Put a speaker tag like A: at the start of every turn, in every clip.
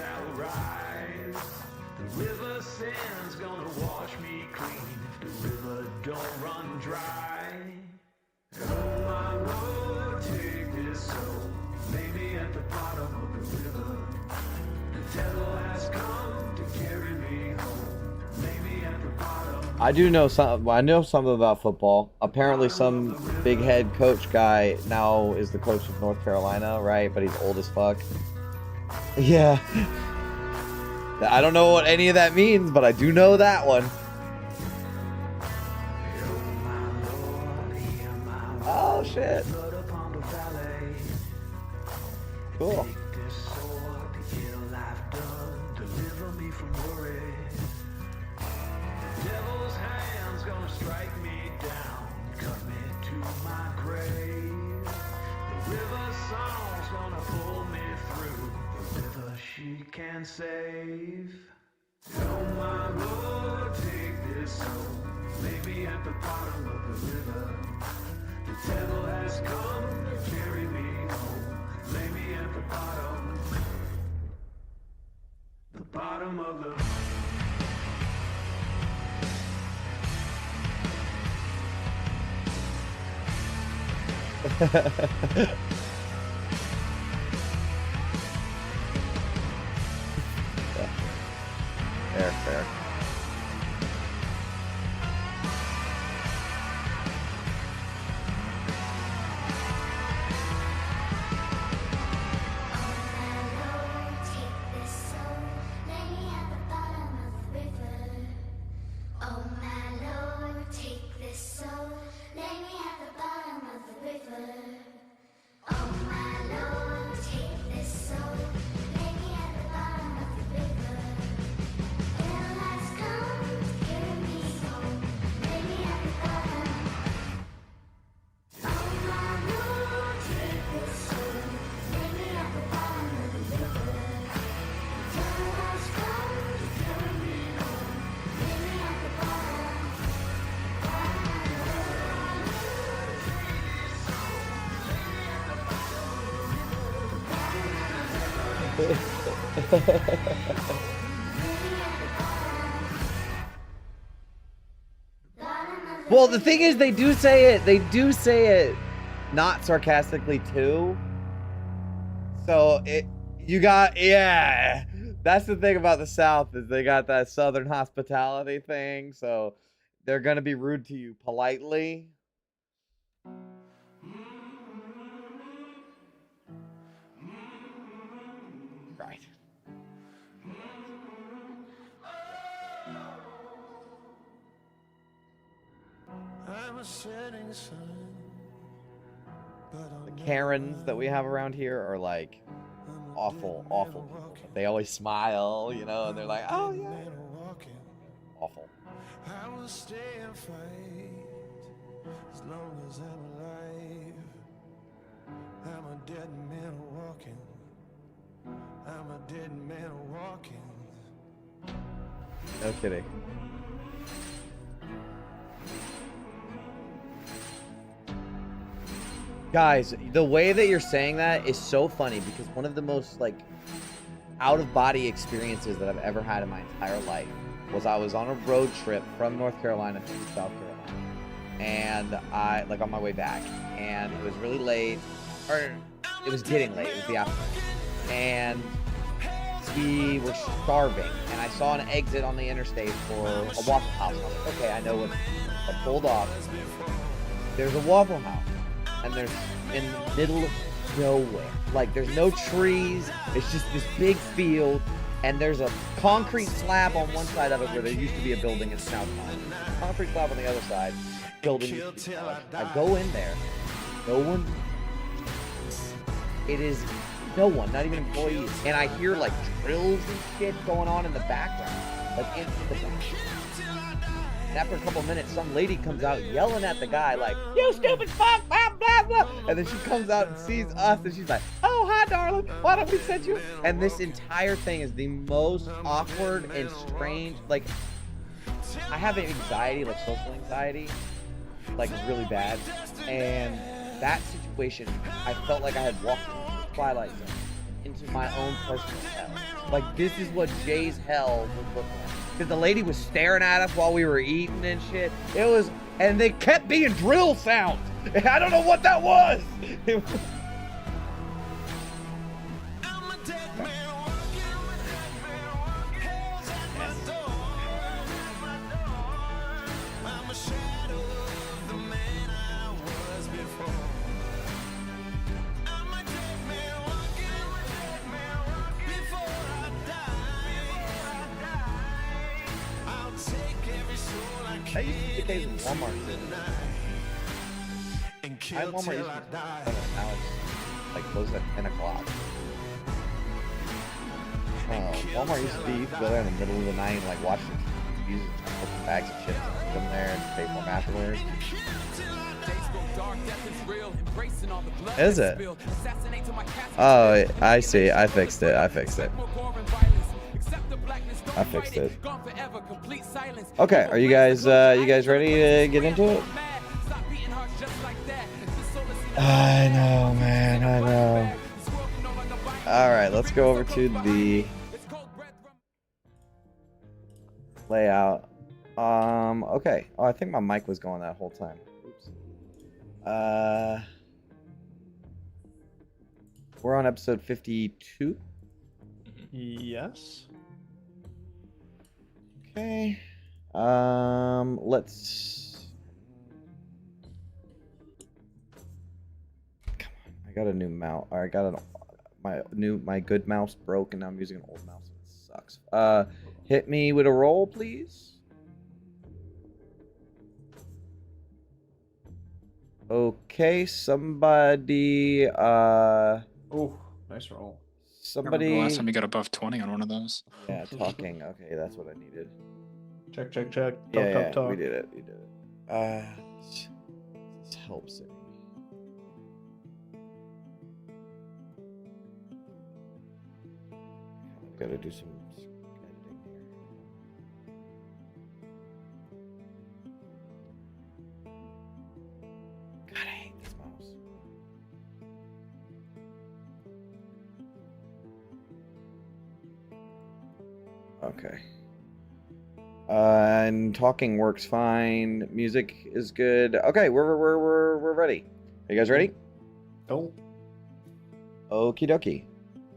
A: shall rise. The river sand's gonna wash me clean if the river don't run dry. Oh my Lord, take this soul, maybe at the bottom of the river. The devil has come to carry me home, maybe at the bottom.
B: I do know some. I know something about football. Apparently, some big head coach guy now is the coach of North Carolina, right? But he's old as fuck. Yeah. I don't know what any of that means, but I do know that one. Oh shit. Cool.
A: She can save. Oh my Lord, take this soul, maybe at the bottom of the river. The devil has come to carry me home, maybe at the bottom of the
B: Fair. Well, the thing is, they do say it not sarcastically too. So yeah, that's the thing about the South, is they got that Southern hospitality thing. So they're gonna be rude to you politely. Right. The Karens that we have around here are like awful people. They always smile, you know, and they're like, oh yeah. Awful.
A: I will stay and fight as long as I'm alive. I'm a dead man walking. I'm a dead man walking.
B: No kidding. Guys, the way that you're saying that is so funny, because one of the most like out-of-body experiences that I've ever had in my entire life was I was on a road trip from North Carolina to South Carolina, and I like on my way back, and it was really late, or it was getting late. It was the afternoon, and we were starving, and I saw an exit on the interstate for a Waffle House. And I was like, okay, I know what. I pulled off. There's a Waffle House, and there's in the middle of nowhere. Like, there's no trees. It's just this big field, and there's a concrete slab on one side of it where there used to be a building. It's now gone. Concrete slab on the other side. Building. I go in there. No one. It is no one, not even employees. And I hear like drills and shit going on in the background, like in the background. And after a couple minutes, some lady comes out yelling at the guy like, "You stupid fuck, blah, blah, blah." And then she comes out and sees us, and she's like, "Oh, hi, darling. Why don't we send you?" And this entire thing is the most awkward and strange. Like, I have anxiety, like social anxiety, like really bad. And that situation, I felt like I had walked into the Twilight Zone. into my own personal hell. Like, this is what Jay's hell would look like. Because the lady was staring at us while we were eating and shit. It was, and they kept being drill sounds. I don't know what that was. I used to get these in Walmart. I had Walmart used to be now it's like closed at 10 o'clock. Walmart used to be, you could go there in the middle of the night and like watch the TVs and put some bags of chips and put them there and pay for them afterwards. Is it? Oh, I see. I fixed it. I fixed it. I fixed it. Okay, are you guys ready to get into it? I know, man, I know. Alright, let's go over to the layout. Okay. Oh, I think my mic was going that whole time. Oops. We're on episode 52.
C: Yes.
B: Okay. Let's. Come on. I got a new mouse. I got my good mouse broke, and now I'm using an old mouse. It sucks. Hit me with a roll, please. Okay, somebody.
C: Oh, nice roll.
B: Somebody.
D: The last time you got above 20 on one of those.
B: Yeah, talking. Okay, that's what I needed.
C: Check, check, check. Talk,
B: Yeah,
C: talk,
B: yeah,
C: talk.
B: we did it. We did it. This helps it. Gotta do some editing here. God, I hate this mouse. Okay. And talking works fine. Music is good. Okay, we're ready. Are you guys ready?
C: Oh.
B: Okie dokie.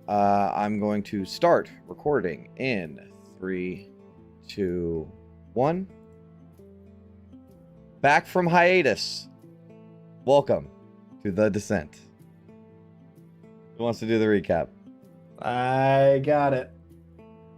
B: I'm going to start recording in 3, 2, 1. Back from hiatus. Welcome to The Descent. Who wants to do the recap?
C: I got it.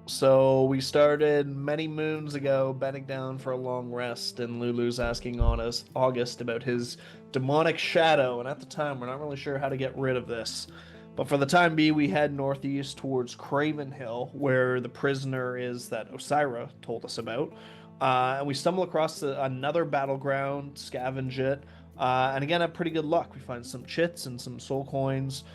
C: So we started many moons ago, bedding down for a long rest, and Lulu's asking on us August about his demonic shadow, and at the time we're not really sure how to get rid of this. But for the time being, we head northeast towards Craven Hill, where the prisoner is that Osira told us about. And we stumble across another battleground, scavenge it, and again have pretty good luck. We find some chits and some soul coins.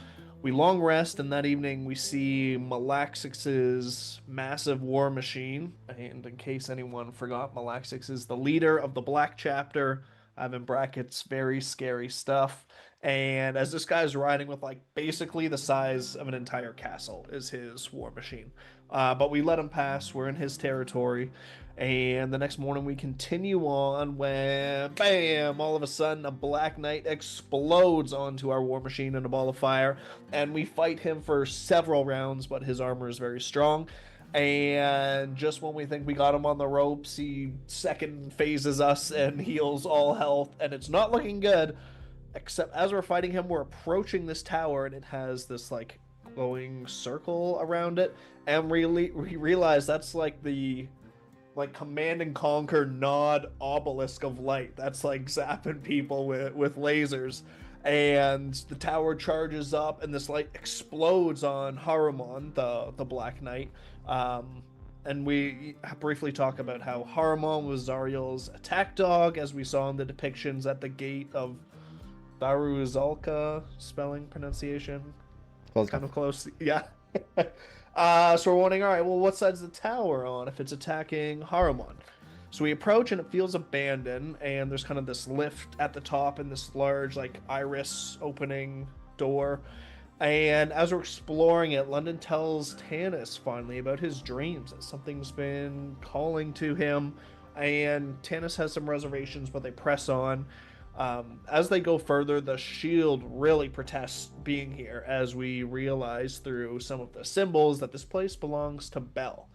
C: We long rest, and that evening we see Malaxix's massive war machine. And in case anyone forgot, Malaxix is the leader of the Black Chapter. I have in brackets very scary stuff. And as this guy's riding with like basically the size of an entire castle is his war machine. But we let him pass. We're in his territory. And the next morning we continue on when, bam, all of a sudden a Black Knight explodes onto our war machine in a ball of fire. And we fight him for several rounds, but his armor is very strong. And just when we think we got him on the ropes, he second phases us and heals all health. And it's not looking good. Except as we're fighting him, we're approaching this tower, and it has this like glowing circle around it, and we realize that's like the Command and Conquer Nod obelisk of light. That's like zapping people with lasers, and the tower charges up, and this light explodes on Haramon, the Black Knight. And we briefly talk about how Haramon was Zariel's attack dog, as we saw in the depictions at the gate of Daruzalka, spelling, pronunciation.
B: Close.
C: Kind of close. Yeah. So we're wondering, all right, well, what side's the tower on if it's attacking Haramon? So we approach, and it feels abandoned, and there's kind of this lift at the top and this large, like, iris opening door. And as we're exploring it, London tells Tanis finally about his dreams, that something's been calling to him. And Tanis has some reservations, but they press on. As they go further, the shield really protests being here, as we realize through some of the symbols that this place belongs to Bel.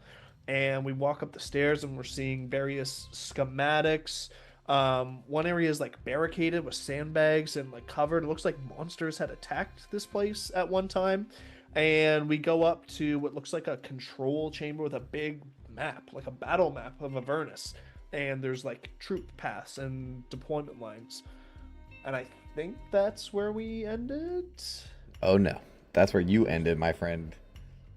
C: And we walk up the stairs and we're seeing various schematics. One area is like barricaded with sandbags and like covered. It looks like monsters had attacked this place at one time. And we go up to what looks like a control chamber with a big map, like a battle map of Avernus. And there's like troop paths and deployment lines. And I think that's where we ended.
B: Oh no, that's where you ended, my friend.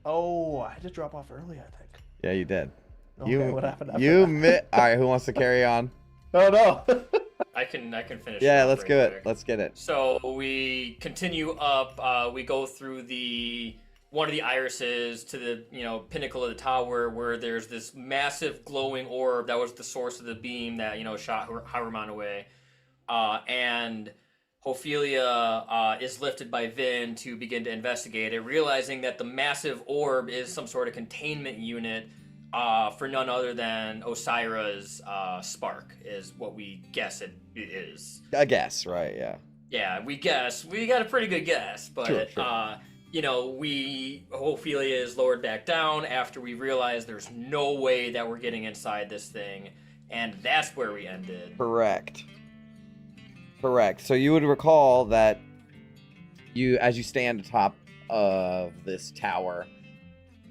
C: Oh, I had to drop off early, I think.
B: Yeah, you did.
C: Okay, what happened after that?
B: All right, who wants to carry on?
C: Oh no.
E: I can finish.
B: Yeah,
E: it
B: let's
E: right
B: go
E: quick.
B: it. Let's get it.
E: So we continue up. We go through one of the irises to the pinnacle of the tower, where there's this massive glowing orb that was the source of the beam that shot Haruman away, and Ophelia is lifted by Vin to begin to investigate it, realizing that the massive orb is some sort of containment unit for none other than Osira's spark, is what we guess it is.
B: A guess, right? Yeah.
E: Yeah, we guess. We got a pretty good guess, but
B: Sure.
E: Ophelia is lowered back down after we realize there's no way that we're getting inside this thing, and that's where we ended.
B: Correct. So you would recall that as you stand atop of this tower,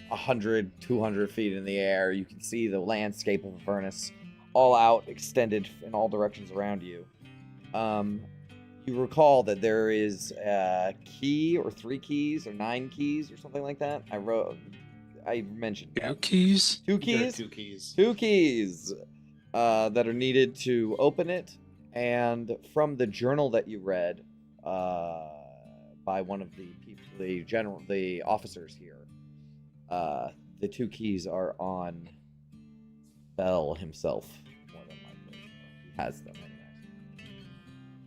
B: 100, 200 feet in the air, you can see the landscape of Avernus all out, extended in all directions around you. You recall that there is a key or 3 keys or 9 keys or something like that. I mentioned that.
D: 2 keys?
B: 2 keys?
F: There are 2 keys.
B: 2 keys that are needed to open it. And from the journal that you read by one of the people, the officers here, the 2 keys are on Bel himself, more than likely. He has them anyway.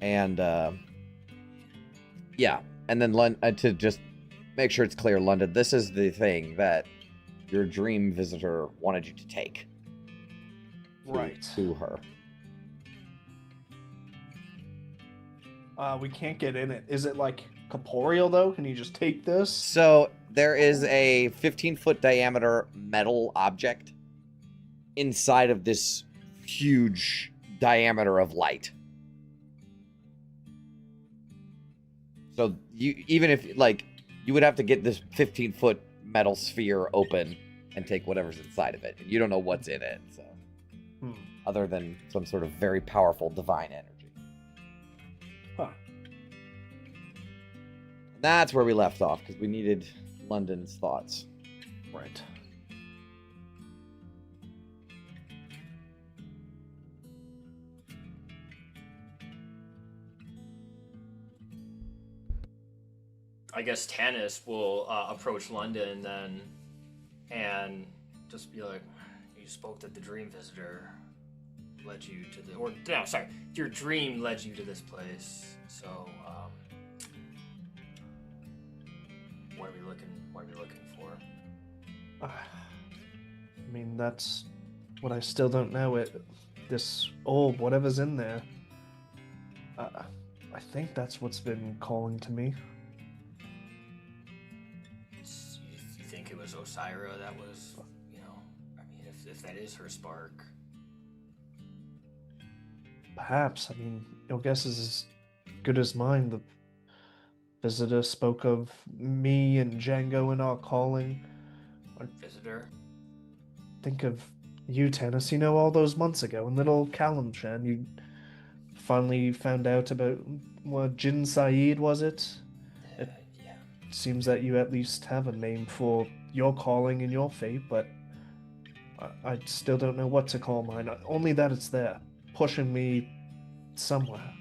B: And yeah, and then to just make sure it's clear, London, this is the thing that your dream visitor wanted you to take.
C: Right.
B: To her.
C: We can't get in it. Is it like corporeal though? Can you just take this?
B: So there is a 15-foot diameter metal object inside of this huge diameter of light. So even if you would have to get this 15-foot metal sphere open and take whatever's inside of it. And you don't know what's in it, so other than some sort of very powerful divine energy.
C: Huh.
B: That's where we left off, because we needed London's thoughts.
C: Right.
E: I guess Tanis will approach London then and just be like, you spoke that the dream visitor led you to your dream led you to this place. So, what are we looking for?
C: I mean, that's what I still don't know. This orb, whatever's in there. I think that's what's been calling to me.
E: You think it was Osira that was, I mean, if that is her spark.
C: Perhaps. I mean, your guess is as good as mine. The visitor spoke of me and Django in our calling.
E: Visitor?
C: Think of you, Tanis, all those months ago in little Kalimshan. You finally found out about what Jin Saeed, was it?
E: Yeah.
C: It seems that you at least have a name for your calling and your fate, but I still don't know what to call mine. Only that it's there, pushing me somewhere.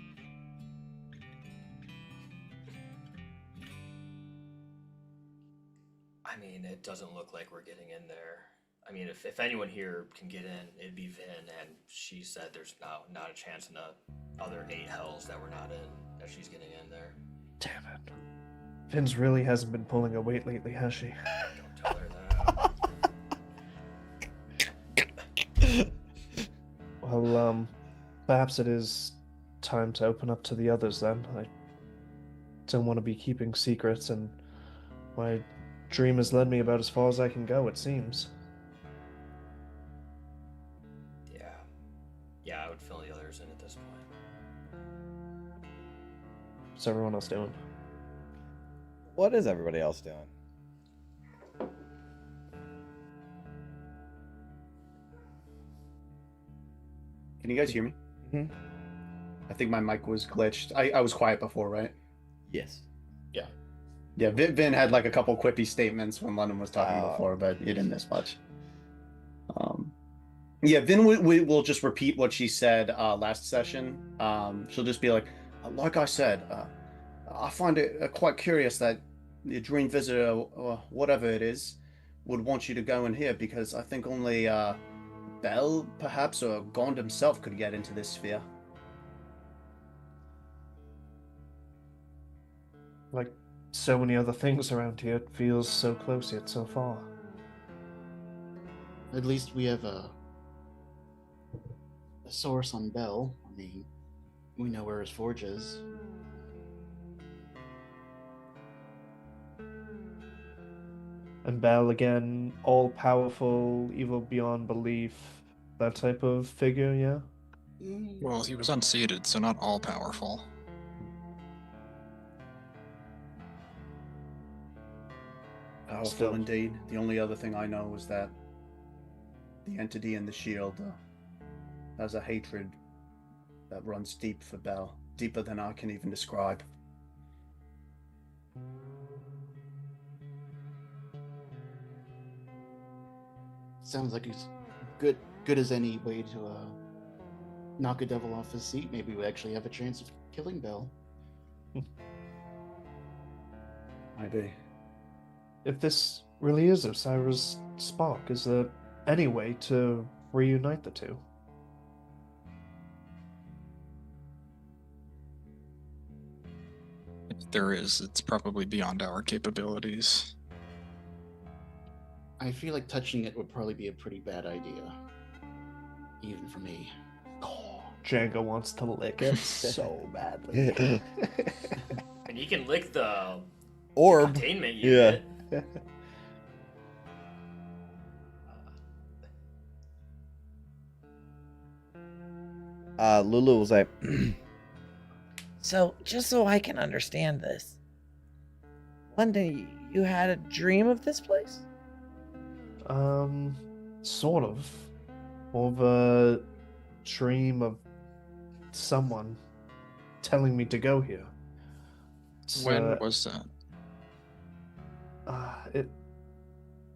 E: I mean, it doesn't look like we're getting in there. I mean, if anyone here can get in, it'd be Vin, and she said there's not a chance in the other 8 hells that we're not in that she's getting in there.
C: Damn it. Vince really hasn't been pulling a weight lately, has she?
E: Don't tell her that.
C: Well, perhaps it is time to open up to the others then. I don't want to be keeping secrets, and my dream has led me about as far as I can go, it seems.
E: Yeah. Yeah, I would fill the others in at this point.
C: What's everyone else doing?
B: What is everybody else doing?
F: Can you guys hear me?
B: Mhm.
F: I think my mic was glitched. I was quiet before, right?
B: Yes.
F: Yeah, Vin had like a couple quippy statements when London was talking
B: Oh.
F: before, but you didn't miss much. Yeah, Vin will just repeat what she said last session. She'll just be like I said, I find it quite curious that the dream visitor, or whatever it is, would want you to go in here, because I think only Bell, perhaps, or Gond himself could get into this sphere.
C: Like so many other things around here, it feels so close yet so far.
G: At least we have a source on Bell. I mean, we know where his forge is.
C: And Bell, again, all-powerful, evil beyond belief, that type of figure, yeah?
D: Well, he was unseated, so not all powerful.
F: Powerful
C: Still.
F: indeed. The only other thing I know is that the entity in the shield has a hatred that runs deep for Bell, deeper than I can even describe.
G: Sounds like he's good as any way to knock a devil off his seat. Maybe we actually have a chance of killing Bell.
F: Maybe.
C: If this really is Osiris' spark, is there any way to reunite the two?
D: If there is, it's probably beyond our capabilities.
G: I feel like touching it would probably be a pretty bad idea. Even for me.
C: Oh, Django wants to lick it so badly.
E: And you can lick the
B: Orb.
E: containment unit.
B: Lulu was like, so just so I can understand this, London, you had a dream of this place?
C: Sort of. More of a dream of someone telling me to go here. It's,
D: When was that?
C: it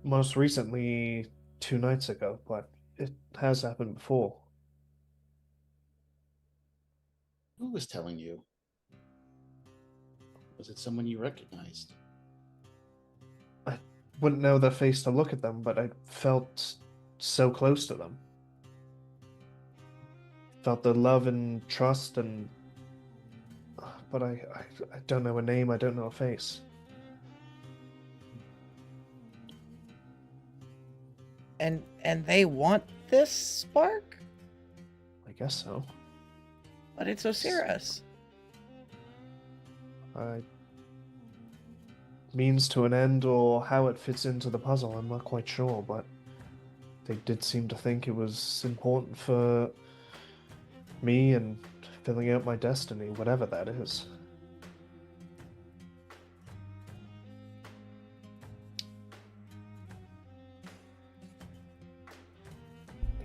C: most recently 2 nights ago, but it has happened before.
G: Who was telling you? Was it someone you recognized?
C: I wouldn't know their face to look at them, but I felt so close to them. Felt the love and trust, and but I don't know a name, I don't know a face.
B: And they want this spark?
C: I guess so.
B: But it's Osiris.
C: Means to an end, or how it fits into the puzzle, I'm not quite sure, but they did seem to think it was important for me and filling out my destiny, whatever that is.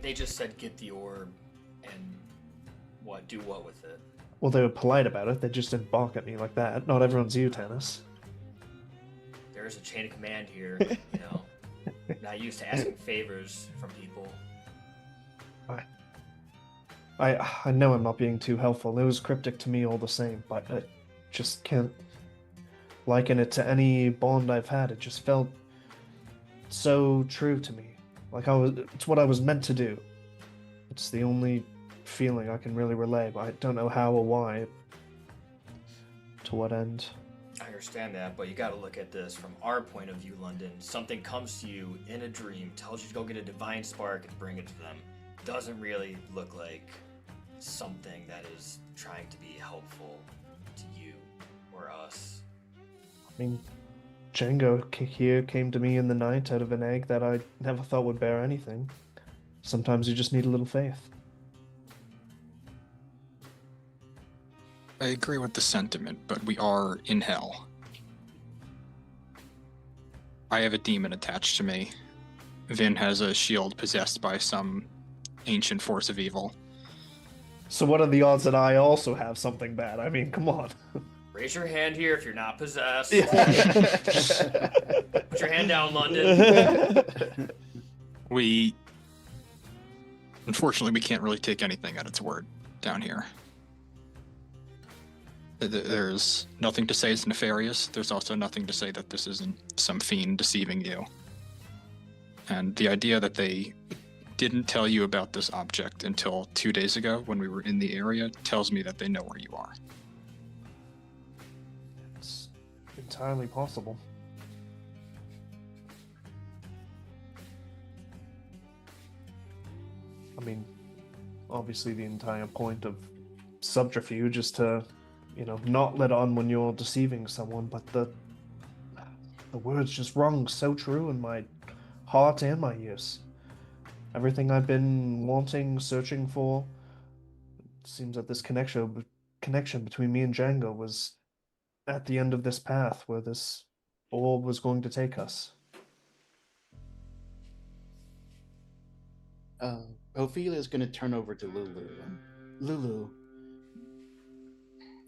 E: They just said get the orb and do what with it.
C: Well, they were polite about it, they just didn't bark at me like that. Not everyone's you, Tannis.
E: There's a chain of command here, you know. Not used to asking favors from people.
C: I know I'm not being too helpful. It was cryptic to me all the same, but I just can't liken it to any bond I've had. It just felt so true to me. It's what I was meant to do. It's the only feeling I can really relay, but I don't know how or why. To what end.
E: I understand that, but you gotta look at this from our point of view, London. Something comes to you in a dream, tells you to go get a divine spark and bring it to them. Doesn't really look like something that is trying to be helpful to you or us.
C: I mean, Django here came to me in the night out of an egg that I never thought would bear anything. Sometimes you just need a little faith.
D: I agree with the sentiment, but we are in hell. I have a demon attached to me. Vin has a shield possessed by some ancient force of evil.
C: So what are the odds that I also have something bad? I mean, come on.
E: Raise your hand here if you're not possessed.
C: Yeah.
E: Put your hand down, London.
D: Unfortunately, we can't really take anything at its word down here. There's nothing to say it's nefarious. There's also nothing to say that this isn't some fiend deceiving you. And the idea that they didn't tell you about this object until 2 days ago when we were in the area tells me that they know where you are.
C: It's entirely possible. I mean, obviously the entire point of subterfuge is to, not let on when you're deceiving someone, but the words just rung so true in my heart and my ears. Everything I've been wanting, searching for, it seems that this connection between me and Django was at the end of this path where this orb was going to take us.
G: Ophelia's going to turn over to Lulu. Lulu,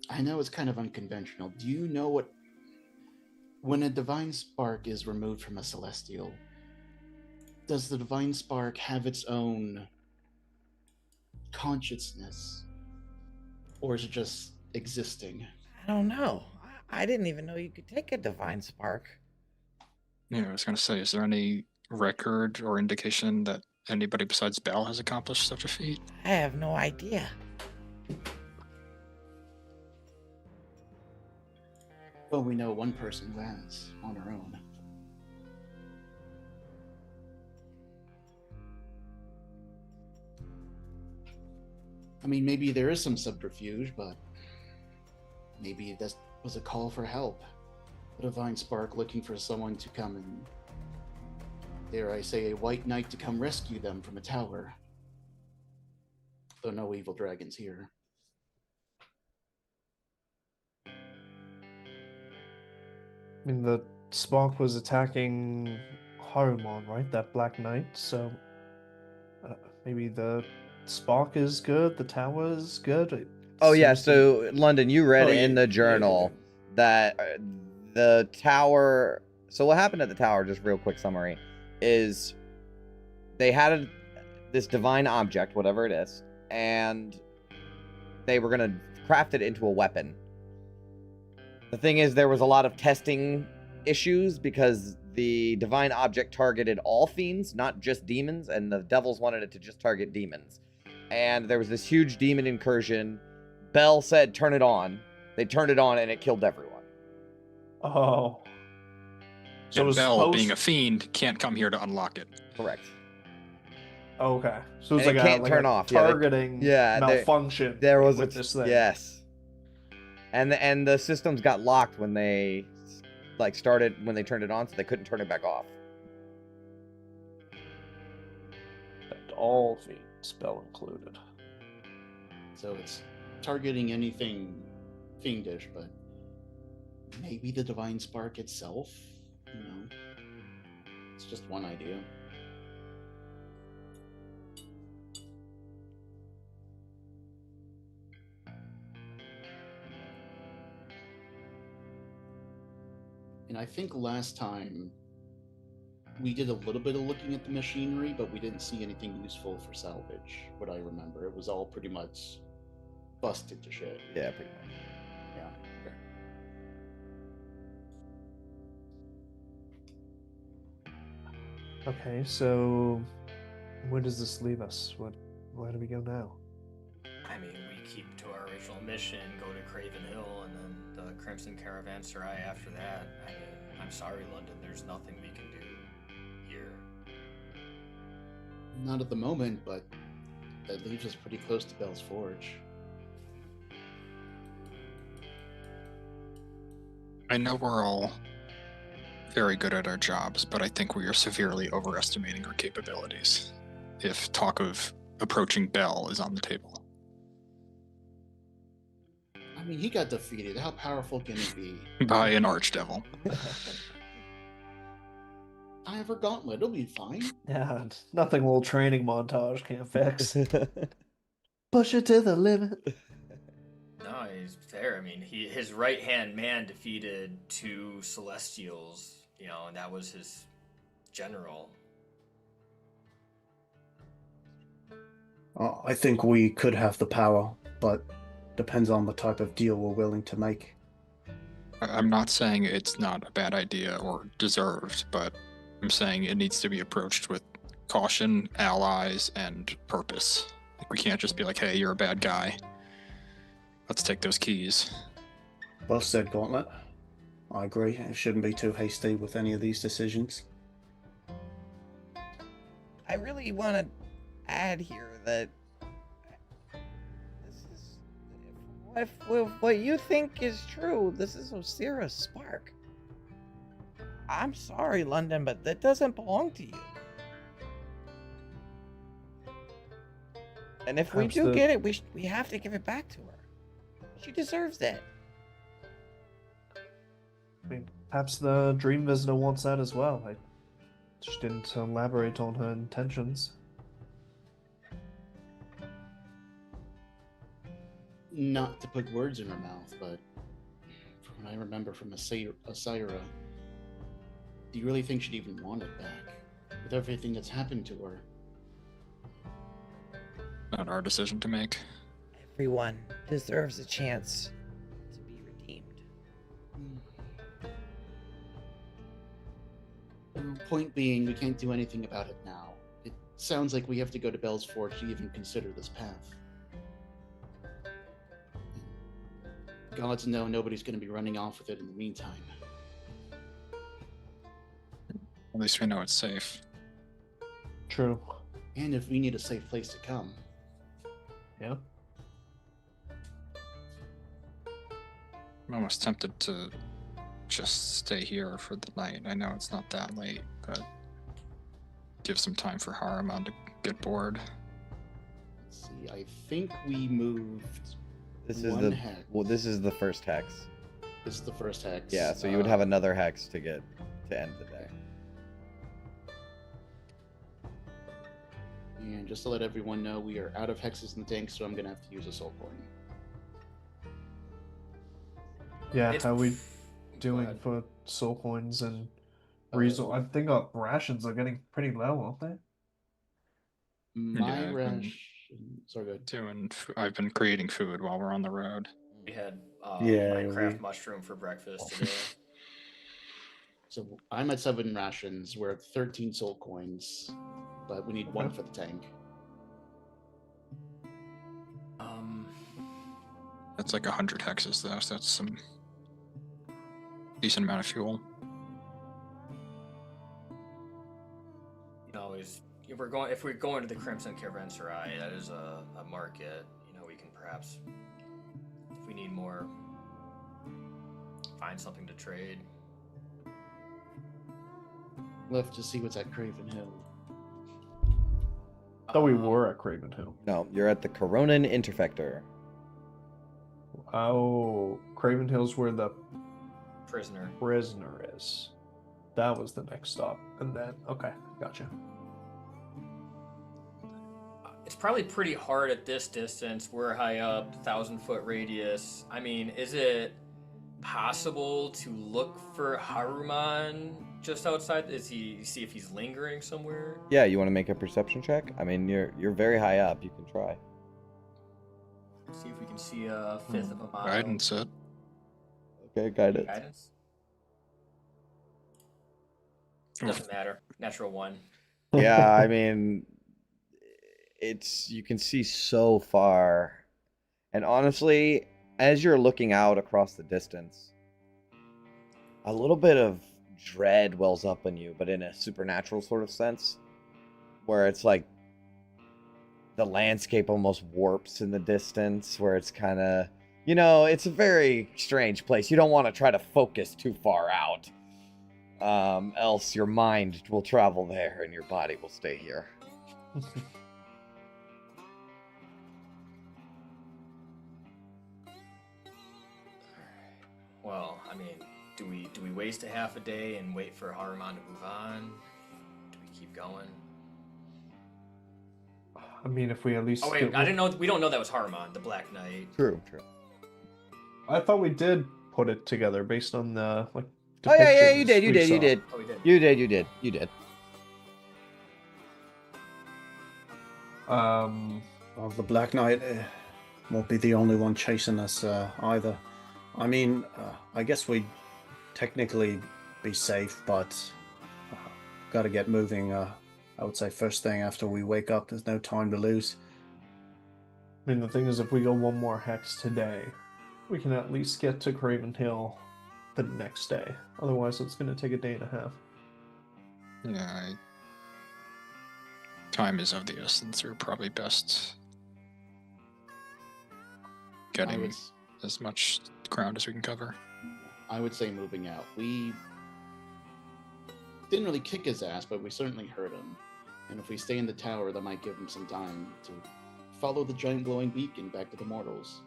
G: I know it's kind of unconventional. Do you know what... When a divine spark is removed from a celestial, does the divine spark have its own consciousness? Or is it just existing?
B: I don't know. I didn't even know you could take a divine spark.
D: Yeah, I was going to say, is there any record or indication that anybody besides Bell has accomplished such a feat?
B: I have no idea.
G: Well, we know one person who has, on her own. I mean, maybe there is some subterfuge, but maybe that was a call for help. A divine spark looking for someone to come and, dare I say, a white knight to come rescue them from a tower. Though no evil dragons here.
C: I mean, the spark was attacking Harumon, right? That Black Knight, so... maybe the spark is good, the tower is good.
B: Oh yeah, so London, you read in the
G: Yeah,
B: journal that the tower. So what happened at the tower? Just real quick summary is they had this divine object, whatever it is, and they were gonna craft it into a weapon. The thing is, there was a lot of testing issues because the divine object targeted all fiends, not just demons, and the devils wanted it to just target demons. And there was this huge demon incursion. Bell said, turn it on. They turned it on, and it killed everyone.
C: Oh. So it
D: And
C: was
D: Bell, being a fiend, can't come here to unlock it.
B: Correct.
C: Okay. So it's
B: And
C: like
B: it can't turn off.
C: targeting malfunction
B: there was
C: with this thing.
B: Yes. And the systems got locked when they when they turned it on, so they couldn't turn it back off.
C: And all fiends, spell included.
G: So it's targeting anything fiendish, but maybe the divine spark itself? It's just one idea. And I think last time we did a little bit of looking at the machinery, but we didn't see anything useful for salvage, what I remember. It was all pretty much busted to shit.
B: Yeah, pretty much.
G: Yeah.
C: Okay, so where does this leave us? Where do we go now?
E: I mean, we keep to our original mission, go to Craven Hill, and then the Crimson Caravanserai after that. I mean, I'm sorry, London. There's nothing we can do here.
G: Not at the moment, but that leaves us pretty close to Bell's Forge.
D: I know we're all very good at our jobs, but I think we are severely overestimating our capabilities if talk of approaching Bell is on the table.
G: I mean, he got defeated. How powerful can he be?
D: By an archdevil.
G: I have a gauntlet. It'll be fine.
C: Yeah, it's nothing little training montage can't fix. Push it to the limit.
E: No, he's fair. I mean, his right-hand man defeated 2 Celestials, you know, and that was his general.
F: I think we could have the power, but depends on the type of deal we're willing to make.
D: I'm not saying it's not a bad idea or deserved, but I'm saying it needs to be approached with caution, allies, and purpose. Like, we can't just be like, hey, you're a bad guy. Let's take those keys.
F: Well said, Gauntlet. I agree. It shouldn't be too hasty with any of these decisions.
B: I really want to add here that this is, if what you think is true, this is Osira's spark. I'm sorry, London, but that doesn't belong to you. And if we do get it, we have to give it back to her. She deserves it.
C: I mean, perhaps the Dream Visitor wants that as well. I just didn't elaborate on her intentions.
G: Not to put words in her mouth, but from what I remember from Asira, do you really think she'd even want it back? With everything that's happened to her?
D: Not our decision to make.
B: Everyone deserves a chance to be redeemed.
G: Point being, we can't do anything about it now. It sounds like we have to go to Bell's Forge to even consider this path. Gods know nobody's going to be running off with it in the meantime.
D: At least we know it's safe.
C: True.
G: And if we need a safe place to come.
C: Yeah.
D: I'm almost tempted to just stay here for the night. I know it's not that late, but give some time for Haruman to get bored.
G: Let's see, I think we moved
B: This is
G: one hex.
B: this is the first hex.
G: This is the first hex.
B: Yeah, so you would have another hex to get to end the day.
G: And just to let everyone know, we are out of hexes in the tank, so I'm going to have to use a soul coin.
C: Yeah,
E: It's-
C: how we
E: Go
C: doing
E: ahead.
C: for soul coins and resource? I think our rations are getting pretty low, aren't they?
G: My
D: Yeah,
G: ration... Sorry, go ahead.
D: I've been creating food while we're on the road.
E: We had
F: Yeah,
E: Minecraft
F: we-
E: mushroom for breakfast today.
G: So I'm at 7 rations. We're at 13 soul coins, but we need 1
C: Okay.
G: for the tank.
D: That's like 100 hexes though, so that's some decent amount of fuel.
E: You know, if we're going to the Crimson Caravanserai, that is a market. You know, we can perhaps, if we need more, find something to trade.
G: We'll have to see what's at Craven Hill.
C: Thought we were at Craven Hill.
B: No, you're at the Coronan Interfector.
C: Oh, Craven Hill's where the
E: Prisoner.
C: prisoner is. That was the next stop. And then, okay, gotcha.
E: It's probably pretty hard at this distance. We're high up, 1,000-foot radius. I mean, is it possible to look for Haruman just outside? See if he's lingering somewhere?
B: Yeah, you want to make a perception check? I mean, you're very high up. You can try.
E: See if we can see a fifth of a mile.
D: Guidance it.
B: Okay, guidance.
E: Guidance? Doesn't matter. Natural 1.
B: Yeah, I mean, you can see so far, and honestly, as you're looking out across the distance, a little bit of dread wells up in you, but in a supernatural sort of sense, where it's like the landscape almost warps in the distance, where it's kind of, you know, it's a very strange place. You don't want to try to focus too far out, else your mind will travel there and your body will stay here.
E: Well, I mean, do we waste a half a day and wait for Haruman to move on? Do we keep going?
C: I mean, if we at least.
E: Oh wait, I didn't know. We don't know that was Haruman, the Black Knight.
B: True.
C: I thought we did put it together based on the like.
B: Oh yeah, you did.
C: depictions we saw.
E: Oh, we did.
B: You did.
F: Well, the Black Knight won't be the only one chasing us either. I mean, I guess we'd technically be safe, but got to get moving. I would say first thing after we wake up. There's no time to lose.
C: I mean, the thing is, if we go one more hex today, we can at least get to Craven Hill the next day. Otherwise, it's going to take a day and a half.
D: Yeah, time is of the essence. We're probably best getting as much ground as we can cover.
G: I would say moving out. We didn't really kick his ass, but we certainly hurt him. And if we stay in the tower, that might give him some time to follow the giant glowing beacon back to the mortals.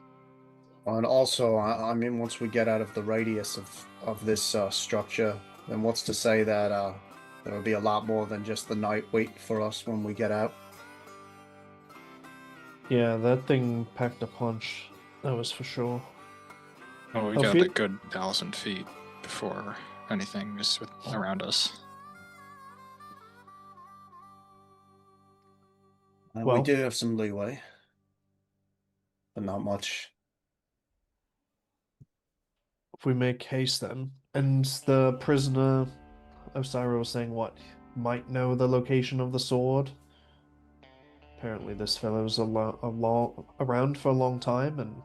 F: And also, I mean, once we get out of the radius of this structure, then what's to say that there will be a lot more than just the night wait for us when we get out?
C: Yeah, that thing packed a punch. That was for sure.
D: Well, we got a good 1,000 feet before anything is around us.
F: We do have some leeway, but not much.
C: If we make haste then, and the prisoner Osira was saying what might know the location of the sword. Apparently, this fellow's around for a long time and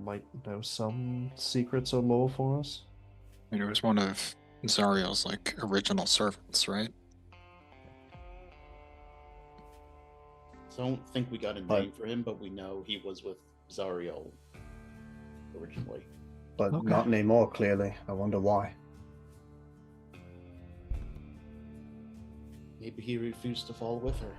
C: might know some secrets or lore for us.
D: I mean, it was one of Zariel's like original servants, right?
G: So I don't think we got a name for him, but we know he was with Zariel originally.
F: But not anymore, clearly. I wonder why.
G: Maybe he refused to fall with her.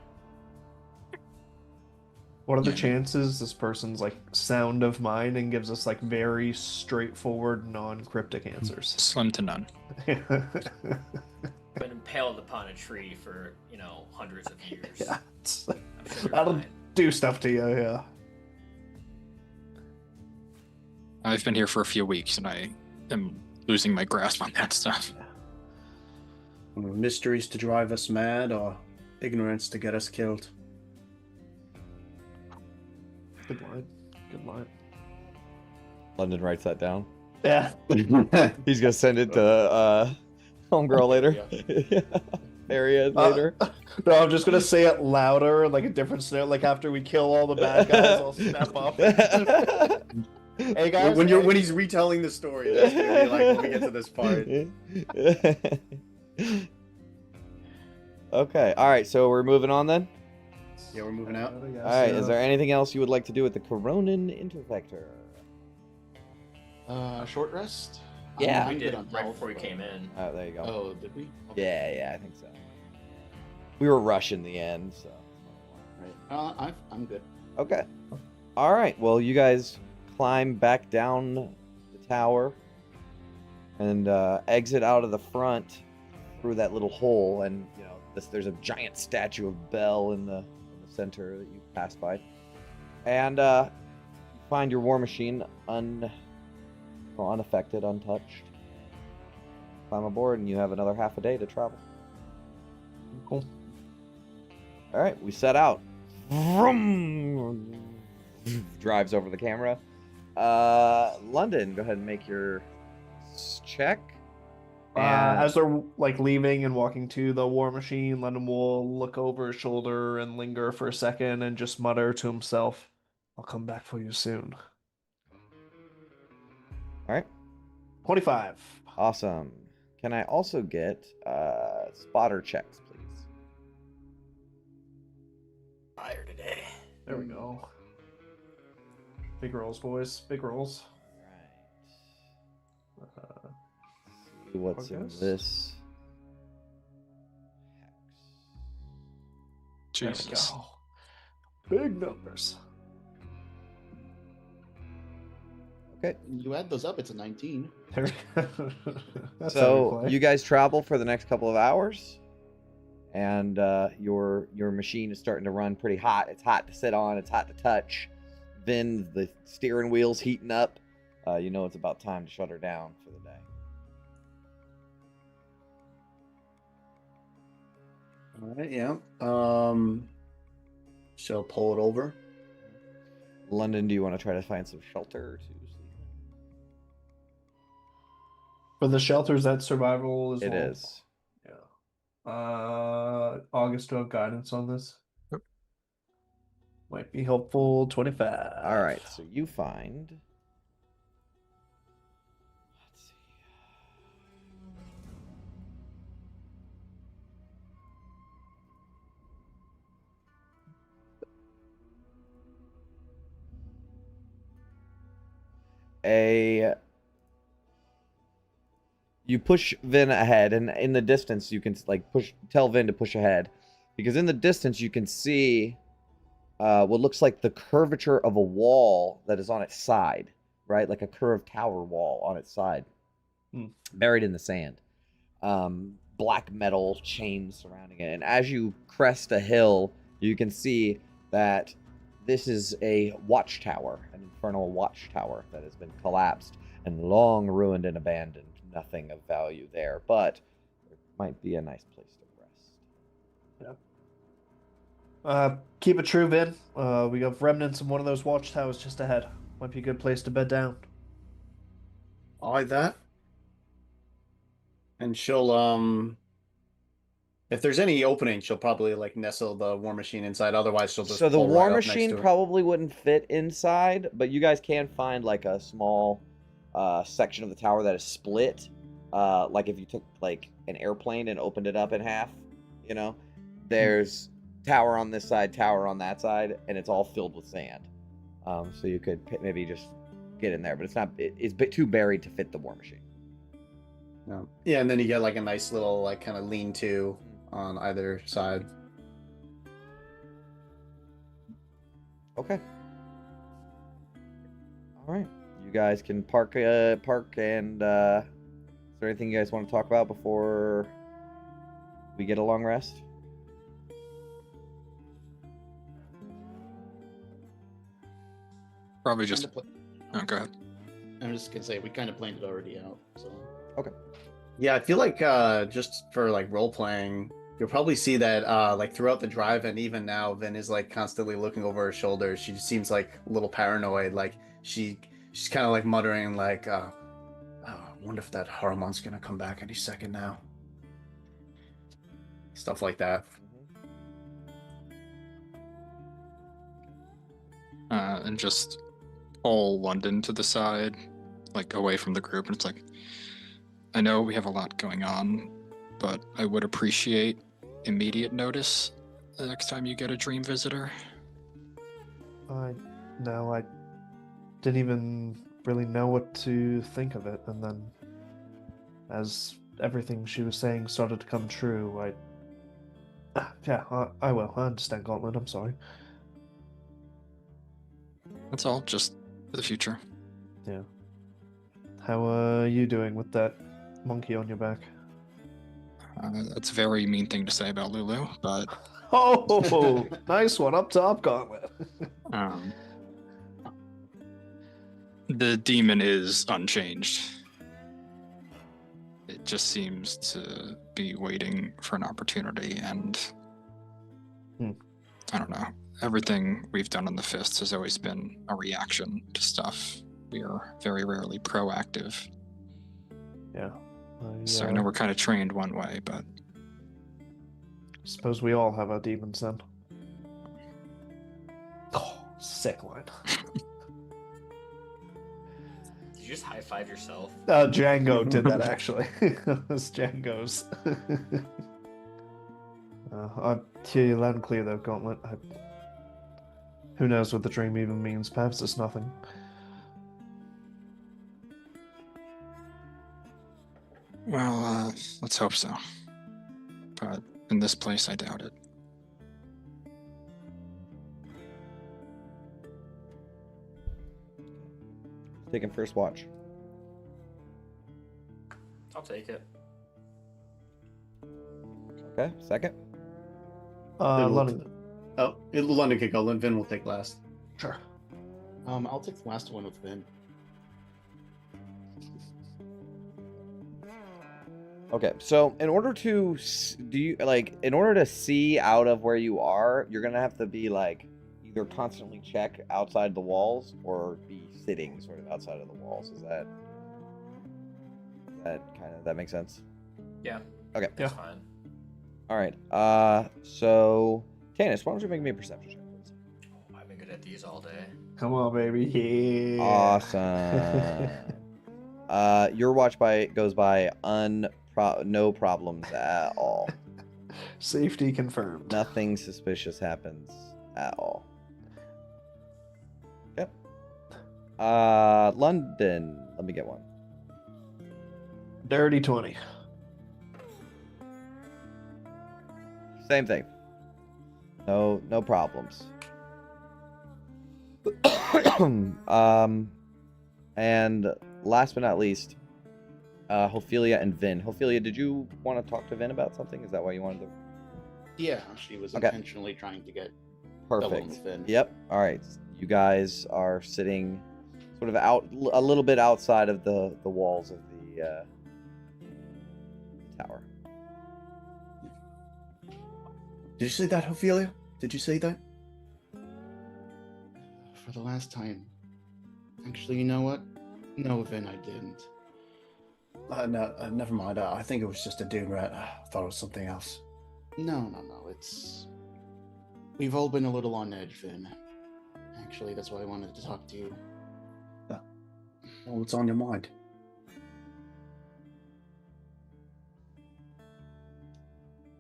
C: What are the chances this person's like sound of mind and gives us like very straightforward, non-cryptic answers?
D: Slim to none.
E: Been impaled upon a tree for, hundreds of years.
C: Yeah,
E: I'm sure
C: that'll
E: fine.
C: do stuff to you, yeah.
D: I've been here for a few weeks and I am losing my grasp on that stuff.
F: Mysteries to drive us mad or ignorance to get us killed?
C: Good line. Good line.
B: London writes that down.
C: Yeah.
B: He's gonna send it to homegirl later. Area later.
C: No, I'm just gonna say it louder, like a different scenario. Like after we kill all the bad guys, I'll snap up. Hey guys,
F: when he's retelling the story, that's gonna be like when we get to this part.
B: Okay, all right. So we're moving on then.
F: Yeah, we're moving out.
B: All right. Is there anything else you would like to do with the Coronin Intervector?
G: Short rest?
B: Yeah.
E: We
G: I'm
E: did
G: good on
E: right
G: health,
E: before we
G: but-
E: came in.
B: Oh, there you go.
G: Oh, did we? Okay.
B: Yeah, I think so. We were rushing the end, so.
G: Right. I'm good.
B: Okay. All right. Well, you guys climb back down the tower and exit out of the front through that little hole, and there's a giant statue of Bel in the center that you pass by, and you find your war machine unaffected, untouched. Climb aboard, and you have another half a day to travel.
C: Cool.
B: All right, we set out. Vroom! Drives over the camera. London, go ahead and make your check.
C: As they're like leaving and walking to the war machine, London will look over his shoulder and linger for a second and just mutter to himself, "I'll come back for you soon."
B: All right.
C: 25.
B: Awesome. Can I also get spotter checks, please?
E: Fire today.
C: There we go. Big rolls, boys. Big rolls.
B: All right. See what's in
C: August?
B: this hex.
C: There
D: Jesus.
C: we go. Big numbers.
B: Okay.
G: You add those up, it's a 19.
C: There we go. That's how we
B: So
C: play.
B: you guys travel for the next couple of hours, and your machine is starting to run pretty hot. It's hot to sit on. It's hot to touch. Then the steering wheel's heating up. You know it's about time to shut her down for the day.
F: All right, yeah. So pull it over.
B: London, do you want to try to find some shelter to sleep
C: For the shelters, that survival as
B: in? It
C: well?
B: is.
C: Yeah. August, do you have guidance on this?
D: Yep.
C: Might be helpful. 25.
B: All right, so you find. Let's see. You push Vin ahead, and in the distance you can like tell Vin to push ahead, because in the distance you can see what looks like the curvature of a wall that is on its side, right? Like a curved tower wall on its side, buried in the sand. Black metal chains surrounding it, and as you crest a hill, you can see that this is a watchtower, an infernal watchtower that has been collapsed and long ruined and abandoned. Nothing of value there, but it might be a nice place to rest.
C: Keep it true, Vin. We have remnants of one of those watchtowers just ahead. Might be a good place to bed down.
F: I like that. And she'll if there's any opening, she'll probably like nestle the war machine inside. Otherwise, she'll just
B: So the
F: pull
B: war
F: right up next
B: machine
F: to it.
B: probably wouldn't fit inside, but you guys can find like a small section of the tower that is split. Like if you took like an airplane and opened it up in half, you know, there's tower on this side, tower on that side, and it's all filled with sand. So you could maybe just get in there, but it's not. It's a bit too buried to fit the war machine.
F: No. Yeah, and then you get like a nice little like kind of lean-to on either side.
B: Okay. All right. You guys can park and is there anything you guys want to talk about before we get a long rest?
D: Probably just. Oh, go ahead.
G: I'm just gonna say we kind of planned it already out. So
B: Okay.
F: Yeah, I feel like just for like role playing, you'll probably see that like throughout the drive and even now, Vin is like constantly looking over her shoulder. She seems like a little paranoid. Like she's kind of like muttering like, oh, I wonder if that Harumon's gonna come back any second now. Stuff like that.
D: And just pull London to the side, like away from the group. And it's like, I know we have a lot going on, but I would appreciate immediate notice the next time you get a dream visitor.
C: I didn't even really know what to think of it, and then as everything she was saying started to come true, I will. I understand, Gauntlet. I'm sorry.
D: That's all, just for the future.
C: Yeah. How are you doing with that monkey on your back?
D: That's a very mean thing to say about Lulu, but
C: Oh, nice one up top, Gauntlet.
D: the demon is unchanged. It just seems to be waiting for an opportunity, and I don't know. Everything we've done on the Fists has always been a reaction to stuff. We are very rarely proactive.
C: Yeah.
D: So I know we're kind of trained one way, but
C: suppose we all have our demons then. Oh, sick line.
E: you just high five yourself?
C: Django did that actually. It's Django's. I hear you loud and clear though, Gauntlet. Who knows what the dream even means? Perhaps it's nothing.
D: Well, let's hope so. But in this place, I doubt it.
B: Taking first watch.
E: I'll take it.
B: Okay, second.
C: London.
F: Oh, London can go. Vin will take last.
C: Sure.
G: I'll take the last one with Vin.
B: Okay, so in order to in order to see out of where you are, you're gonna have to be like either constantly check outside the walls or be sitting sort of outside of the walls. Is that that makes sense?
E: Yeah.
B: Okay.
E: That's fine.
B: All right. So Tanis, why don't you make me a perception check, please?
E: Oh, I've been good at these all day.
C: Come on, baby. Yeah.
B: Awesome. Your watch goes by no problems at all.
C: Safety confirmed.
B: Nothing suspicious happens at all. Yep. London. Let me get one.
C: Dirty 20.
B: Same thing. No problems. And last but not least, Ophelia and Vin. Ophelia, did you want to talk to Vin about something? Is that why you wanted to?
G: Yeah, she was
B: Okay.
G: intentionally trying to get double
B: Perfect.
G: with Vin.
B: Yep. All right. You guys are sitting sort of out a little bit outside of the walls of the tower.
F: Did you say that, Ophelia? Did you say that?
G: For the last time. Actually, you know what? No, Vin, I didn't.
F: No, never mind. I think it was just a doom rat. I thought it was something else.
G: No. It's... We've all been a little on edge, Vin. Actually, that's why I wanted to talk to you.
F: Well, what's on your mind?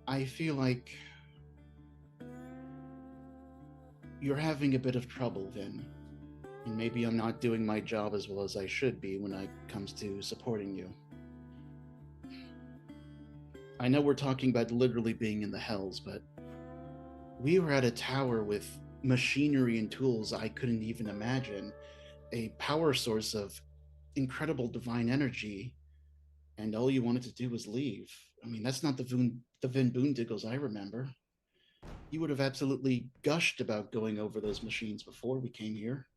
G: I feel like... you're having a bit of trouble, Vin. And maybe I'm not doing my job as well as I should be when it comes to supporting you. I know we're talking about literally being in the hells, but we were at a tower with machinery and tools I couldn't even imagine, a power source of incredible divine energy, and all you wanted to do was leave. I mean, that's not the Vin Boondiggles I remember. You would have absolutely gushed about going over those machines before we came here.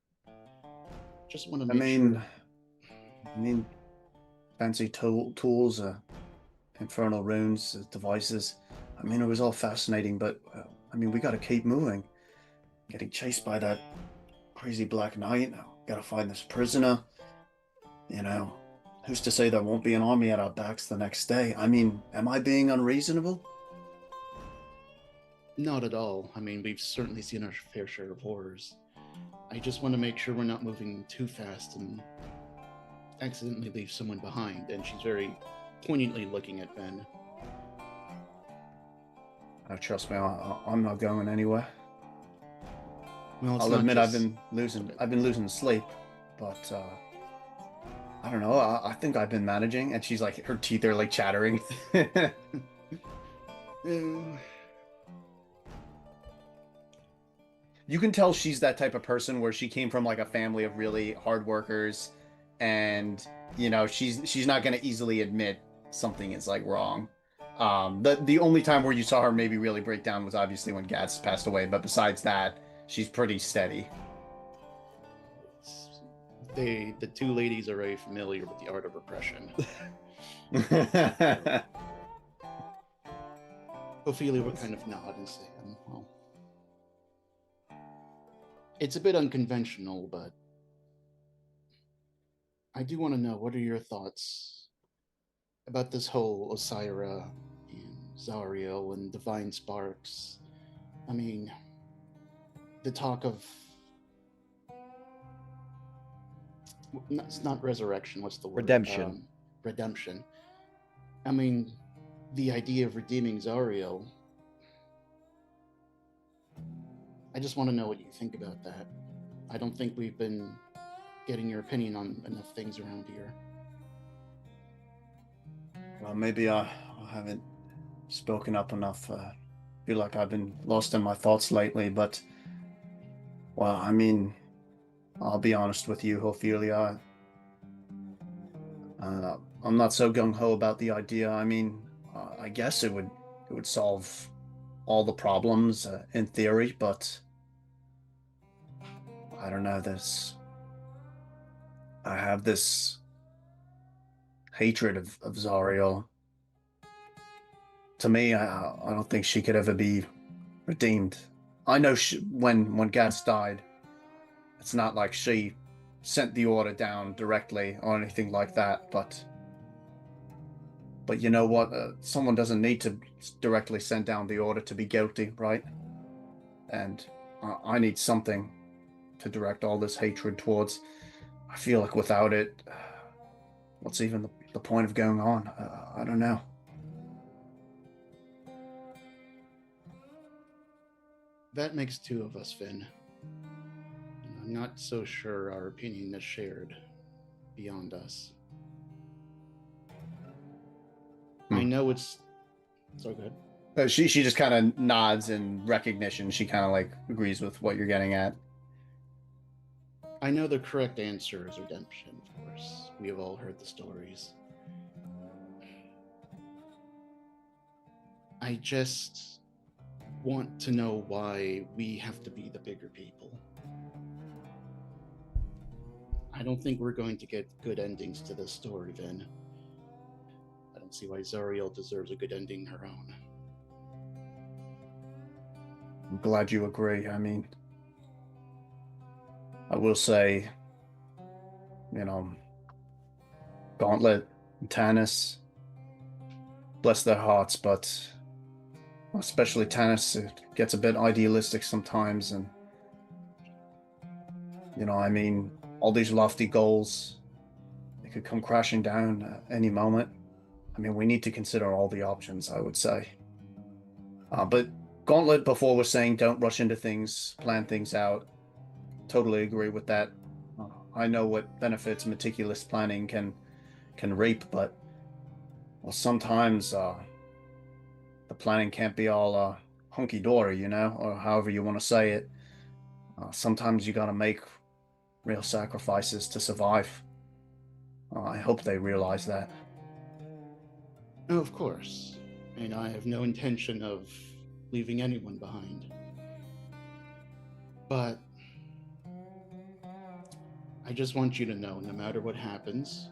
G: Just want to make sure.
F: I mean, fancy tools, infernal runes, devices. I mean, it was all fascinating, but I mean, we got to keep moving. Getting chased by that crazy Black Knight. Got to find this prisoner. You know, who's to say there won't be an army at our backs the next day? I mean, am I being unreasonable?
G: Not at all. I mean, we've certainly seen our fair share of horrors. I just want to make sure we're not moving too fast and accidentally leave someone behind. And she's very poignantly looking at Ben.
F: Trust me, I'm not going anywhere.
G: Well,
F: I'll admit I've been losing sleep, but I don't know. I think I've been managing. And she's like, her teeth are like chattering. You can tell she's that type of person where she came from like a family of really hard workers, and you know she's not going to easily admit something is like wrong. The only time where you saw her maybe really break down was obviously when Gats passed away, but besides that, she's pretty steady.
G: The two ladies are very familiar with the art of repression. Ophelia would kind of nod and say, well, it's a bit unconventional, but I do want to know, what are your thoughts about this whole Osira and Zariel and Divine Sparks? I mean, the talk of It's not resurrection. What's the word?
B: Redemption.
G: Redemption. I mean, the idea of redeeming Zariel. I just want to know what you think about that. I don't think we've been getting your opinion on enough things around here.
F: Well, maybe I haven't spoken up enough. Feel like I've been lost in my thoughts lately, but well, I mean, I'll be honest with you, Ophelia. I'm not so gung ho about the idea. I mean, I guess it would solve all the problems in theory, but I don't know. I have this hatred of Zariel. To me, I don't think she could ever be redeemed. I know when Gats died, it's not like she sent the order down directly or anything like that, but you know what? Someone doesn't need to directly send down the order to be guilty, right? And I need something to direct all this hatred towards. I feel like without it, what's even the point of going on? I don't know.
G: That makes two of us, Finn. And I'm not so sure our opinion is shared beyond us. I know it's... So good.
F: She just kind of nods in recognition. She kind of like agrees with what you're getting at.
G: I know the correct answer is redemption, of course. We have all heard the stories. I just want to know why we have to be the bigger people. I don't think we're going to get good endings to this story, Vin. I don't see why Zariel deserves a good ending her own.
F: I'm glad you agree. I mean, I will say, you know, Gauntlet and Tannis, bless their hearts, but especially Tannis, it gets a bit idealistic sometimes. And, you know, I mean, all these lofty goals, they could come crashing down at any moment. I mean, we need to consider all the options, I would say. But Gauntlet before was saying don't rush into things, plan things out. Totally agree with that. I know what benefits meticulous planning can reap, but well, sometimes the planning can't be all hunky-dory, you know, or however you want to say it. Sometimes you got to make real sacrifices to survive. I hope they realize that.
G: Oh, of course. And I have no intention of leaving anyone behind. But I just want you to know, no matter what happens,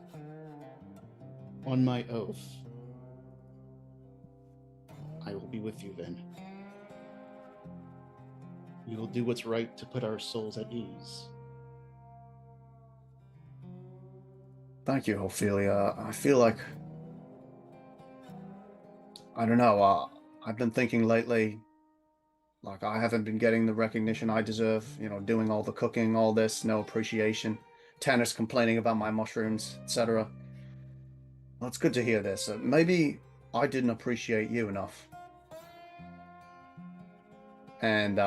G: on my oath, I will be with you, Vin. We will do what's right to put our souls at ease.
F: Thank you, Ophelia. I feel like, I don't know, I've been thinking lately, like I haven't been getting the recognition I deserve, you know, doing all the cooking, all this, no appreciation. Tanner's complaining about my mushrooms, etc. Well, it's good to hear this. Maybe I didn't appreciate you enough. And,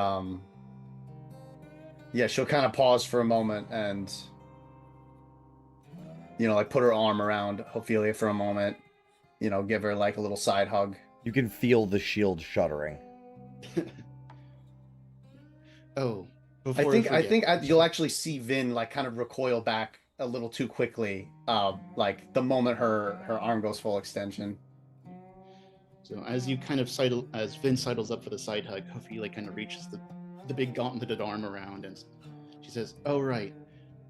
F: yeah, she'll kind of pause for a moment and, you know, like put her arm around Ophelia for a moment, you know, give her like a little side hug.
B: You can feel the shield shuddering.
G: Oh,
F: I think you'll actually see Vin like kind of recoil back a little too quickly, like the moment her arm goes full extension.
G: So as you kind of as Vin sidles up for the side hug, Ophelia kind of reaches the big gauntleted arm around, and she says, "Oh right,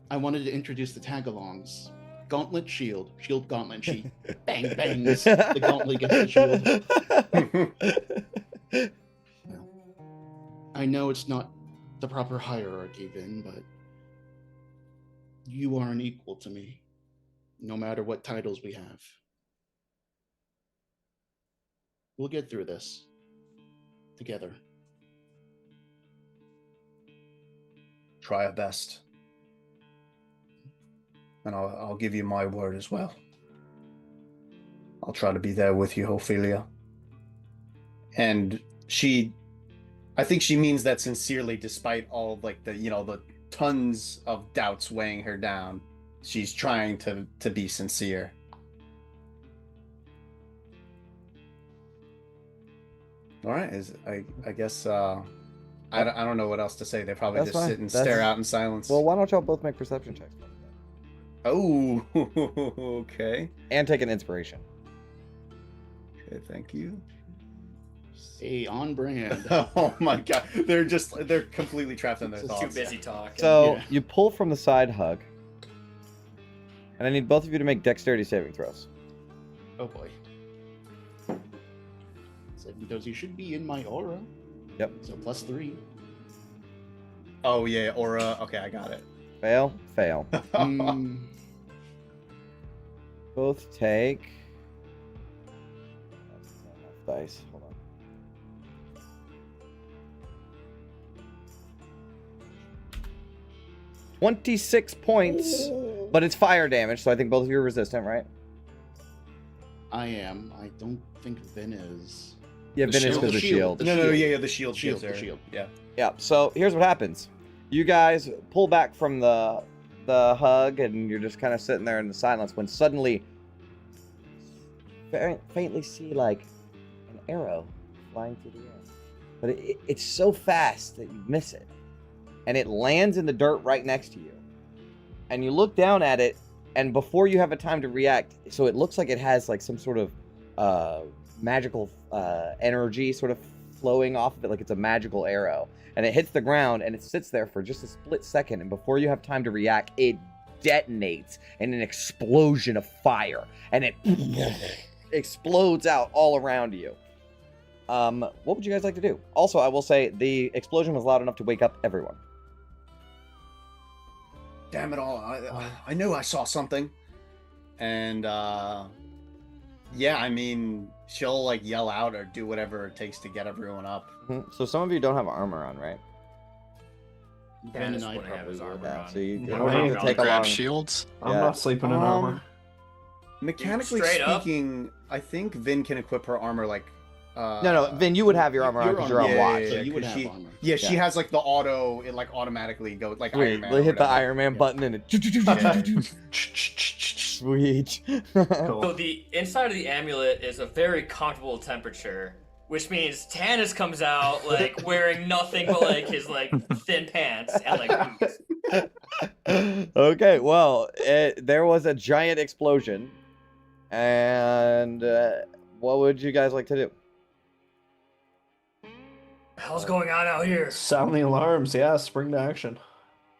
G: I wanted to introduce the tag-alongs. Gauntlet, shield, shield, gauntlet." And she bang bangs the gauntlet against the shield. Well, I know it's not the proper hierarchy, Vin, but you are an equal to me, no matter what titles we have. We'll get through this together.
F: Try our best. and I'll give you my word as well. I'll try to be there with you, Ophelia. And I think she means that sincerely, despite all of, like, the tons of doubts weighing her down. She's trying to be sincere. All right, I guess I don't know what else to say. They probably
B: That's
F: just
B: fine.
F: sit and stare out in silence.
B: Well, why don't y'all both make perception checks?
F: Oh, okay.
B: And take an inspiration.
F: Okay, thank you.
G: Hey, on brand.
F: Oh my god, they're completely trapped in their
G: Too
F: thoughts.
E: Too busy talking.
B: So
G: Yeah.
B: you pull from the side hug, and I need both of you to make dexterity saving throws.
G: Oh boy. So because you should be in my aura.
B: Yep.
G: So +3.
F: Oh yeah, aura. Okay, I got it.
B: Fail, fail.
G: Mm,
B: Both take. That's not enough dice. Hold on. $26 points, but it's fire damage, so I think both of you are resistant, right?
G: I am. I don't think Vin is.
B: Yeah,
D: The
B: Vin is
D: shield.
B: because
G: The
B: of
G: shield.
B: shield.
G: The
F: No,
G: shield.
F: yeah, the shield.
G: Shield,
F: gives her-
G: the shield.
F: Yeah.
B: Yeah, so here's what happens. You guys pull back from the hug, and you're just kind of sitting there in the silence when suddenly very faintly see like an arrow flying through the air. But it's so fast that you miss it. And it lands in the dirt right next to you. And you look down at it, and before you have a time to react, so it looks like it has like some sort of magical energy sort of flowing off of it, like it's a magical arrow. And it hits the ground, and it sits there for just a split second, and before you have time to react, it detonates in an explosion of fire, and it explodes out all around you. What would you guys like to do? Also, I will say the explosion was loud enough to wake up everyone.
F: Damn it all! I knew I saw something, and yeah, I mean, she'll like yell out or do whatever it takes to get everyone up.
B: So some of you don't have armor on, right?
G: Vin
E: Dennis
G: and I
E: wouldn't have his
G: probably would.
E: armor
B: Yeah.
E: on.
B: So you
C: Yeah,
B: in order
C: right.
B: to take
D: Grab
B: along.
D: shields.
C: I'm
B: Yeah.
C: not sleeping in armor.
F: Mechanically
E: Straight up?
F: speaking, I think Vin can equip her armor like.
B: No, Vin, you would have your armor on because you're on watch.
G: So you would
F: 'cause
G: have
F: she,
G: armor.
F: Yeah, she
B: Yeah.
F: has like the auto. It like automatically goes like Iron
B: Sweet.
F: Man.
B: They
F: or
B: hit the
F: whatever.
B: Iron Man
F: Yeah.
B: button and it. Sweet.
F: Cool.
E: So the inside of the amulet is a very comfortable temperature, which means Tannis comes out like wearing nothing but like his like thin pants and like boots.
B: Okay, well, there was a giant explosion, and what would you guys like to do?
E: Hell's going on out here?
C: Sound the alarms. Yeah, spring to action.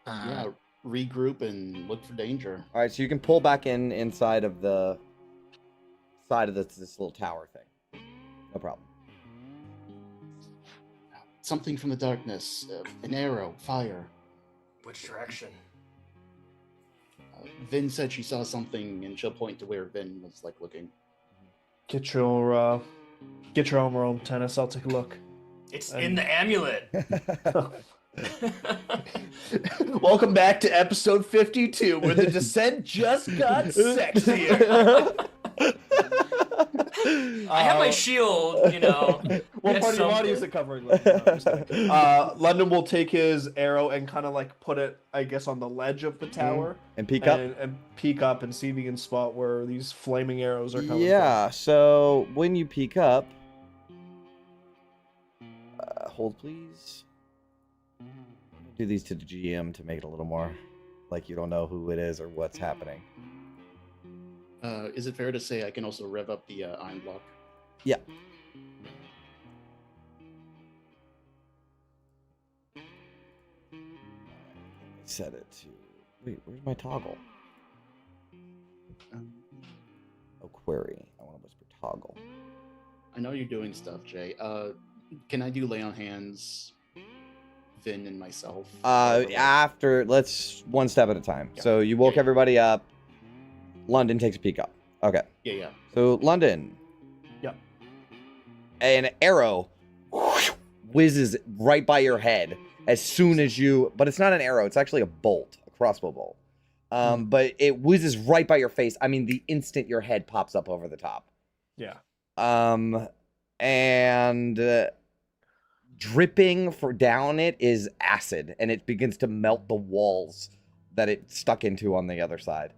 G: Yeah, regroup and look for danger.
B: All right, so you can pull back inside of the side of this little tower thing. No problem.
G: Something from the darkness. An arrow, fire.
E: Which direction?
G: Vin said she saw something, and she'll point to where Vin was like looking.
C: Get your armor on, Tennis. I'll take a look.
E: It's in the amulet.
C: Welcome back to episode 52, where the descent just got sexier.
E: I have my shield, you know.
C: What
E: That's
C: part of your body
E: something.
C: is it covering? London? No, I'm just kidding. London will take his arrow and kind of like put it, I guess, on the ledge of the tower
B: And peek up.
C: and peek up and see if he can spot where these flaming arrows are coming
B: Yeah, so when you peek up, hold please. Do these to the GM to make it a little more like you don't know who it is or what's happening.
G: Is it fair to say I can also rev up the iron block?
B: Yeah. Set it to. Wait, where's my toggle? Oh, query. I want to whisper toggle.
G: I know you're doing stuff, Jay. Can I do lay on hands, Vin and myself?
B: After, let's one step at a time.
G: Yeah.
B: So you woke
G: Yeah.
B: everybody up. London takes a peek up. Okay.
G: Yeah.
B: So London.
C: Yep.
B: An arrow whizzes right by your head as soon as you, but it's not an arrow. It's actually a bolt, a crossbow bolt. But it whizzes right by your face. I mean, the instant your head pops up over the top.
C: Yeah.
B: And dripping down it is acid, and it begins to melt the walls that it stuck into on the other side.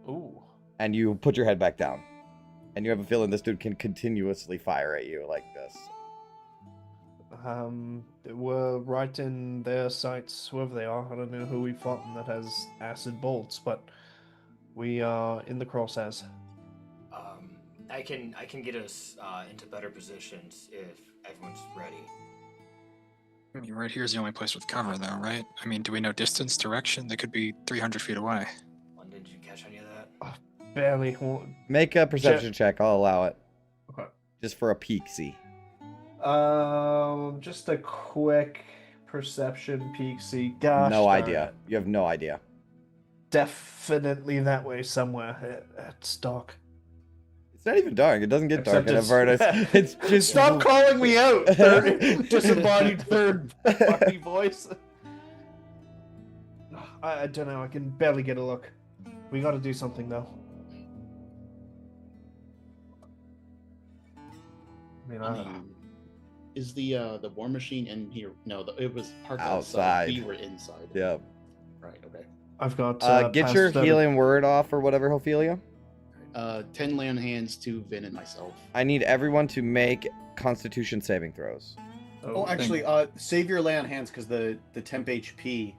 C: Ooh.
B: And you put your head back down, and you have a feeling this dude can continuously fire at you like this.
C: We're right in their sights, whoever they are. I don't know who we fought that has acid bolts, but we are in the crosshairs.
E: I can get us into better positions if everyone's ready.
D: I mean, right here is the only place with cover, though, right? I mean, do we know distance, direction? They could be 300 feet away.
E: London, did you catch any of that?
C: Barely.
B: Make a perception check. I'll allow it.
C: Okay.
B: Just for a peek, see.
C: Just a quick perception peek. See, gosh,
B: No
C: darn
B: idea.
C: it.
B: You have no idea.
C: Definitely that way somewhere. It's dark.
B: It's not even dark. It doesn't get
C: Except
B: dark in
C: it's-
B: Avernus. It's just
C: Stop calling me out. Disembodied third party voice. I don't know. I can barely get a look. We got to do something though. I mean,
G: Is the war machine in here? No, it was parked
B: Outside.
G: We were inside.
B: Yep.
G: Right. Okay.
C: I've got.
B: Get your
C: past
B: healing word off or whatever, Ophelia.
G: 10 land hands to Vin and myself.
B: I need everyone to make Constitution saving throws.
F: Oh, actually, save your lay on hands because the temp HP,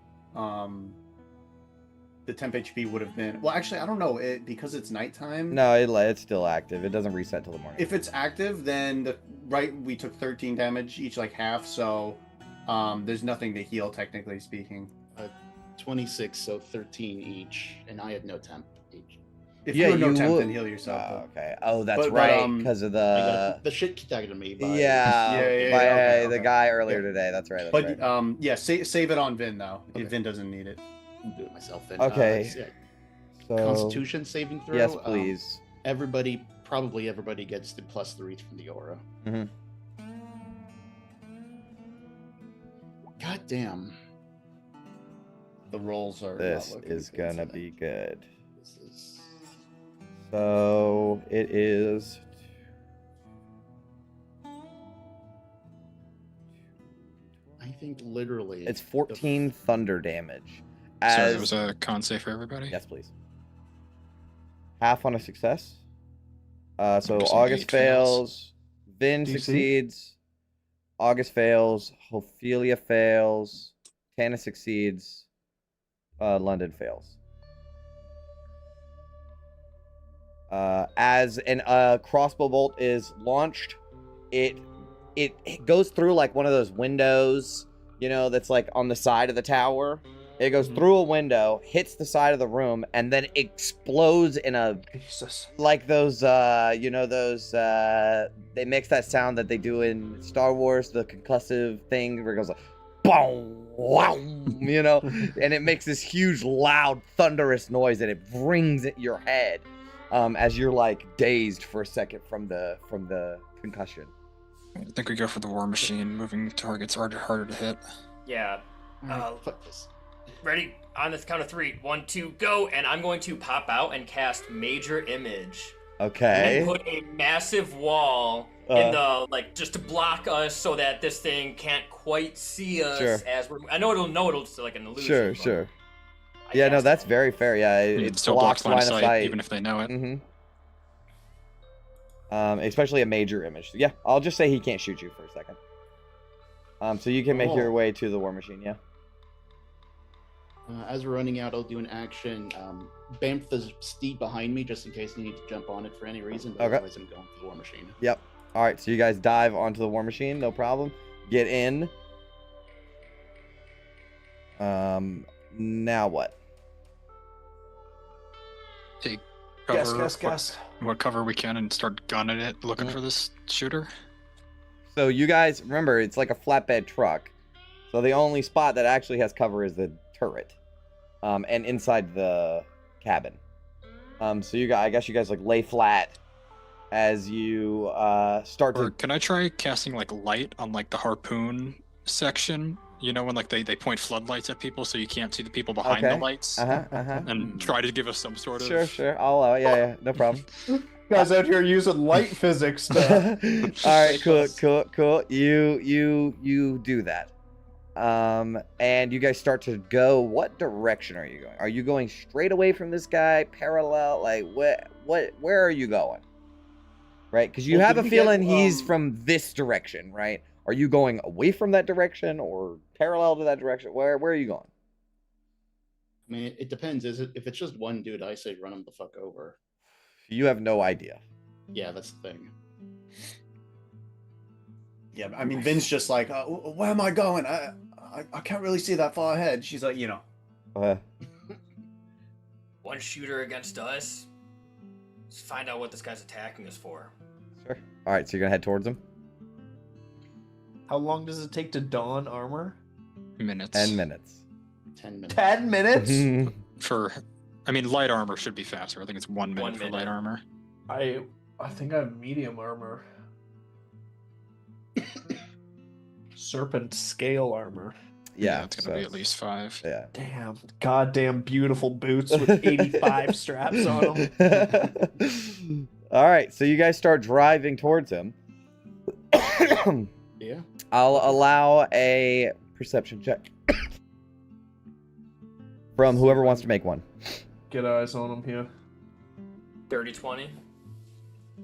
F: the temp HP would have been. Well, actually, I don't know because it's nighttime.
B: No, it's still active. It doesn't reset till the morning.
F: If it's active, then we took 13 damage each, like half. So, there's nothing to heal, technically speaking.
G: 26, so 13 each, and I had no temp each.
F: If
B: Yeah,
F: you have no
B: you
F: temp,
B: would-
F: then heal yourself.
B: Oh,
F: though.
B: okay. Oh, that's
F: But,
B: right, because of
G: I
B: the
G: got the shit kicked out of me by
B: yeah,
F: Yeah,
B: by
F: okay,
B: the
F: okay.
B: guy earlier
F: Yeah.
B: today. That's right. That's
F: But
B: right.
F: yeah, save it on Vin though.
G: Okay.
F: If Vin doesn't need it.
G: I'll do it myself then.
B: Okay.
G: Yeah,
B: So,
G: Constitution saving throw.
B: yes, please.
G: Probably everybody gets the +3 from the aura.
B: Mhm.
G: God damn.
F: The rolls are.
B: This
F: not looking
B: is
F: good
B: gonna
F: today.
B: be good.
G: This is
B: So it is.
G: I think literally
B: It's 14 thunder damage.
D: So
B: As
D: it was a con save for everybody?
B: yes, please. Half on a success. So
D: guessing
B: August
D: 8 fails.
B: fails. Vin
C: DC?
B: succeeds. August fails. Ophelia fails. Tana succeeds. London fails. As a crossbow bolt is launched, it goes through like one of those windows, that's like on the side of the tower. It goes through a window, hits the side of the room, and then explodes in a
C: Jesus.
B: like those they mix that sound that they do in Star Wars, the concussive thing where it goes like boom, wow, and it makes this huge, loud, thunderous noise, and it rings at your head as you're like dazed for a second from the concussion.
D: I think we go for the war machine. Moving targets are harder to hit.
E: Yeah.
G: fuck this.
E: Ready? On the count of 3. 1, 2, go! And I'm going to pop out and cast Major Image.
B: Okay.
E: And put a massive wall in the just to block us so that this thing can't quite see us
B: Sure.
E: as we're. I know it'll just like an illusion.
B: Sure,
E: but
B: sure.
E: I
B: Yeah, no,
E: cast
B: that's
E: it.
B: very fair. Yeah,
D: It still blocks line of sight, even if they know it.
B: Especially a major image. Yeah, I'll just say he can't shoot you for a second. So you can make your way to the war machine. Yeah.
G: As we're running out, I'll do an action. Bamf the steed behind me just in case I need to jump on it for any reason. But
B: Okay.
G: otherwise, I'm going for the war machine.
B: Yep. All right. So you guys dive onto the war machine. No problem. Get in. Now what?
D: Take cover.
C: Guess.
D: What cover we can and start gunning it, looking for this shooter.
B: So you guys remember it's like a flatbed truck. So the only spot that actually has cover is the turret, and inside the cabin. So I guess you guys like lay flat as you start
D: Or
B: to.
D: can I try casting like light on like the harpoon section You know when like they point floodlights at people so you can't see the people behind the
B: Okay.
D: lights,
B: Uh-huh.
D: and try to give us some sort of.
B: Sure. I'll allow it. Yeah, no problem.
C: Guys out here using light physics to.
B: All right,
C: save us.
B: cool. You do that. And you guys start to go. What direction are you going? Are you going straight away from this guy, parallel? Like, where are you going? Right? Because you
F: Well,
B: have
F: did
B: a
F: we
B: feeling
F: get,
B: he's from this direction, right? Are you going away from that direction or parallel to that direction? Where are you going?
G: I mean, it depends. If it's just one dude, I say run him the fuck over.
B: You have no idea.
G: Yeah, that's the thing.
F: Yeah, I mean, Vin's just like, where am I going? I can't really see that far ahead. She's like, you know.
E: One shooter against us. Let's find out what this guy's attacking us for.
B: Sure. All right, so you're gonna head towards him.
C: How long does it take to don armor?
D: Minutes.
B: 10 minutes.
G: 10 minutes.
C: 10 minutes?
D: For, I mean, light armor should be faster. I think it's 1 minute
E: 1
D: for
E: minute.
D: light armor.
C: I think I have medium armor. Serpent scale armor.
B: Yeah,
D: It's gonna be at least 5.
B: Yeah.
C: Damn, goddamn beautiful boots with 85 straps on them.
B: All right, so you guys start driving towards him.
G: Yeah.
B: I'll allow a perception check from whoever wants to make one.
C: Get eyes on him here.
E: 30-20.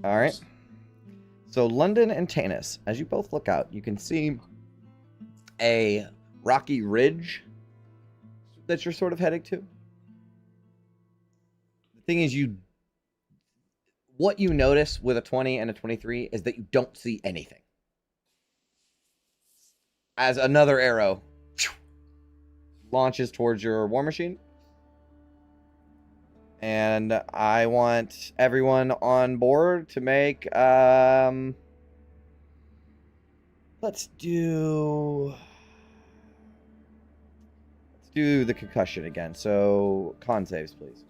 B: All right. So London and Tanis, as you both look out, you can see a rocky ridge that you're sort of heading to. The thing is, what you notice with a 20 and a 23 is that you don't see anything. As another arrow launches towards your war machine. And I want everyone on board to make, let's do the concussion again. So, con saves, please.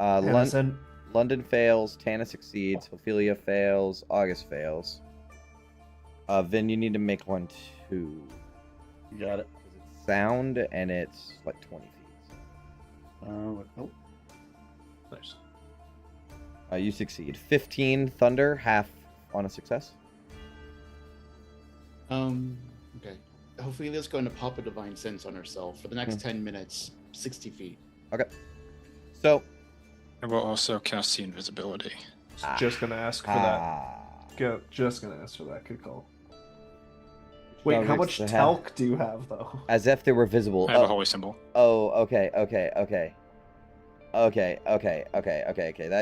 C: Hennison,
B: London fails, Tana succeeds, Ophelia fails, August fails. Vin, you need to make one too.
F: You got it.
B: Because it's sound and it's like 20 feet.
F: Oh.
C: nice.
B: You succeed. 15 thunder, half on a success.
G: Okay. Ophelia's going to pop a divine sense on herself for the next 10 minutes, 60 feet.
B: Okay. So.
D: I will also cast see invisibility.
C: Just gonna ask for that. Just gonna ask for that. Good call. Wait, how much talc do you have, though?
B: As if they were visible.
D: I have a holy symbol.
B: Oh, okay. That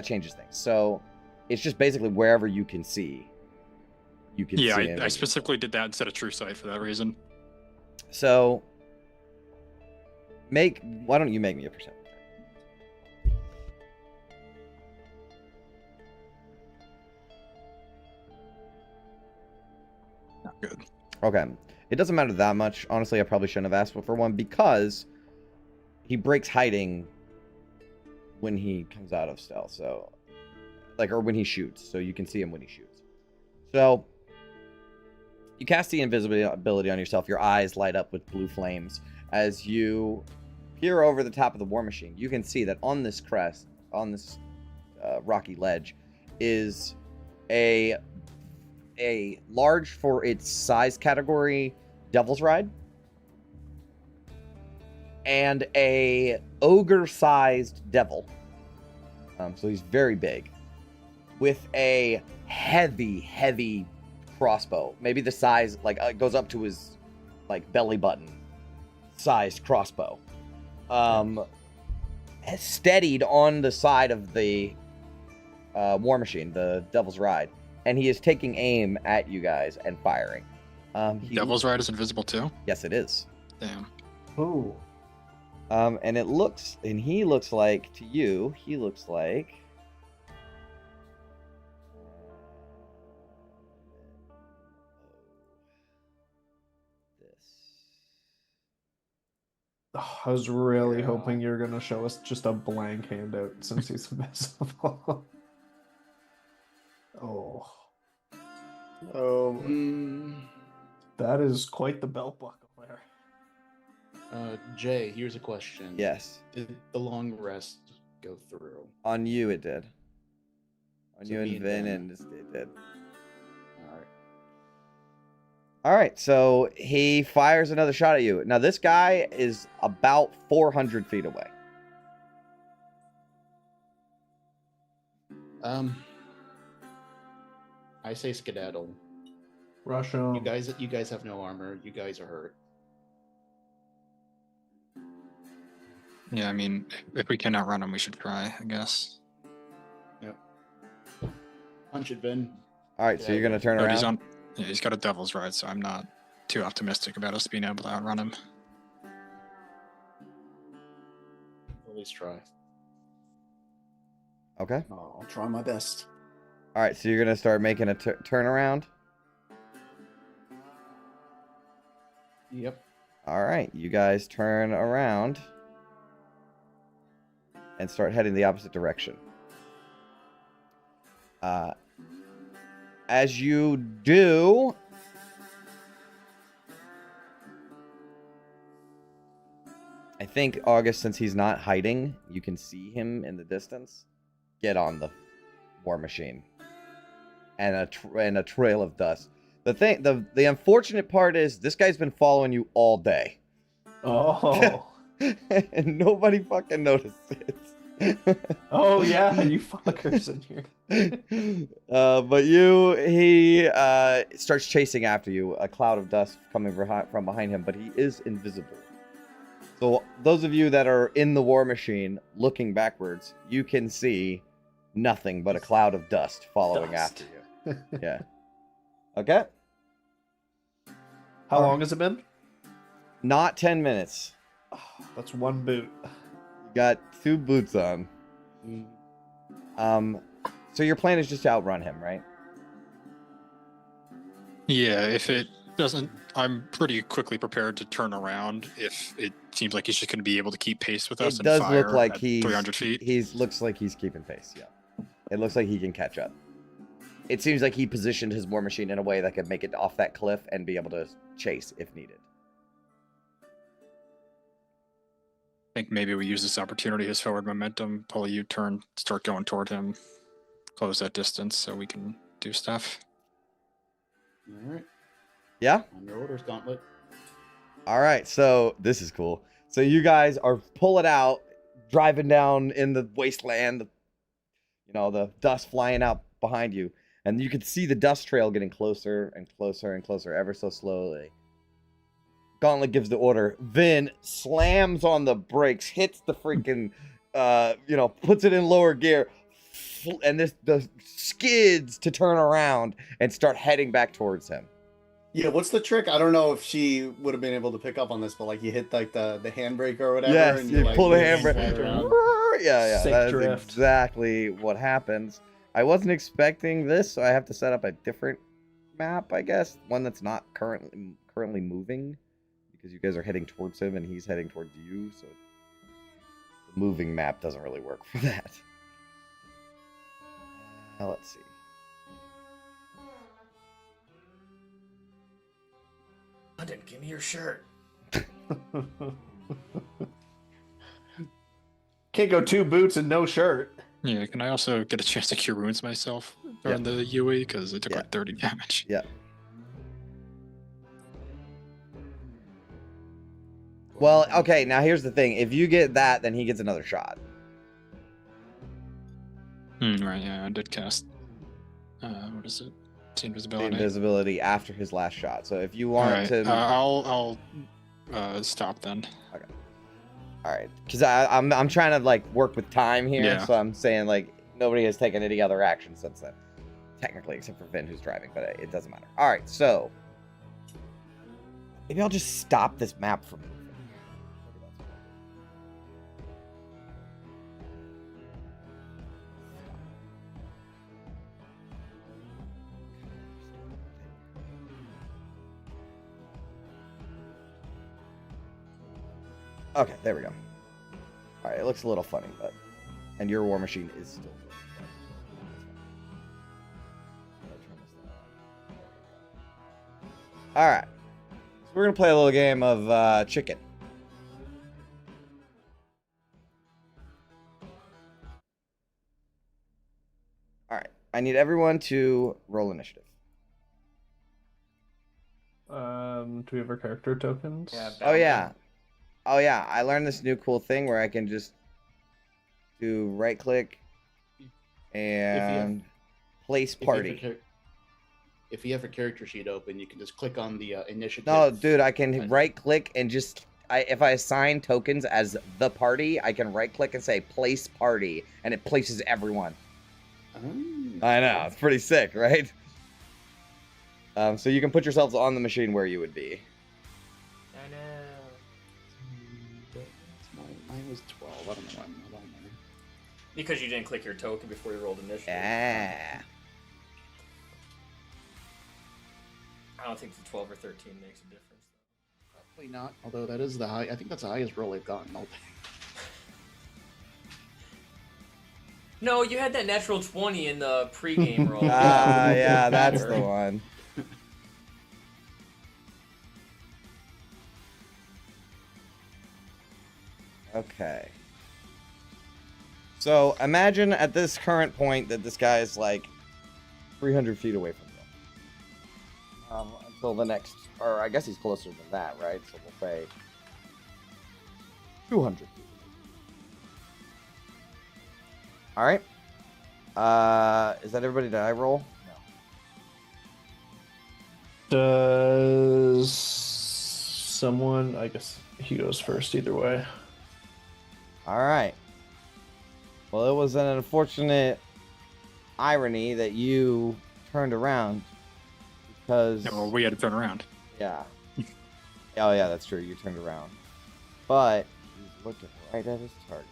B: changes things. So, it's just basically wherever you can see. You can see.
D: Yeah, I specifically did that instead of true sight for that reason.
B: So, why don't you make me a perception?
D: Not good.
B: Okay. It doesn't matter that much. Honestly, I probably shouldn't have asked for one because he breaks hiding when he comes out of stealth. So, or when he shoots. So you can see him when he shoots. So, you cast the invisibility on yourself. Your eyes light up with blue flames. As you peer over the top of the war machine, you can see that on this crest, on this rocky ledge, is a large for its size category Devil's Ride and a ogre-sized devil. So he's very big, with a heavy crossbow. Maybe the size it goes up to his belly button sized crossbow. Steadied on the side of the war machine, the Devil's Ride. And he is taking aim at you guys and firing.
D: Devil's Ride is invisible too?
B: Yes, it is.
D: Damn.
C: Ooh.
B: And he looks like, to you,
C: Oh, I was really hoping you were gonna show us just a blank handout since he's invisible. Oh, that is quite the belt buckle there.
G: Jay, here's a question.
B: Yes.
G: Did the long rest go through?
B: On you, it did. On
G: So
B: you
G: me
B: and
G: and
B: Vin,
G: Vin.
B: and it did.
G: All right.
B: All right, so he fires another shot at you. Now, this guy is about 400 feet away.
G: I say skedaddle.
C: Rush him.
G: You guys have no armor. You guys are hurt.
D: Yeah, I mean, if we can outrun him, we should try, I guess.
G: Yep. Punch it, Vin.
B: All right, so you're going to turn
D: But
B: around?
D: he's got a devil's ride, so I'm not too optimistic about us being able to outrun him.
G: At least try.
B: Okay.
F: I'll try my best.
B: All right, so you're going to start making a turnaround?
G: Yep.
B: All right, you guys turn around and start heading the opposite direction. As you do, I think August, since he's not hiding, you can see him in the distance. Get on the war machine and a trail of dust. The unfortunate part is this guy's been following you all day.
C: Oh.
B: And nobody fucking noticed it.
C: Oh yeah, you fuckers in here.
B: But he starts chasing after you, a cloud of dust coming from behind him, but he is invisible. So those of you that are in the war machine looking backwards, you can see nothing but a cloud of dust following after you. Yeah. Okay.
C: How long has it been?
B: Not 10 minutes.
C: Oh, that's one boot.
B: You got 2 boots on. So your plan is just to outrun him, right?
D: Yeah, if it doesn't, I'm pretty quickly prepared to turn around if it seems like he's just going to be able to keep pace with us
B: It
D: and
B: does
D: fire
B: look like
D: at
B: he's
D: 300 feet.
B: looks like he's keeping pace, yeah. It looks like he can catch up. It seems like he positioned his war machine in a way that could make it off that cliff and be able to chase if needed.
D: I think maybe we use this opportunity, his forward momentum, pull a U-turn, start going toward him, close that distance so we can do stuff.
G: All right.
B: Yeah?
G: On your orders, Gauntlet.
B: All right, so this is cool. So you guys are pulling out, driving down in the wasteland, the dust flying out behind you, and you can see the dust trail getting closer and closer and closer ever so slowly. Gauntlet gives the order. Vin slams on the brakes, hits the freaking, puts it in lower gear, and the skids to turn around and start heading back towards him.
F: Yeah, what's the trick? I don't know if she would have been able to pick up on this, but like you hit like the handbrake or whatever.
B: Yes,
F: and
B: you
F: like,
B: pull the
F: move
B: handbrake.
F: around.
B: Yeah,
C: Sick
B: that's
C: drift.
B: exactly what happens. I wasn't expecting this, so I have to set up a different map, I guess. One that's not currently moving, because you guys are heading towards him and he's heading towards you, so the moving map doesn't really work for that. Let's see.
E: London, give me your shirt.
C: Can't go 2 boots and no shirt.
D: Yeah, can I also get a chance to cure wounds myself during the UE? Because it took
B: Yeah.
D: like 30 damage.
B: Yeah. Well, okay, now here's the thing. If you get that, then he gets another shot.
D: Right, yeah, I did cast. What is it? It's
B: The
D: invisibility.
B: invisibility after his last shot. So if you
D: All
B: want
D: right,
B: to...
D: I'll stop then.
B: All right, because I'm trying to work with time here,
D: Yeah.
B: so I'm saying nobody has taken any other action since then, technically, except for Vin who's driving, but it doesn't matter. All right, so maybe I'll just stop this map from moving. Okay, there we go. All right, it looks a little funny, but and your war machine is still. All right, so we're gonna play a little game of chicken. All right, I need everyone to roll initiative.
C: Do we have our character tokens?
E: Yeah.
B: Oh yeah, oh yeah. I learned this new cool thing where I can just do right click and place party.
G: If you have a character sheet open, you can just click on the initiative.
B: No, dude, I can right click and just if I assign tokens as the party, I can right click and say place party, and it places everyone. I know, it's pretty sick, right? So you can put yourselves on the machine where you would be.
E: I know.
G: Mine was 12. I don't know why I'm not on there.
E: Because you didn't click your token before you rolled initiative.
B: Yeah.
E: I don't think the 12 or 13 makes a difference.
G: Probably not. Although that is the high. I think that's the highest roll I've gotten all day.
E: No, you had that natural 20 in the pregame roll.
B: Yeah, that's the one. Okay. So imagine at this current point that this guy is like 300 feet away from you. Until the next, or I guess he's closer than that, right? So we'll say 200 feet. All right. Is that everybody? Did I roll? No.
C: Does someone? I guess he goes first either way.
B: All right. Well, it was an unfortunate irony that you turned around because.
D: No, well, we had to turn around.
B: Yeah. Oh yeah, that's true. You turned around, but he's looking right at his target.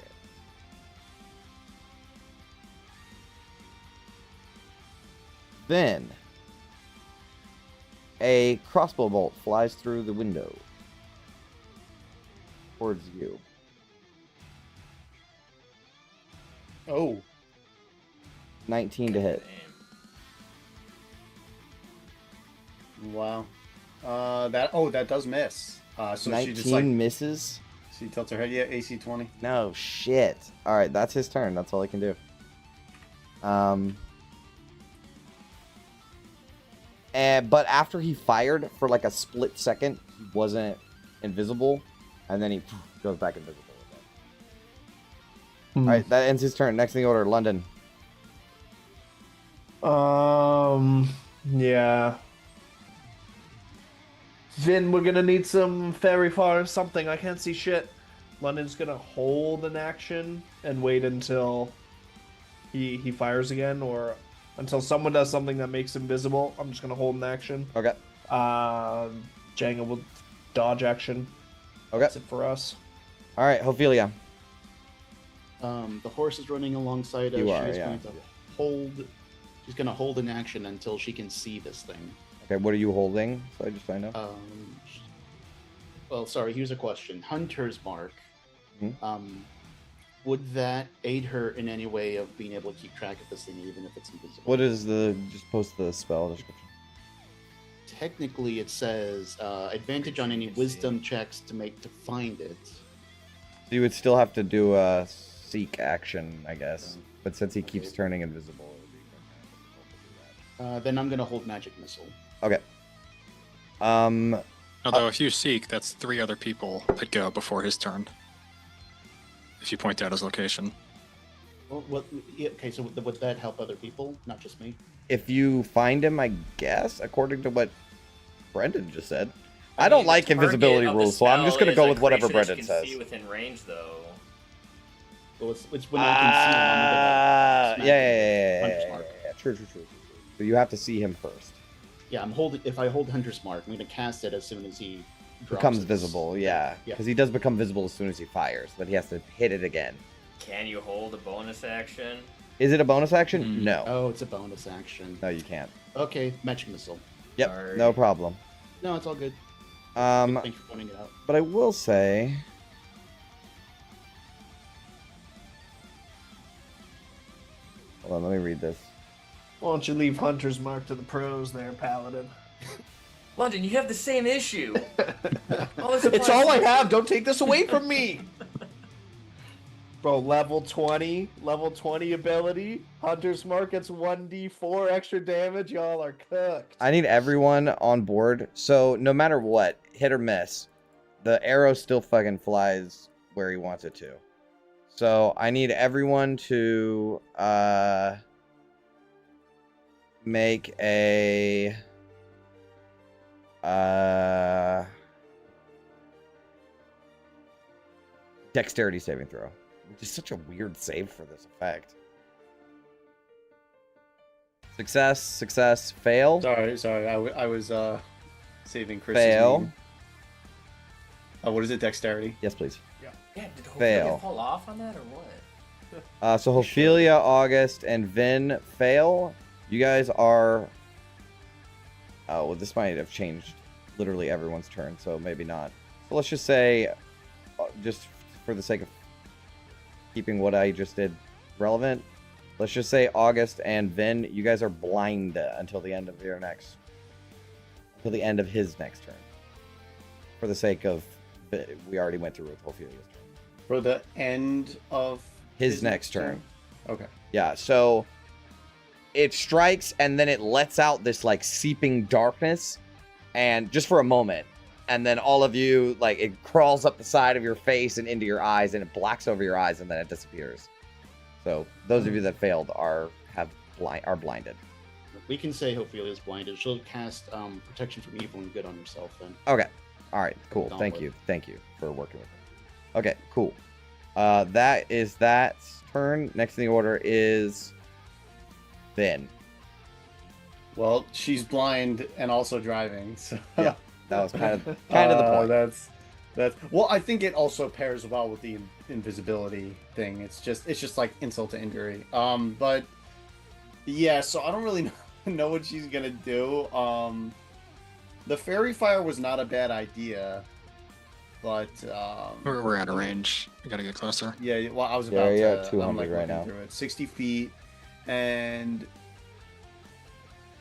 B: Then a crossbow bolt flies through the window towards you.
F: Oh.
B: 19 to hit.
F: Wow. That does miss. So
B: 19
F: she just like
B: misses?
F: she tilts her head. Yeah, AC 20.
B: No shit. All right, that's his turn. That's all he can do. But after he fired for like a split second, he wasn't invisible, and then he goes back invisible again. All right, that ends his turn. Next in the order, London.
C: Yeah. Vin, we're gonna need some fairy fire something. I can't see shit. London's gonna hold an action and wait until he fires again, or until someone does something that makes him visible. I'm just gonna hold an action.
B: Okay.
C: Jenga will dodge action.
B: Okay.
C: That's it for us.
B: All right, Ophelia.
G: The horse is running alongside us.
B: You are,
G: She's
B: yeah.
G: going to hold. She's going to hold an action until she can see this thing.
B: Okay, what are you holding? So I just find out.
G: Well, sorry. Here's a question. Hunter's mark.
B: Mhm.
G: Would that aid her in any way of being able to keep track of this thing, even if it's invisible?
B: What is the? Just post the spell description.
G: Technically, it says advantage on any wisdom checks to find it.
B: So you would still have to do a seek action, I guess. But since he keeps turning invisible, it would be more difficult to do that.
G: Then I'm going to hold magic missile.
B: Okay.
D: Although if you seek, that's 3 other people that go before his turn. If you point out his location.
G: Well, yeah, okay, so would that help other people, not just me?
B: If you find him, I guess, according to what Brendan just said. I don't like invisibility rules, so I'm just going to go with whatever Brendan says.
E: See within range, though.
G: Well, it's when I can see him.
B: Yeah. True. So you have to see him first.
G: Yeah, I'm holding. If I hold Hunter's mark, I'm going to cast it as soon as he
B: Becomes
G: it.
B: visible, yeah. Because he does become visible as soon as he fires, but he has to hit it again.
E: Can you hold a bonus action?
B: Is it a bonus action? No.
G: Oh, it's a bonus action.
B: No, you can't.
G: Okay, magic missile.
B: Yep,
E: Sorry.
B: no problem.
G: No, it's all good.
B: Um,
G: Thanks for pointing it out.
B: but I will say, Hold on, let me read this.
C: Why don't you leave Hunter's Mark to the pros there, Paladin?
E: London, you have the same issue.
C: It's all I have. Don't take this away from me. Bro, level 20 ability. Hunter's Mark gets 1d4 extra damage. Y'all are cooked.
B: I need everyone on board. So no matter what, hit or miss, the arrow still fucking flies where he wants it to. So I need everyone to make a dexterity saving throw, which is such a weird save for this effect. Success, fail.
F: Sorry. I was saving Chris.
B: Fail.
F: What is it? Dexterity.
B: Yes, please.
E: Yeah, did
B: Fail.
E: Ophelia fall off on that or what?
B: So Ophelia, August, and Vin fail. You guys are... Oh, well, this might have changed literally everyone's turn, so maybe not. So let's just say, just for the sake of keeping what I just did relevant, let's just say August and Vin, you guys are blind until the end of his next turn. For the sake of, we already went through with Ophelia's turn.
F: For the end of
B: His next turn.
F: Okay.
B: Yeah, so it strikes and then it lets out this like seeping darkness, and just for a moment, and then all of you, like, it crawls up the side of your face and into your eyes, and it blacks over your eyes, and then it disappears. So those of you that failed are blinded.
G: We can say Ophelia's blinded. She'll cast protection from evil and good on herself then.
B: Okay. All right. Cool. Thank you for working with me. Okay. Cool. That is that turn. Next in the order is Vin.
F: Well, she's blind and also driving, so
B: Yeah, that was kind of the point.
F: That's well. I think it also pairs well with the invisibility thing. It's just like insult to injury. But yeah, so I don't really know what she's gonna do. The fairy fire was not a bad idea, but
D: We're out of range. We gotta get closer.
F: yeah. Well, I was
B: Yeah,
F: about
B: you're
F: to.
B: at 200
F: I'm like
B: right
F: looking
B: now.
F: through it. 60 feet, and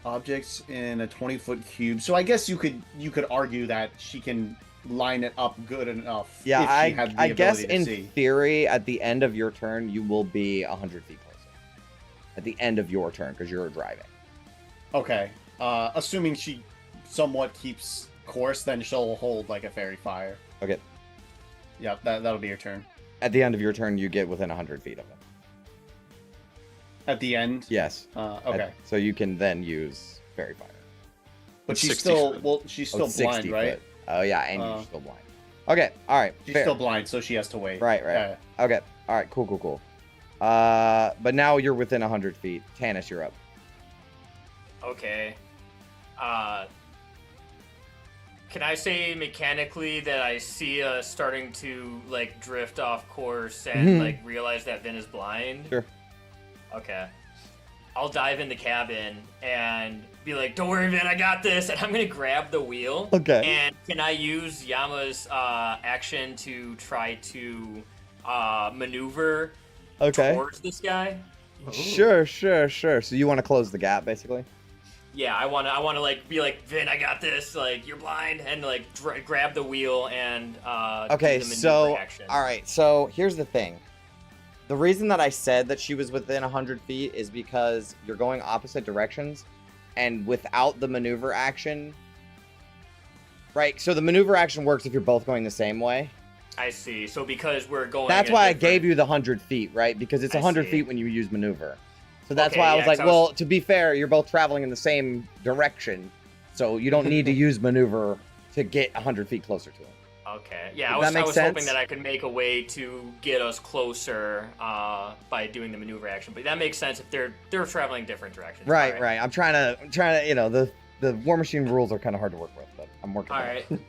F: objects in a 20-foot cube. So I guess you could argue that she can line it up good enough.
B: Yeah,
F: if she had the
B: I guess
F: ability to
B: in
F: see.
B: theory, at the end of your turn, you will be 100 feet closer. At the end of your turn, because you're driving.
F: Okay. Assuming she somewhat keeps course, then she'll hold like a fairy fire.
B: Okay.
F: Yeah, that'll be your turn.
B: At the end of your turn, you get within 100 feet of it.
F: At the end?
B: Yes.
F: Okay.
B: So you can then use fairy fire.
F: But she's
D: 60
F: still
D: foot.
F: she's
B: Oh,
F: still
B: it's
F: blind,
B: 60
F: right?
B: foot. Oh yeah, and you're still blind. Okay. All right.
F: She's
B: fair.
F: still blind, so she has to wait.
B: Right.
F: Yeah.
B: Okay. All right. Cool. But now you're within 100 feet. Tannis, you're up.
E: Okay. Can I say mechanically that I see us starting to like drift off course and like realize that Vin is blind?
B: Sure.
E: Okay. I'll dive in the cabin and be like, "Don't worry, Vin, I got this." And I'm gonna grab the wheel.
B: Okay.
E: And can I use Yama's action to try to maneuver
B: Okay.
E: towards this guy?
B: Sure. So you want to close the gap, basically?
E: Yeah, I wanna like be like, "Vin, I got this." Like, you're blind, and like grab the wheel and
B: Okay,
E: do the maneuver
B: so
E: action.
B: all right, so here's the thing. The reason that I said that she was within 100 feet is because you're going opposite directions, and without the maneuver action, right? So the maneuver action works if you're both going the same way.
E: I see. So because we're going,
B: That's why I gave you the 100 feet, right? Because it's
E: I
B: 100
E: see.
B: feet when you use maneuver. So that's
E: Okay,
B: why I
E: yeah,
B: was like,
E: 'cause I was-
B: well, to be fair, you're both traveling in the same direction, so you don't need to use maneuver to get 100 feet closer to him.
E: Okay. Yeah,
B: Does that
E: I
B: make
E: was
B: sense?
E: hoping that I could make a way to get us closer by doing the maneuver action. But that makes sense if they're traveling different directions.
B: Right,
E: All
B: right. I'm trying to, you know, the War Machine rules are kind of hard to work with, but I'm working
E: All
B: on
E: right.
B: it.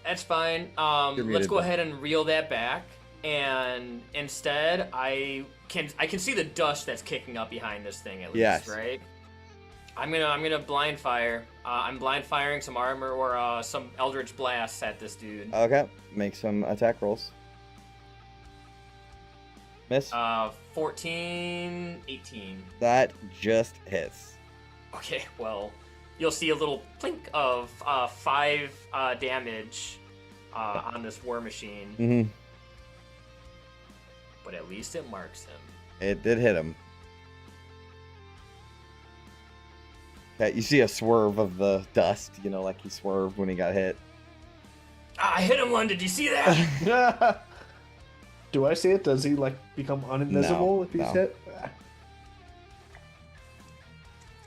E: That's fine.
B: You're
E: Let's
B: muted,
E: go
B: but-
E: ahead and reel that back. And instead, I can see the dust that's kicking up behind this thing at least,
B: Yes.
E: right? I'm gonna blind fire. I'm blind firing some armor or some eldritch blasts at this dude.
B: Okay, make some attack rolls. Miss.
E: 14, 18.
B: That just hits.
E: Okay, well, you'll see a little plink of 5 damage on this war machine.
B: Mm-hmm.
E: But at least it marks him.
B: It did hit him. Okay, you see a swerve of the dust, like he swerved when he got hit.
E: I hit him one. Did you see that?
C: Do I see it? Does he become uninvisible if he's hit?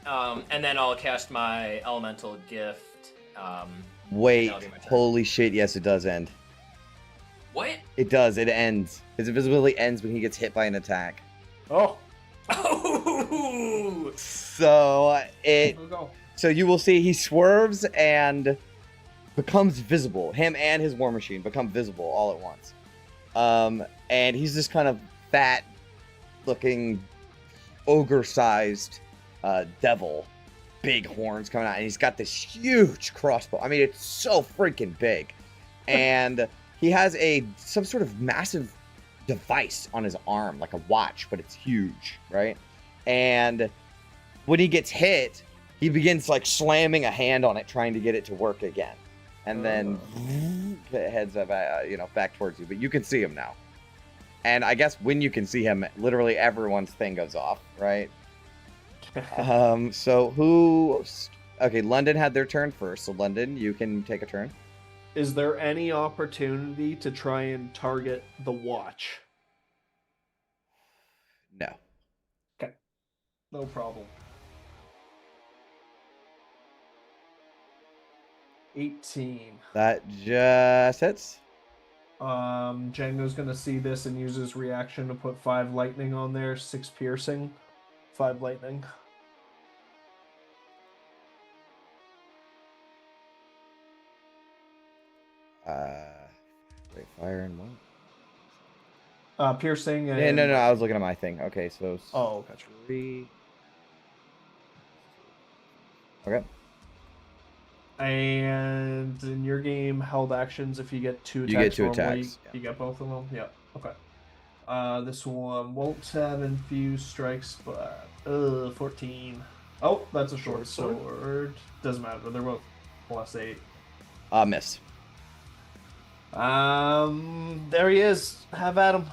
E: And then I'll cast my elemental gift.
B: Wait,
E: That'll be my turn.
B: holy shit, yes, it does end.
E: What?
B: It does, it ends. His invisibility ends when he gets hit by an attack.
C: Oh.
E: Oh!
B: So
C: Go.
B: so you will see he swerves and becomes visible. Him and his war machine become visible all at once. And he's this kind of fat looking ogre-sized devil, big horns coming out, and he's got this huge crossbow. I mean, it's so freaking big. And he has some sort of massive device on his arm, like a watch, but it's huge, right? And when he gets hit, he begins slamming a hand on it, trying to get it to work again. And then it heads up, back towards you. But you can see him now. And I guess when you can see him, literally everyone's thing goes off, right? So who... Okay, London had their turn first. So London, you can take a turn.
C: Is there any opportunity to try and target the watch?
B: No.
C: Okay. No problem. 18.
B: That just hits.
C: Django's gonna see this and use his reaction to put 5 lightning on there, 6 piercing, 5 lightning.
B: Wait, fire and what?
C: Piercing and...
B: Yeah, no, I was looking at my thing. Okay, so...
C: Oh, gotcha.
B: 3... Okay.
C: And in your game, held actions, if you get 2 attacks,
B: You get 2
C: normally,
B: attacks, yeah.
C: you get both of them? Yeah, okay. This one won't have infused strikes, but 14. Oh, that's a short sword. Doesn't matter, they're both +8.
B: Miss.
C: There he is. Have at him.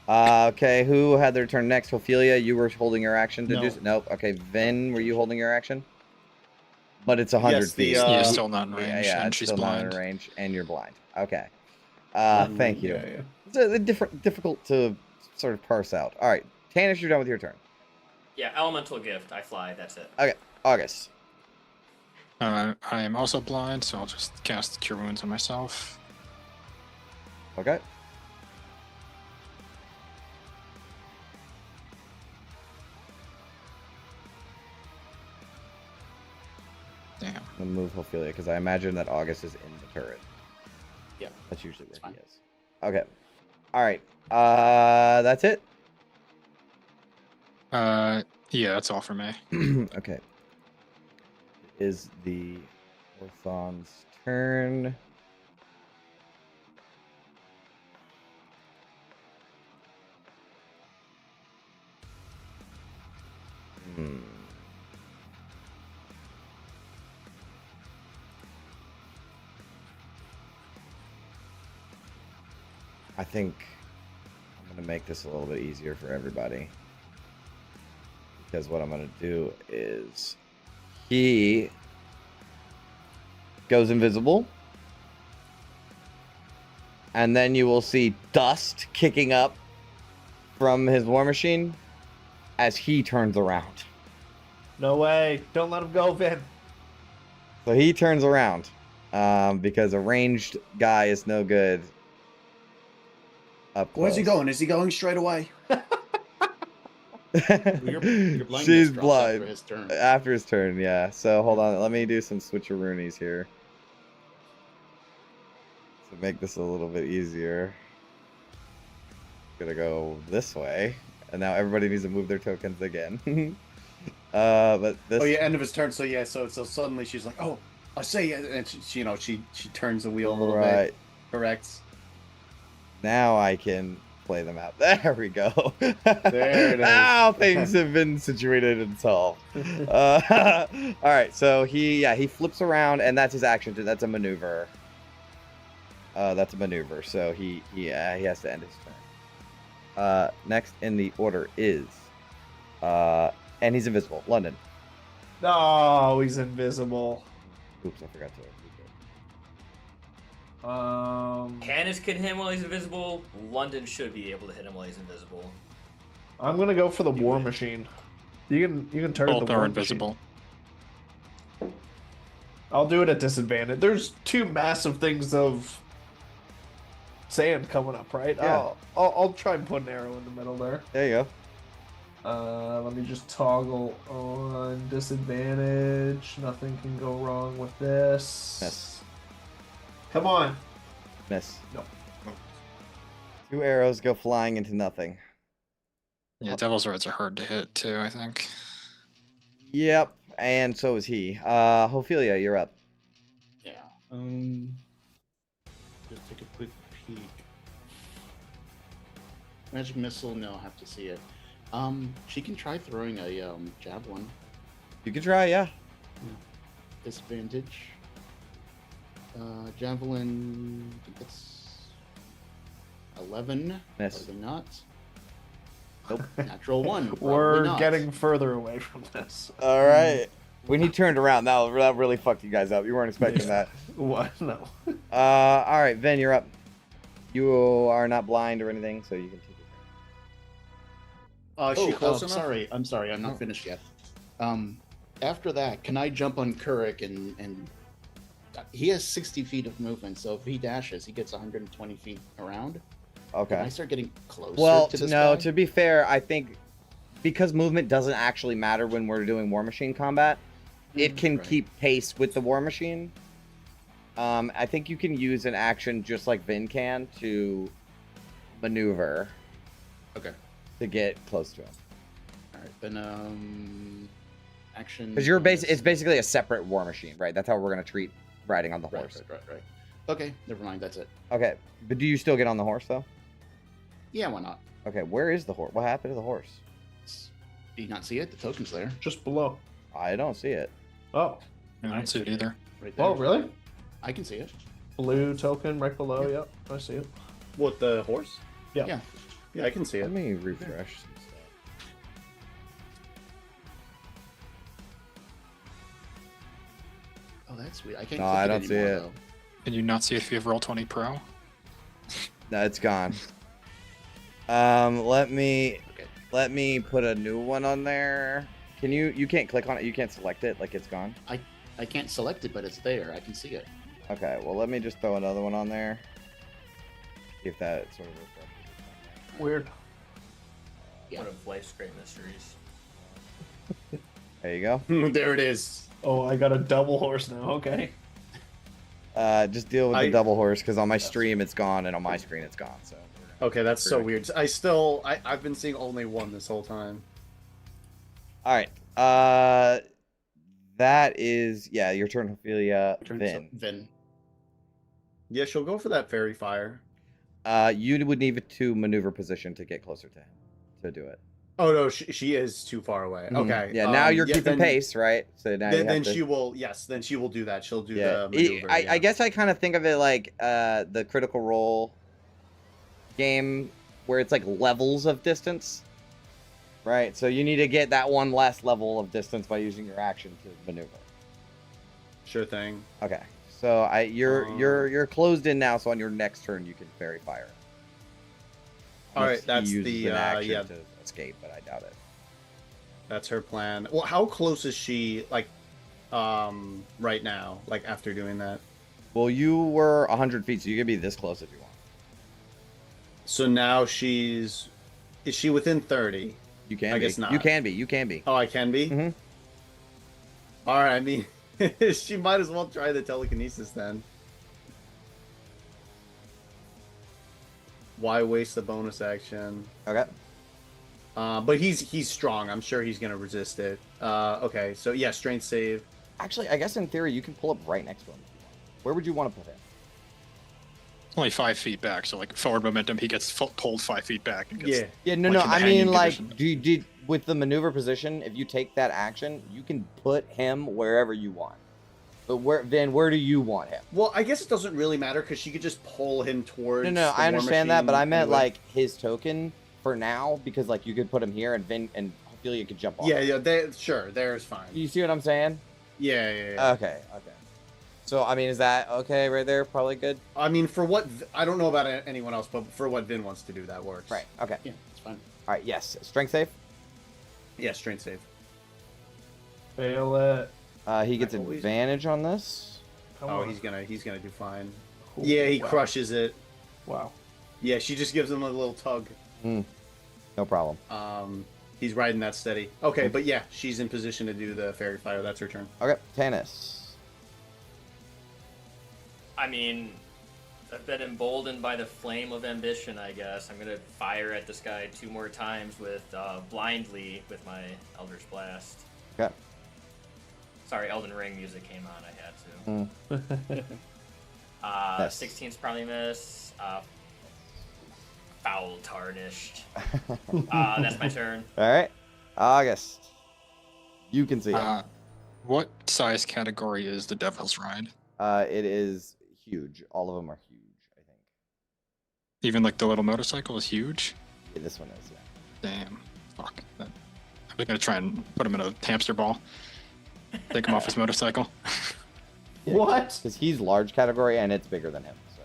B: Okay, who had their turn next? Ophelia, you were holding your action to
G: No.
B: do so? Nope. Okay, Vin, were you holding your action? But it's 100
F: Yes,
B: feet.
D: He's still not in range,
B: Yeah,
D: and
B: it's
D: she's
B: still
D: blind.
B: not in range, and you're blind. Okay. Thank you.
C: Yeah.
B: It's difficult to sort of parse out. All right, Tannis, you're done with your turn.
E: Yeah, elemental gift. I fly. That's it.
B: Okay, August.
D: I am also blind, so I'll just cast Cure Wounds on myself.
B: Okay.
D: Damn.
B: I'm gonna move Ophelia because I imagine that August is in the turret.
G: Yeah.
B: That's usually where
G: That's
B: he is. Okay. All right. That's it.
D: Yeah, that's all for me.
B: Okay. It is the Orthon's turn. I think I'm going to make this a little bit easier for everybody. Because what I'm going to do is he goes invisible. And then you will see dust kicking up from his war machine as he turns around.
C: No way. Don't let him go, Vin.
B: So he turns around because a ranged guy is no good up close.
F: Where's he going? Is he going straight away?
G: Your blindness
B: She's
G: drops
B: blind.
G: after his turn.
B: After his turn, yeah. So hold on. Let me do some switcheroonies here. To make this a little bit easier. Gonna go this way. And now everybody needs to move their tokens again. But this...
F: Oh yeah, end of his turn. So yeah, so suddenly she's like, "Oh, I see," and she turns the wheel a little
B: Right.
F: bit. Correct.
B: Now I can play them out. There we go.
F: There it is.
B: Now things have been situated and solved. All right, so he flips around, and that's his action. That's a maneuver. That's a maneuver. So he has to end his turn. Next in the order is, and he's invisible. London.
C: No, he's invisible.
B: Oops, I forgot to.
E: Canis can hit him while he's invisible. London should be able to hit him while he's invisible.
C: I'm gonna go for the war machine. You can target
D: Both
C: the war
D: are
C: machine.
D: invisible.
C: I'll do it at disadvantage. There's two massive things of sand coming up, right?
B: Yeah.
C: I'll try and put an arrow in the middle there.
B: There you
C: Let me just toggle on disadvantage. Nothing can go wrong with this.
B: Miss.
C: Come on.
B: go. Miss.
C: No.
B: 2 arrows go flying into nothing.
D: Yeah, Devil's Rods are hard to hit too, I think.
B: Yep, and so is he. Ophelia, you're up.
G: Yeah. Just take a quick peek. Magic missile? No, I'll have to see it. She can try throwing a javelin.
B: You can try, yeah.
G: Disadvantage. Javelin. I think that's 11.
B: Miss.
G: Probably not.
B: Nope.
G: Natural 1. Probably
C: We're
G: not.
C: getting further away from this.
B: All right. When he turned around, that really fucked you guys up. You weren't expecting that.
C: What? No.
B: All right, Vin, you're up. You are not blind or anything, so you can take it.
F: Is she close enough?
G: Sorry. I'm sorry. I'm not finished yet. After that, can I jump on Kurik and he has 60 feet of movement, so if he dashes, he gets 120 feet around.
B: Okay.
G: Can I start getting closer
B: Well,
G: to this
B: no,
G: guy?
B: to be fair, I think because movement doesn't actually matter when we're doing War Machine combat, it can
G: Right.
B: keep pace with the War Machine. I think you can use an action just like Vin can to maneuver
G: Okay.
B: to get close to him.
G: All right. Then action.
B: Because it's basically a separate War Machine, right? That's how we're gonna treat riding on the
G: Right,
B: horse.
G: right. Okay, never mind. That's it.
B: Okay, but do you still get on the horse though?
G: Yeah, why not?
B: Okay, where is the horse? What happened to the horse?
G: Do you not see it? The token's there,
C: Just below.
B: I don't see it.
C: Oh.
D: I don't see it either.
G: right there.
C: Oh, really?
G: I can see it.
C: Blue token right below. Yep, I see it.
F: What, the horse?
C: Yeah.
G: Yeah.
F: Yeah, I can see
B: Let
F: it.
B: me refresh some stuff.
G: Oh, that's weird. I can't.
B: No,
G: click
B: I don't see
G: anymore,
B: it.
G: though.
D: Can you not see it if you have Roll20 Pro?
B: No, it's gone. Let me
G: Okay.
B: put a new one on there. Can you can't click on it, you can't select it, like it's gone?
G: I can't select it, but it's there. I can see it.
B: Okay, well let me just throw another one on there. See if that sort of refreshes.
C: Weird.
G: Yeah.
E: One of life's great mysteries.
B: There you go.
F: There it is.
C: Oh, I got a double horse now. Okay.
B: Just deal with the double horse because on my stream it's gone and on my screen it's gone. So
F: Okay, that's so weird. I've been seeing only one this whole time.
B: all right. That is your turn, Ophelia. Vin.
G: Vin.
F: Yeah, she'll go for that fairy fire.
B: You would need to maneuver position to get closer to him to do it.
F: Oh no, she is too far away.
B: Mhm.
F: Okay.
B: Yeah, now you're keeping
F: then,
B: pace, right? So now you have
F: Then
B: to...
F: she will. Yes, then she will do that. She'll do
B: Yeah,
F: the maneuver.
B: I guess I kind of think of it like the Critical Role game, where it's like levels of distance, right? So you need to get that one last level of distance by using your action to maneuver.
F: Sure thing.
B: Okay, so you're closed in now. So on your next turn, you can fairy fire.
F: All right,
B: Unless he
F: that's
B: uses
F: the
B: an action
F: yeah.
B: to escape, but I doubt it.
F: That's her plan. Well, how close is she? Like, right now? Like after doing that?
B: Well, you were 100 feet, so you can be this close if you want.
F: So now is she within 30?
B: You can.
F: I
B: be.
F: guess not.
B: You can be. You can be.
F: Oh, I can be.
B: Mhm.
F: All right. I mean, she might as well try the telekinesis then. Why waste the bonus action?
B: Okay.
F: But he's strong. I'm sure he's gonna resist it. Okay. So yeah, strength save.
B: Actually, I guess in theory you can pull up right next to him. If you want. Where would you want to put him?
D: only 5 feet back, so like forward momentum, he gets pulled 5 feet back. And gets,
F: Yeah.
B: Yeah, no,
D: like,
B: no.
D: in the
B: I
D: hanging
B: mean, like,
D: position.
B: do with the maneuver position, if you take that action, you can put him wherever you want. But where do you want him?
F: Well, I guess it doesn't really matter because she could just pull him towards.
B: No,
F: the
B: I
F: war
B: understand that, but
F: machine
B: I meant
F: anyway.
B: like his token for now, because like you could put him here and Vin and hopefully you could jump off.
F: Yeah, sure, there's fine.
B: You see what I'm saying?
F: Yeah.
B: Okay. So I mean, is that okay right there? Probably good.
F: I mean, for what I don't know about anyone else, but for what Vin wants to do, that works.
B: Right. Okay.
G: Yeah, it's fine.
B: All right. Yes. Strength save.
F: Yeah, strength save.
C: Fail it.
B: He gets
F: Always-
B: advantage on this.
C: Come
F: Oh,
C: on.
F: he's gonna do fine.
C: Cool.
F: Yeah, he
C: Wow.
F: crushes it.
C: Wow.
F: Yeah, she just gives him a little tug.
B: No problem.
F: He's riding that steady. Okay, but yeah, she's in position to do the fairy fire. That's her turn.
B: Okay. Tannis.
E: I mean, I've been emboldened by the flame of ambition, I guess. I'm gonna fire at this guy 2 more times with blindly with my Eldritch Blast.
B: Okay.
E: Sorry, Elden Ring music came on. I had to.
B: Yes.
E: 16's probably miss. Foul tarnished. That's my turn.
B: All right. August. You can see it.
D: What size category is the Devil's Ride?
B: It is huge. All of them are huge, I think.
D: Even like the little motorcycle is huge.
B: Yeah, this one is, yeah.
D: Damn. Fuck. I'm gonna try and put him in a hamster ball. Take him off his motorcycle.
C: What?
B: Because he's large category and it's bigger than him. So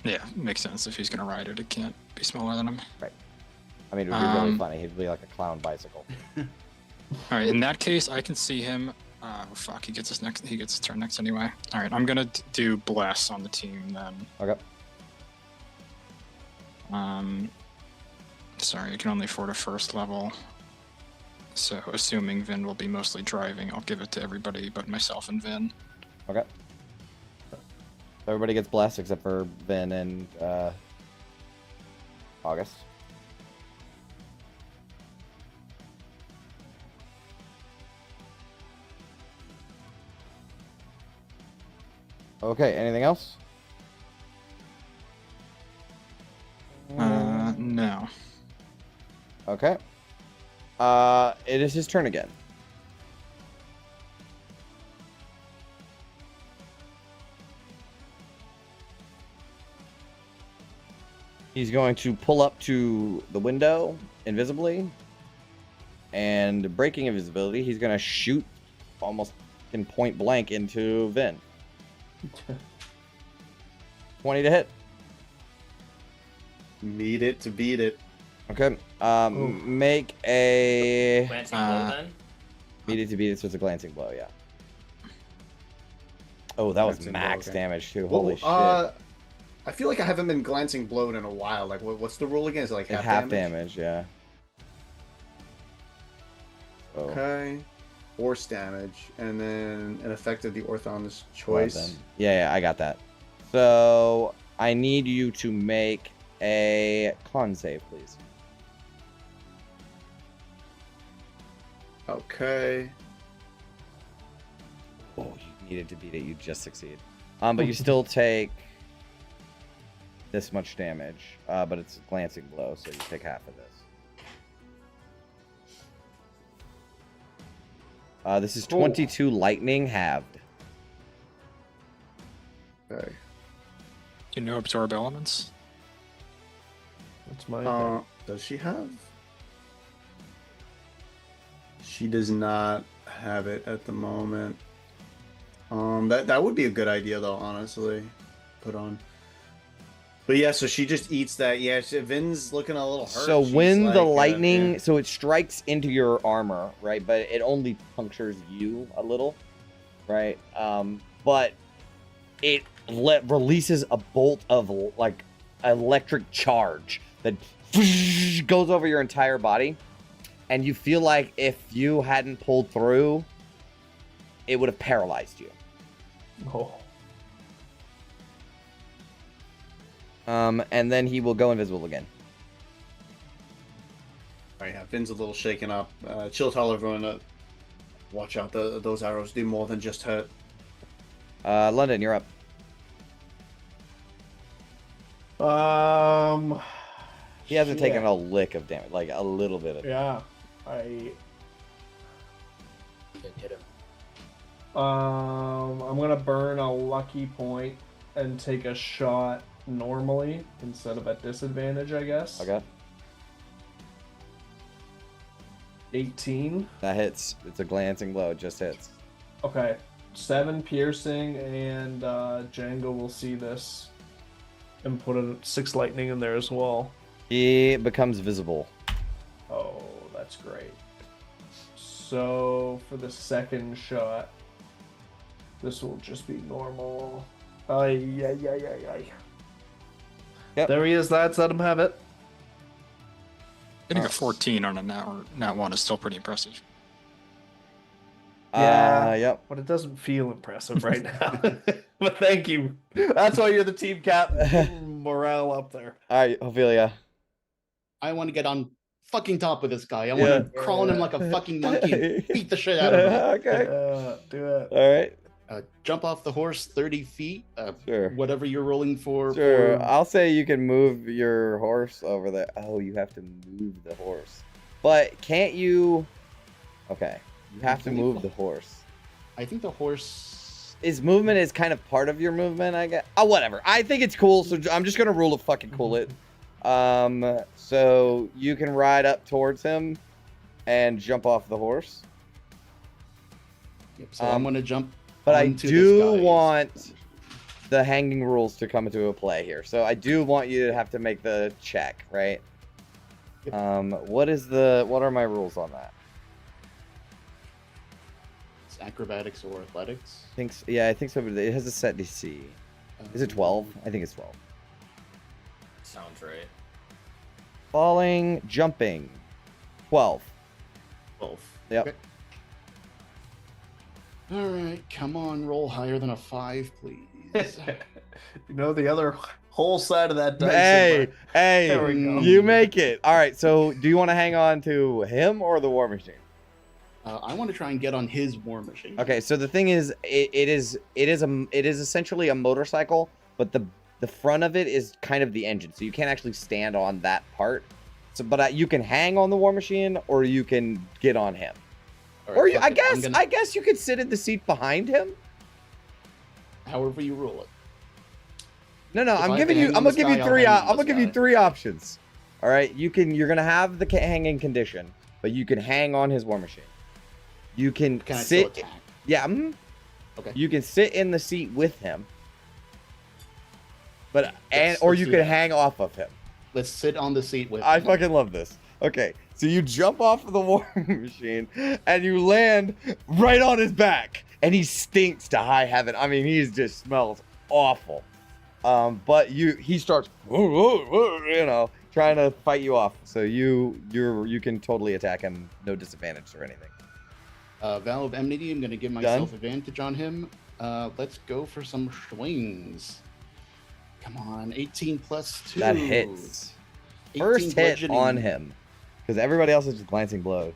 D: Yeah, makes sense. If he's gonna ride it, it can't be smaller than him.
B: I mean, it would be really funny. He'd be like a clown bicycle.
D: All right. In that case, I can see him. Oh fuck! He gets his next. He gets his turn next anyway. All right. I'm gonna do bless on the team then.
B: Okay.
D: Sorry, I can only afford a first level. So, assuming Vin will be mostly driving, I'll give it to everybody but myself and Vin.
B: Okay. Everybody gets blessed except for Vin and August. Okay, anything else?
D: No.
B: Okay. It is his turn again. He's going to pull up to the window invisibly. And breaking invisibility, he's going to shoot almost in point blank into Vin. 20 to hit.
F: Meet it to beat it.
B: Okay. Make a...
E: Glancing blow then?
B: Beat it to beat it, so it's a glancing blow, yeah. Oh, that was
F: Glancing blow,
B: max
F: okay.
B: damage, too.
F: Well,
B: Holy shit.
F: I feel like I haven't been glancing blowed in a while. Like, what's the rule again? Is it like
B: It's
F: half
B: half
F: damage?
B: damage, yeah. Oh.
F: Okay. Force damage, and then an effect of the Orthon's choice.
B: Well then. Yeah, I got that. So, I need you to make a con save, please.
F: Okay.
B: Oh, you needed to beat it. You just succeed. But you still take this much damage. But it's a glancing blow, so you take half of this. This is 22 lightning halved.
F: Okay.
D: You know absorb elements?
C: That's my thing.
F: Does she have? She does not have it at the moment. That would be a good idea though, honestly. Put on. But yeah, so she just eats that. Yeah, Vin's looking a little hurt.
B: So
F: She's
B: when the
F: like,
B: lightning,
F: yeah.
B: so it strikes into your armor, right? But it only punctures you a little, right? But it releases a bolt of like electric charge that goes over your entire body, and you feel like if you hadn't pulled through, it would have paralyzed you.
C: Oh.
B: And then he will go invisible again.
F: Alright, yeah, Vin's a little shaken up. Chill, tell everyone. Watch out, those arrows do more than just hurt.
B: London, you're up. He hasn't taken
C: shit.
B: a lick of damage, like a little bit of.
C: Yeah,
G: Hit him.
C: I'm gonna burn a lucky point and take a shot normally instead of at disadvantage, I guess.
B: Okay.
C: 18.
B: That hits. It's a glancing blow. It just hits.
C: Okay. 7 piercing, and Django will see this and put a 6 lightning in there as well.
B: He becomes visible.
C: Oh, that's great. So for the second shot, this will just be normal. Ay.
B: Yep.
C: There he is, lads. Let him have it.
D: Getting a 14 on a nat 1 is still pretty impressive.
C: Yeah.
B: Yep.
C: But it doesn't feel impressive right now. But thank you. That's why you're the team captain. Morale up there.
B: All right, Ophelia.
G: I want to get on fucking top of this guy. I want to crawl on him like a fucking monkey and beat the shit out of him.
B: Okay.
C: Do it.
B: All right.
G: Jump off the horse 30 feet.
B: Sure.
G: Whatever you're rolling for.
B: Sure. I'll say you can move your horse over there. Oh, you have to move the horse. But can't you? Okay. You have to move the horse.
G: I think the horse.
B: His movement is kind of part of your movement, I guess. Oh, whatever. I think it's cool, so I'm just gonna rule it fucking cool it. So you can ride up towards him and jump off the horse.
G: Yep, so I'm gonna jump.
B: But I
G: onto
B: do
G: this guy's-
B: want the hanging rules to come into a play here. So I do want you to have to make the check, right?
G: Yep.
B: What are my rules on that?
G: It's acrobatics or athletics.
B: I think so, but it has a set DC. Is it 12? I think it's 12.
E: Sounds right.
B: Falling, jumping. 12.
G: 12.
B: Yep.
G: Okay. All right, come on, roll higher than a 5, please.
C: You know the other whole side of that dice.
B: Hey,
C: There we go.
B: you make it. All right, so do you want to hang on to him or the war machine?
G: I want to try and get on his war machine.
B: Okay, so the thing is, it is essentially a motorcycle, but the front of it is kind of the engine, so you can't actually stand on that part. So, but you can hang on the war machine, or you can get on him,
G: All right,
B: or you,
G: fuck it,
B: I guess you could sit in the seat behind him.
G: However you roll it.
B: No,
G: If
B: I'm
G: I
B: giving
G: can
B: you.
G: hang
B: I'm
G: on
B: gonna
G: this
B: give you
G: guy, I'll
B: three.
G: hang on
B: I'm gonna
G: this
B: give you
G: guy.
B: 3 options. All right, you're gonna have the hanging condition, but you can hang on his war machine. You can
G: Can I still
B: sit.
G: attack?
B: Yeah.
G: Okay.
B: You can sit in the seat with him, but
G: Let's
B: or you
G: do
B: can
G: that.
B: hang off of him.
G: Let's sit on the seat with
B: I
G: him.
B: fucking love this. Okay, so you jump off of the war machine and you land right on his back, and he stinks to high heaven. I mean, he just smells awful. But he starts, trying to fight you off. So you can totally attack him, no disadvantage or anything.
G: Vow of Enmity, I'm going to give myself advantage on him. Let's go for some swings. Come on, 18 plus 2.
B: That hits.
G: 18
B: First hit
G: bludgeoning.
B: on him, because everybody else is just glancing blow.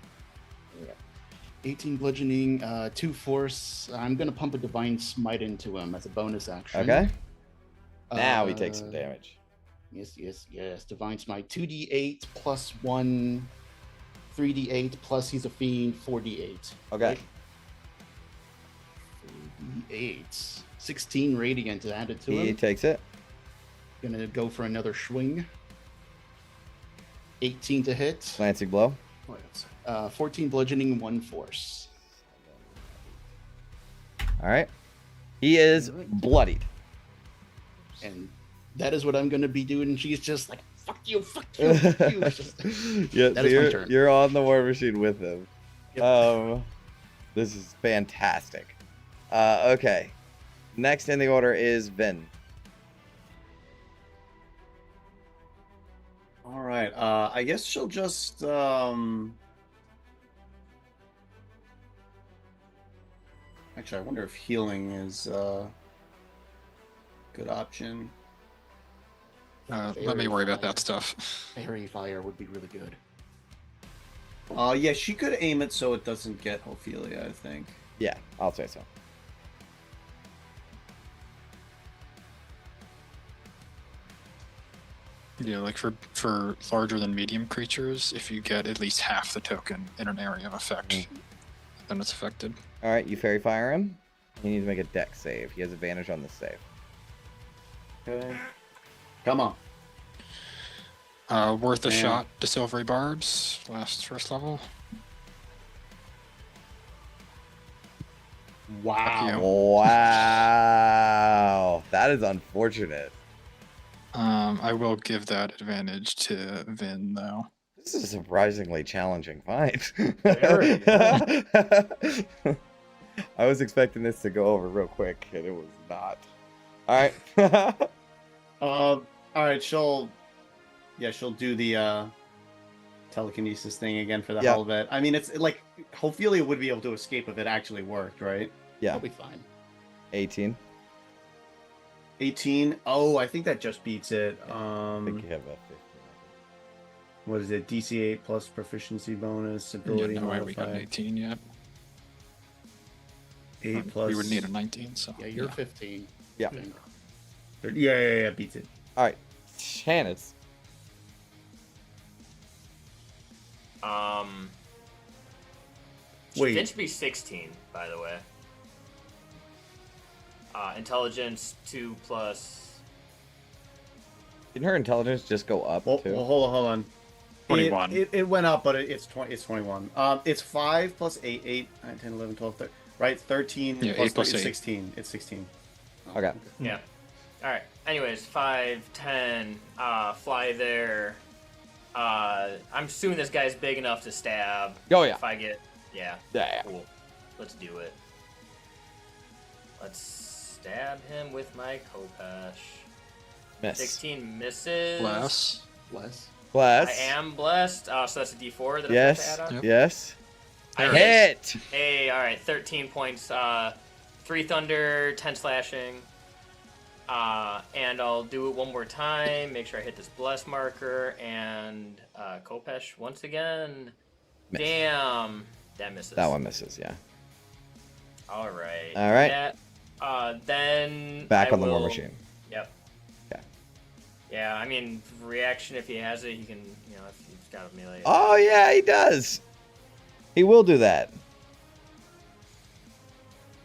G: 18 bludgeoning, 2 force. I'm going to pump a divine smite into him as a bonus action.
B: Okay. Now he takes some damage.
G: Yes. Divine smite. 2d8 plus 1. 3d8 plus he's a fiend. 4d8.
B: Okay.
G: 4d8. 16 radiant added to
B: He
G: him.
B: takes it.
G: Gonna go for another swing. 18 to hit.
B: Glancing blow.
G: 14 bludgeoning, 1 force.
B: All right. He is bloodied.
G: And that is what I'm gonna be doing. And she's just like, fuck you, fuck you, fuck you. It's just-
B: Yeah,
G: That
B: so
G: is my turn.
B: you're on the war machine with him.
G: Yep.
B: This is fantastic. Okay. Next in the order is Vin.
F: All right. I guess she'll just Actually, I wonder if healing is a good option.
D: Let me worry about that stuff.
G: Fairy fire would be really good.
F: Yeah, she could aim it so it doesn't get Ophelia, I think.
B: Yeah, I'll say so.
D: Yeah, like for larger than medium creatures, if you get at least half the token in an area of effect, then it's affected.
B: All right, you fairy fire him. He needs to make a dex save. He has advantage on the save.
F: Okay. Come on.
D: Worth a
F: Man.
D: shot to Silvery Barbs, first level.
F: Wow.
B: Wow, that is unfortunate.
D: I will give that advantage to Vin, though.
B: This is a surprisingly challenging fight.
C: Very.
B: I was expecting this to go over real quick, and it was not. All right.
F: All right. She'll do the telekinesis thing again for the
B: Yeah.
F: hell of it. I mean, it's like Ophelia would be able to escape if it actually worked, right?
B: Yeah.
G: That'll be fine.
B: 18.
F: 18. Oh, I think that just beats it.
B: I think you have a 15.
F: What is it? DC 8 plus proficiency bonus,
D: Yeah,
F: ability
D: no way we got an
F: modifier.
D: 18 yet.
F: 8 plus.
D: We would need a 19, so.
G: Yeah, you're 15.
B: Yeah.
G: I think.
F: Yeah, beats it.
B: All right. Shannon.
F: Wait.
E: Finn should be 16, by the way. Intelligence 2 plus.
B: Didn't her intelligence just go up
F: Well,
B: too?
F: hold on.
D: 21.
F: It went up, but it's 20. It's 21. It's 5 plus 8, 9, 10, 11, 12, 13. Right, 13
D: Yeah,
F: plus
D: 8 plus
F: 3,
D: 8.
F: 16. It's 16.
B: Okay.
E: Yeah. Alright. Anyways, 5, 10, fly there. I'm assuming this guy's big enough to stab.
B: Oh, yeah.
E: If I get. Yeah.
B: Yeah.
E: Cool. Let's do it. Let's stab him with my Kopesh.
B: Miss.
E: 16 misses.
D: Less.
G: Less.
B: Plus.
E: I am blessed. So that's a D4 that
B: Yes.
E: I have to add on.
D: Yep.
B: Yes.
E: I
B: Hit.
E: Hey, all right, 13 points. 3 thunder, 10 slashing. And I'll do it one more time. Make sure I hit this bless marker and Kopesh once again.
B: Miss.
E: Damn, that misses.
B: That one misses. Yeah.
E: All right.
B: All right.
E: Then
B: Back
E: I
B: on the war
E: will-
B: machine.
E: Yep.
B: Okay.
E: Yeah, I mean, reaction if he has it, he can, if he's got a melee.
B: Oh yeah, he does. He will do that.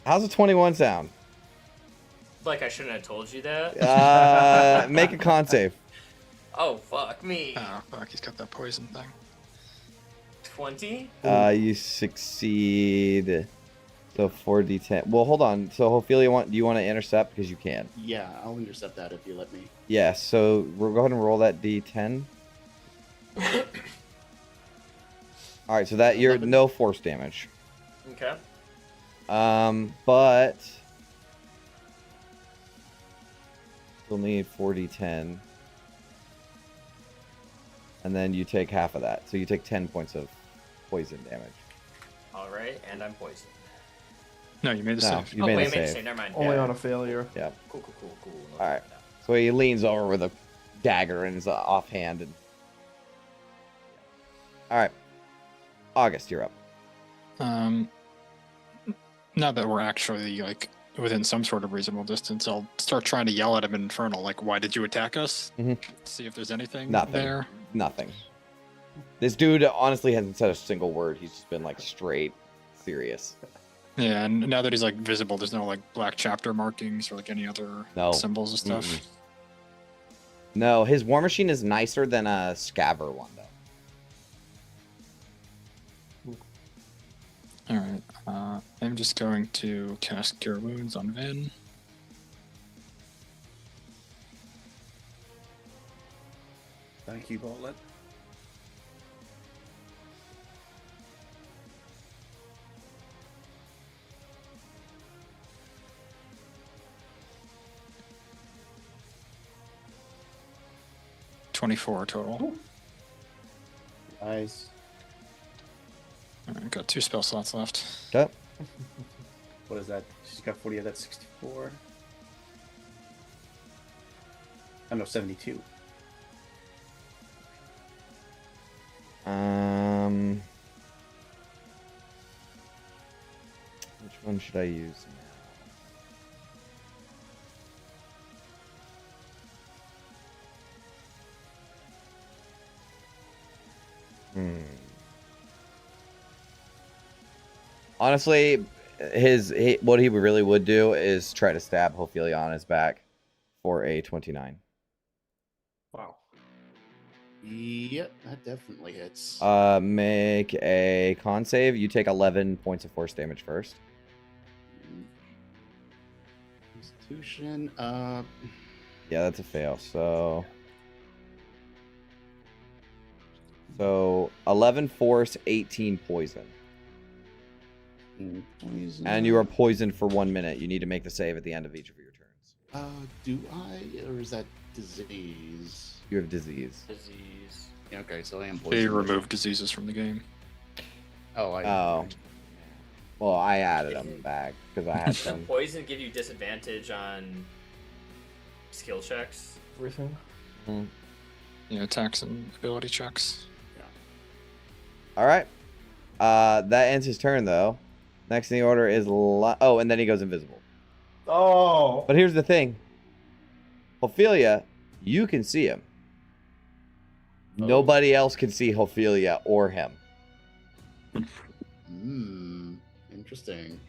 B: How's a 21 sound?
E: Like I shouldn't have told you that.
B: Make a con save.
E: Oh fuck me.
D: Oh, fuck, he's got that poison thing.
E: 20.
B: You succeed. So 4d10. Well, hold on. So Ophelia, do you want to intercept? Because you can.
G: Yeah, I'll intercept that if you let me.
B: Yeah. So we'll go ahead and roll that d10. All right. So that you're
G: 11.
B: no force damage.
E: Okay.
B: But you'll need 4d10. And then you take half of that. So you take 10 points of poison damage.
E: All right, and I'm poisoned.
D: No, you made the
B: No,
D: save.
B: you
E: Oh,
B: made
E: wait,
B: a
E: I made a
B: save.
E: save. Never mind.
C: Only
E: Yeah.
C: on a failure.
B: Yeah.
E: Cool.
B: All right. So he leans over with a dagger in his offhand. And... All right. August, you're up.
D: Now that we're actually within some sort of reasonable distance, I'll start trying to yell at him in Infernal, like, "Why did you attack us?"
B: Mhm.
D: See if there's anything
B: Nothing.
D: there.
B: Nothing. This dude honestly hasn't said a single word. He's just been straight serious.
D: Yeah, and now that he's visible, there's no black chapter markings or any other
B: No.
D: symbols and stuff.
B: Mm-mm. No, his war machine is nicer than a scaver one, though.
D: All right, I'm just going to cast Cure Wounds on Vin.
F: Thank you, Bollet.
D: $24 total.
F: Nice.
D: All right, got 2 spell slots left.
B: Okay.
F: What is that? She's got 40. That's 64. Oh no, 72.
B: Which one should I use now? Honestly, what he really would do is try to stab Ophelia on his back for a 29.
C: Wow.
G: Yep, that definitely hits.
B: Make a con save. You take 11 points of force damage first.
G: Constitution.
B: Yeah, that's a fail. So 11 force, 18 poison.
G: Poison.
B: And you are poisoned for 1 minute. You need to make the save at the end of each of your turns.
G: Do I, or is that disease?
B: You have disease.
E: Disease.
G: Yeah, okay, so I am
D: They
G: poisoned.
D: remove diseases from the game.
B: Oh. Well, I added them back because I had
E: Does
B: some.
E: poison give you disadvantage on skill checks?
C: Everything.
D: Yeah, attacks and ability checks.
B: All right. That ends his turn, though. Next in the order is oh, and then he goes invisible.
C: Oh.
B: But here's the thing. Ophelia, you can see him. Nobody else can see Ophelia or him.
G: Interesting.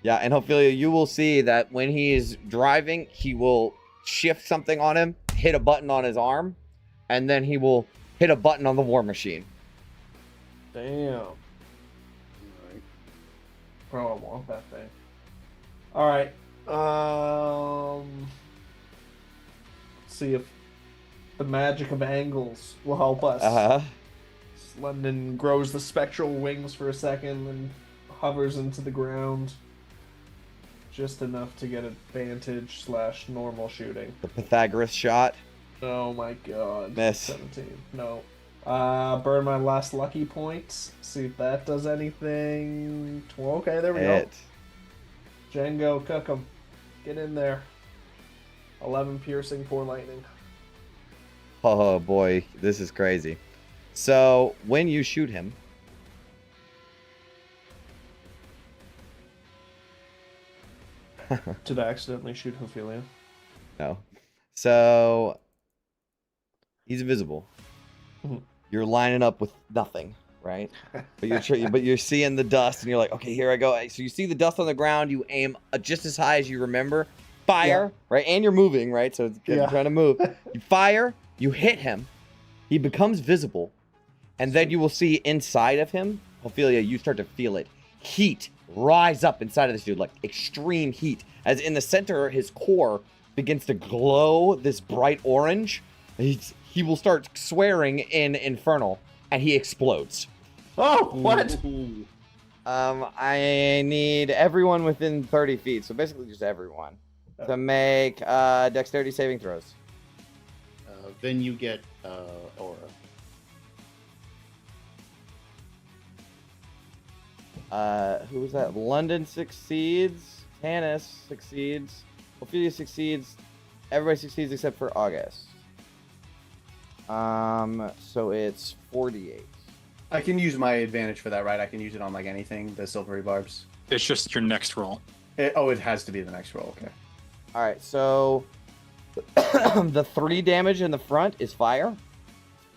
B: Yeah, and Ophelia, you will see that when he is driving, he will shift something on him, hit a button on his arm, and then he will hit a button on the war machine.
C: Damn.
G: Alright.
C: Bro, I want that thing. All right. Let's see if the magic of angles will help us.
B: Uh-huh.
C: London grows the spectral wings for a second and hovers into the ground. Just enough to get advantage / normal shooting.
B: The Pythagoras shot.
C: Oh my god.
B: Miss.
C: 17. No. Burn my last lucky points. See if that does anything. Okay, there we
B: Hit.
C: go. Django, cook 'em. Get in there. 11 piercing, 4 lightning.
B: Oh boy, this is crazy. So when you shoot him,
C: Did I accidentally shoot Ophelia?
B: no. So he's invisible.
C: Mhm.
B: You're lining up with nothing, right? But you're seeing the dust, and you're like, okay, here I go. So you see the dust on the ground. You aim just as high as you remember. Fire, right? And you're moving, right? So it's good.
C: Yeah.
B: Trying to move. You fire. You hit him. He becomes visible, and then you will see inside of him, Ophelia. You start to feel it. Heat rise up inside of this dude, like extreme heat, as in the center, his core begins to glow this bright orange. He will start swearing in Infernal, and he explodes.
C: Oh, what?
G: Ooh.
B: I need everyone within 30 feet, so basically just everyone, to make dexterity saving throws.
G: Then you get aura.
B: Who was that? London succeeds. Tanis succeeds. Ophelia succeeds. Everybody succeeds except for August. So it's 48.
F: I can use my advantage for that, right? I can use it on like anything, the silvery barbs.
D: It's just your next roll.
F: It has to be the next roll. Okay.
B: All right, so the 3 damage in the front is fire.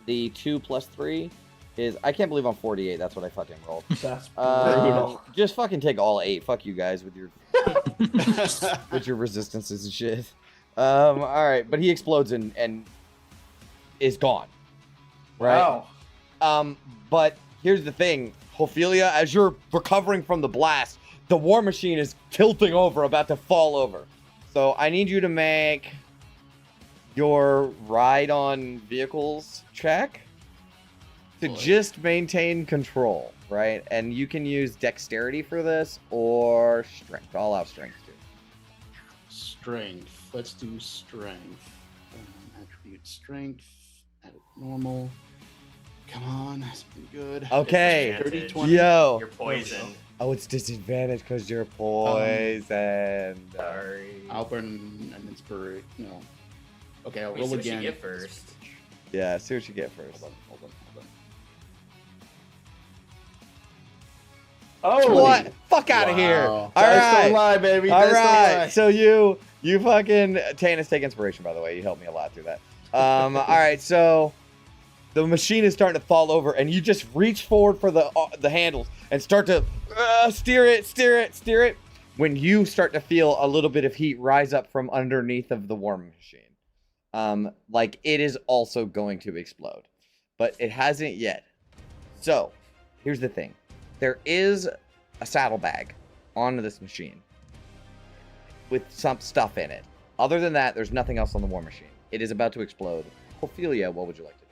B: The 2 plus 3 is... I can't believe I'm 48. That's what I fucking rolled.
C: That's brutal.
B: Just fucking take all 8. Fuck you guys with your with your resistances and shit. All right, but he explodes and is gone. Right?
C: Wow.
B: But here's the thing, Ophelia, as you're recovering from the blast, the war machine is tilting over, about to fall over. So I need you to make your ride on vehicles check to just maintain control, right? And you can use dexterity for this or strength, all out strength too.
G: Strength. Let's do strength. Attribute strength. Add it normal. Come on, that's been good.
B: Okay.
G: 30, 20.
B: Yo.
E: You're poisoned.
B: Oh, it's disadvantage because you're poisoned.
E: Sorry.
G: I'll burn an inspiration. No. Okay, I'll
E: We
G: roll
E: see what you
G: again.
E: get first.
B: Yeah, see what you get first.
G: Hold on.
C: Oh,
B: What? Fuck out of here.
G: Wow.
B: All
C: Dice don't
B: right.
C: lie, baby.
B: All
C: Dice don't
B: right.
C: lie.
B: So you fucking Tanis, take inspiration, by the way. You helped me a lot through that. All right. So the machine is starting to fall over, and you just reach forward for the handles and start to steer it. When you start to feel a little bit of heat rise up from underneath of the war machine, like it is also going to explode, but it hasn't yet. So, here's the thing: there is a saddlebag on this machine with some stuff in it. Other than that, there's nothing else on the war machine. It is about to explode. Ophelia, what would you like to do?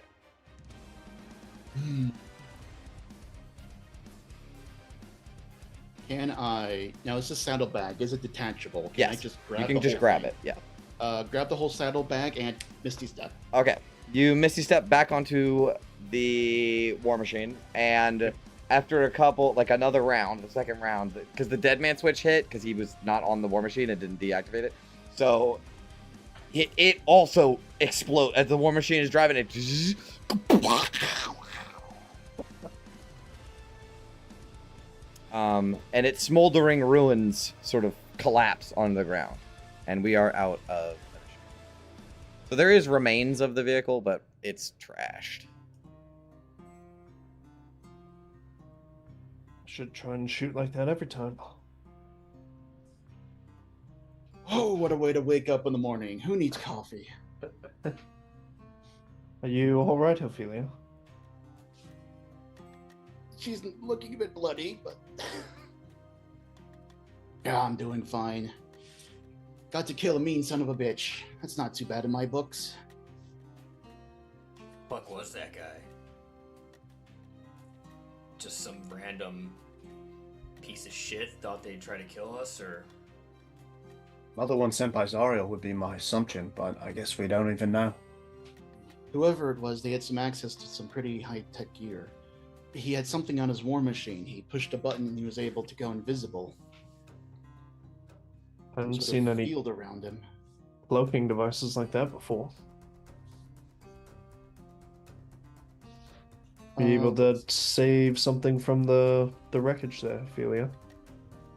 G: Can I now? It's a saddlebag. Is it detachable? Can I
B: Yes,
G: just grab?
B: you can
G: the
B: just
G: whole
B: grab
G: thing?
B: it. Yeah.
G: Grab the whole saddlebag and Misty Step.
B: Okay. You misty step back onto the war machine, and after a couple, like another round, the second round, because the dead man switch hit, because he was not on the war machine and didn't deactivate it, so it also explodes as the war machine is driving it. And its smoldering ruins sort of collapse on the ground, and we are out of. So there is remains of the vehicle, but it's trashed.
C: Should try and shoot like that every time.
G: Oh, what a way to wake up in the morning. Who needs coffee?
C: Are you all right, Ophelia?
G: She's looking a bit bloody, but yeah, I'm doing fine. Got to kill a mean son of a bitch. That's not too bad in my books.
E: Fuck was that guy? Just some random piece of shit thought they'd try to kill us, or
F: Mother One Senpai Zariel would be my assumption, but I guess we don't even know.
G: Whoever it was, they had some access to some pretty high-tech gear. He had something on his war machine. He pushed a button and he was able to go invisible.
C: I haven't
G: Sort
C: seen
G: of
C: any
G: field around him.
C: cloaking devices like that before. Be able to save something from the wreckage there, Ophelia.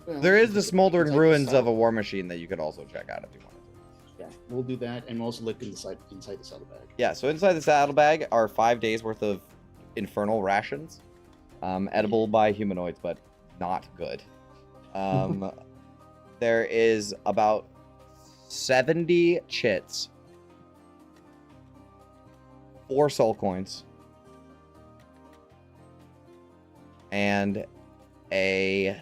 G: Well,
B: There is the smoldering
G: inside the
B: ruins of
G: saddle-
B: a war machine that you could also check out if you wanted to.
G: Yeah, we'll do that, and we'll also look inside the saddlebag.
B: Yeah, so inside the saddlebag are 5 days worth of infernal rations, edible by humanoids, but not good. There is about 70 chits, 4 soul coins, and a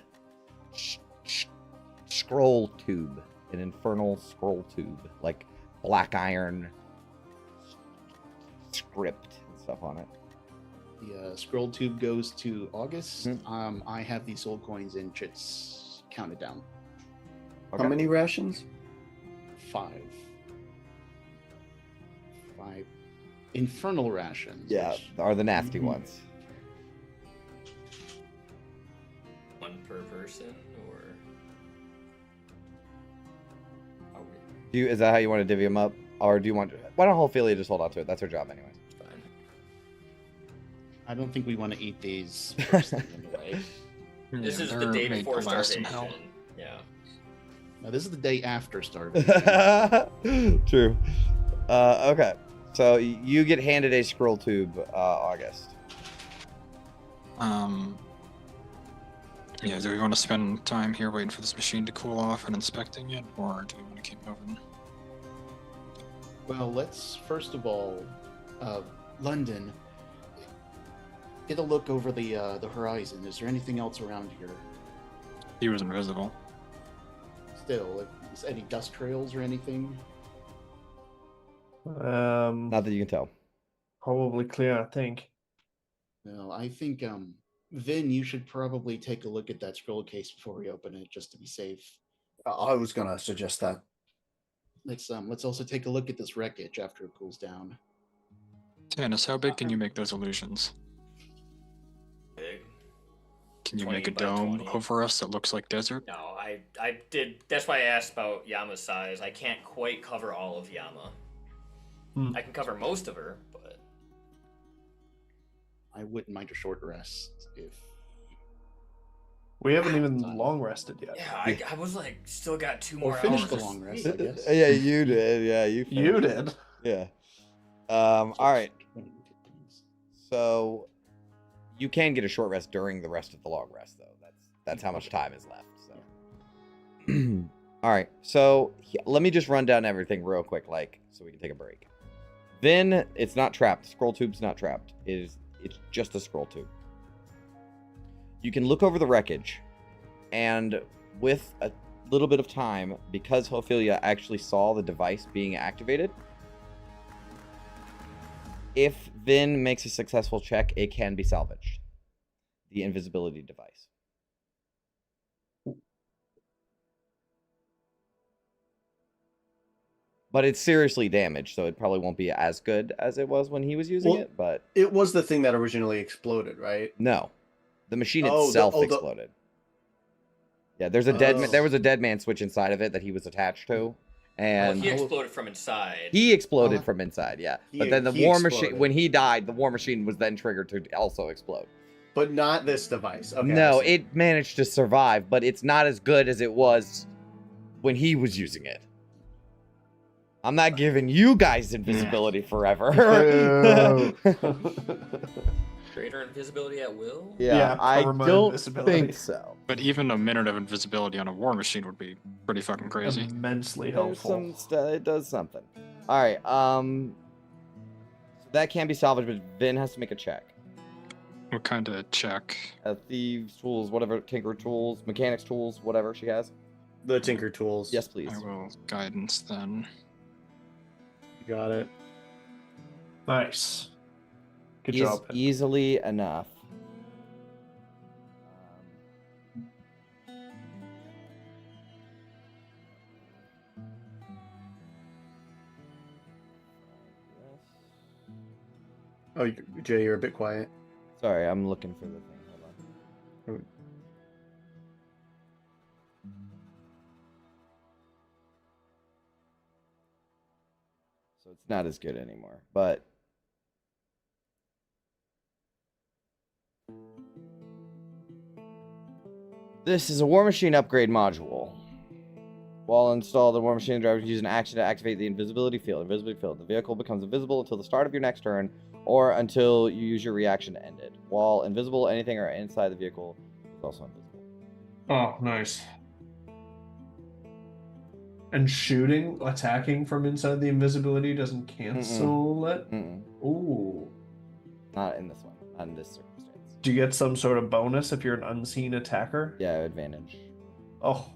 B: scroll tube, an infernal scroll tube, like black iron script and stuff on it.
G: The scroll tube goes to August. I have the soul coins in chits counted down.
B: Okay.
F: How many rations?
G: 5 infernal rations.
B: Yeah,
G: which-
B: are the nasty
G: Mhm.
B: ones.
E: one per person, or are we
B: Is that how you want to divvy them up, or do you want? Why don't Ophelia just hold on to it? That's her job anyway.
E: fine?
G: I don't think we want to eat these first thing anyway.
E: This
D: Yeah,
E: is the
D: they're
E: day
D: made
E: before
D: to last in
E: starvation.
D: hell.
E: Yeah.
G: Now, this is the day after starvation.
B: True. Okay. So you get handed a scroll tube, August.
D: Yeah, do we want to spend time here waiting for this machine to cool off and inspecting it, or do we want to keep moving?
G: Well, let's first of all, London, get a look over the horizon. Is there anything else around here?
D: He was invisible.
G: Still, is any dust trails or anything?
B: Not that you can tell.
C: Probably clear, I think.
G: No, I think Vin, you should probably take a look at that scroll case before we open it, just to be safe.
F: I was gonna suggest that.
G: Let's also take a look at this wreckage after it cools down.
D: Tannis, how big can you make those illusions?
E: Big.
D: Can you
E: 20
D: make a
E: by
D: dome
E: 20.
D: over us that looks like desert?
E: No, I did. That's why I asked about Yama's size. I can't quite cover all of Yama. I can cover most of her, but
G: I wouldn't mind a short rest if.
C: We haven't even long rested yet.
E: yeah, I was like, still got 2 more
G: Or finish
E: hours
G: the
E: of
G: long rest,
E: sleep.
G: I guess.
B: Yeah, you did. Yeah,
C: You did.
B: Yeah. All right. So you can get a short rest during the rest of the long rest, though. That's how much time is left. So, all right. So let me just run down everything real quick, so we can take a break. Then it's not trapped. The scroll tube's not trapped. It's just a scroll tube. You can look over the wreckage, and with a little bit of time, because Ophelia actually saw the device being activated, if Vin makes a successful check, it can be salvaged. The invisibility device. But it's seriously damaged, so it probably won't be as good as it was when he was using it, but...
F: It was the thing that originally exploded, right?
B: No. The machine itself exploded. Yeah, there was a dead man switch inside of it that he was attached to. And
E: he exploded from inside.
B: He exploded from inside, yeah. But then the war machine, when he died, the war machine was then triggered to also explode.
F: But not this device. Okay,
B: no, it managed to survive, but it's not as good as it was when he was using it. I'm not giving you guys invisibility forever.
E: Greater invisibility at will?
B: Yeah, I don't think so.
D: But even a minute of invisibility on a war machine would be pretty fucking crazy.
C: Immensely helpful.
B: It does something. All right. So that can be salvaged, but Vin has to make a check.
D: What kind of check?
B: Thieves tools, whatever, tinker tools, mechanics tools, whatever she has.
F: The tinker tools.
B: Yes, please.
D: I will guidance then.
F: You got it.
C: Nice. Good job.
B: Easily enough.
F: Oh, Jay, you're a bit quiet.
B: Sorry, I'm looking for the thing. Hold on. So it's not as good anymore, but this is a War Machine upgrade module. While installed, the War Machine driver can use an action to activate the invisibility field. Invisibility field. The vehicle becomes invisible until the start of your next turn, or until you use your reaction to end it. While invisible, anything or inside the vehicle is also invisible.
C: Oh, nice. And attacking from inside the invisibility doesn't cancel it? Ooh.
B: Not in this one. Not in this circumstance.
C: Do you get some sort of bonus if you're an unseen attacker?
B: Yeah, advantage.
C: Oh.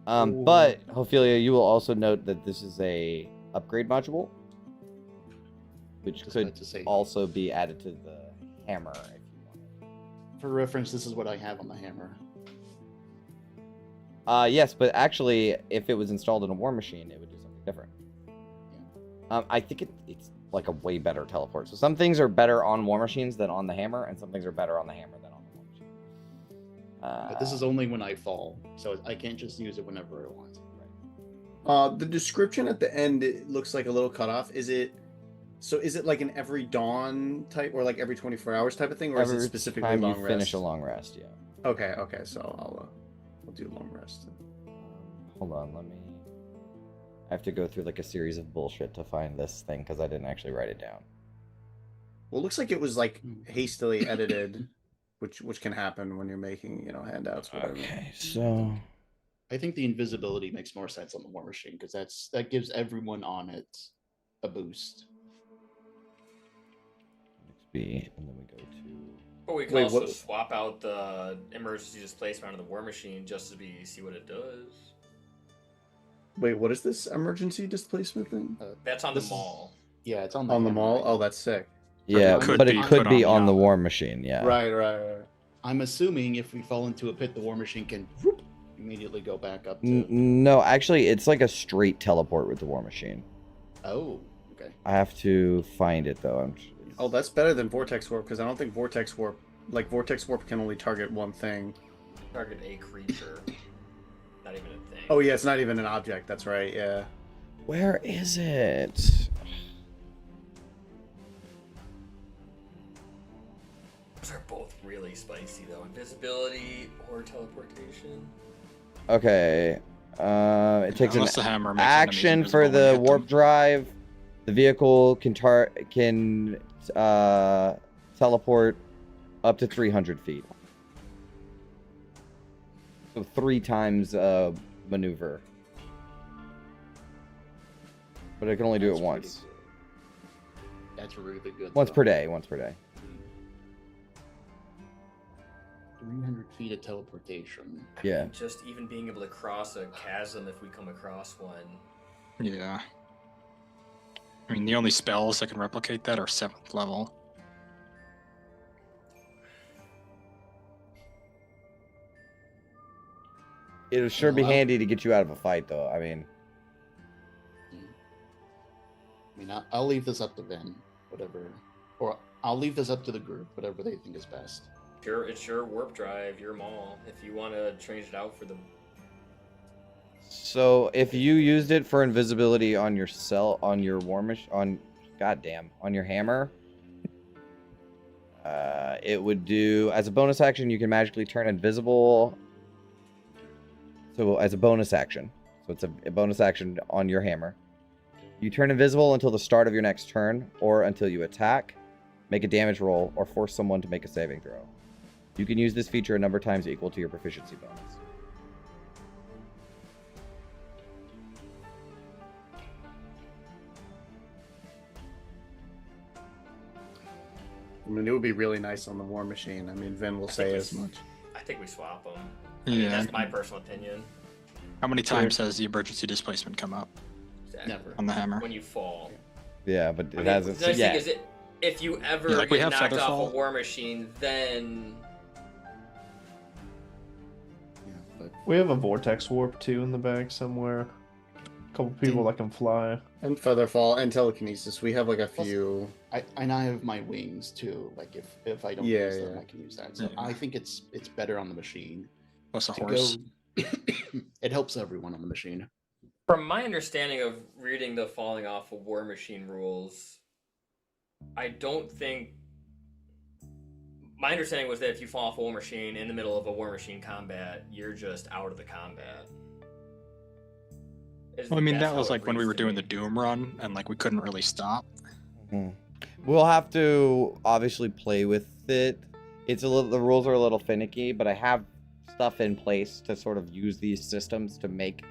B: But Ophelia, you will also note that this is a upgrade module, which could also be added to the hammer if you want.
G: For reference, this is what I have on the hammer.
B: Yes, but actually, if it was installed in a war machine, it would do something different. Yeah. I think it's like a way better teleport. So some things are better on war machines than on the hammer, and some things are better on the hammer than on the war machine.
G: But this is only when I fall, so I can't just use it whenever I want.
F: Right. The description at the end, it looks like a little cutoff. Is it like an every dawn type, or like every 24 hours type of thing, or is it specifically
B: time
F: long
B: you
F: rest?
B: Finish a long rest, yeah.
F: Okay, so I'll do long rest.
B: Hold on, I have to go through like a series of bullshit to find this thing because I didn't actually write it down.
F: Well, it looks like it was like hastily edited, which can happen when you're making handouts. Whatever.
B: Okay, so
G: I think the invisibility makes more sense on the war machine because that gives everyone on it a boost.
B: XP, and then we go to.
E: Or we can also swap out the emergency displacement on the war machine just to see what it does.
F: Wait, what is this emergency displacement thing?
E: That's on the mall.
G: Yeah, it's on
F: the mall. Oh, that's sick.
B: Yeah, but it could be on the war machine. Yeah.
F: Right.
G: I'm assuming if we fall into a pit, the war machine can immediately go back up.
B: No, actually, it's like a straight teleport with the war machine.
G: Oh, okay.
B: I have to find it though.
F: Oh, that's better than vortex warp because I don't think vortex warp can only target one thing.
E: Target a creature. Not even a thing.
F: Oh yeah, it's not even an object. That's right. Yeah.
B: Where is it?
E: Those are both really spicy though. Invisibility or teleportation.
B: Okay. It takes an
D: Unless the hammer makes enemies
B: action
D: invisible
B: for
D: when you
B: the
D: hit
B: warp
D: them.
B: drive. The vehicle can teleport up to 300 feet. So 3 times maneuver. But it can only do
G: That's
B: it
G: pretty
B: once.
G: good. That's really good.
B: Once
G: though.
B: per day. Once per day.
G: 300 feet of teleportation.
B: Yeah.
E: Just even being able to cross a chasm if we come across one.
D: Yeah. I mean, the only spells that can replicate that are 7th level.
B: It'll sure be
G: Well,
B: handy to get you out of a fight, though. I mean,
G: I'll leave this up to Vin, whatever, or I'll leave this up to the group, whatever they think is best.
E: It's your warp drive, your maul. If you want to change it out for the
B: so if you used it for invisibility on your on your on your hammer, it would do as a bonus action. You can magically turn invisible. So as a bonus action, so it's a bonus action on your hammer. You turn invisible until the start of your next turn, or until you attack, make a damage roll, or force someone to make a saving throw. You can use this feature a number of times equal to your proficiency bonus.
F: I mean, it would be really nice on the War Machine. I mean, Vin will say as much.
E: I think we swap them. I mean,
D: Yeah.
E: that's my personal opinion.
D: How many times has the emergency displacement come up
G: Never.
D: on the hammer?
E: When you fall.
B: Yeah, but
E: I
B: it
E: mean,
B: hasn't.
E: the nice
B: Yeah.
E: thing is, if you ever
D: Yeah, like we
E: get
D: have
E: knocked off
D: Featherfall.
E: a war machine, then
G: Yeah, but
C: We have a vortex warp too in the bag somewhere. A couple people that can fly.
F: And Featherfall and Telekinesis. We have like a
G: Also-
F: few.
G: I now have my wings too. Like if I don't
F: Yeah,
G: use them,
F: yeah.
G: I can use that. So
D: Yeah.
G: I think it's better on the machine.
D: Plus a
G: To
D: horse.
G: go, it helps everyone on the machine.
E: from my understanding of reading the falling off of war machine rules, I don't think. My understanding was that if you fall off a war machine in the middle of a war machine combat, you're just out of the combat.
D: Well, I mean,
E: That's
D: that was
E: how it
D: like when we
E: reads
D: were
E: to
D: doing
E: me.
D: the Doom run, and like we couldn't really stop.
B: Mhm. We'll have to obviously play with it. It's a little. The rules are a little finicky, but I have stuff in place to sort of use these systems to make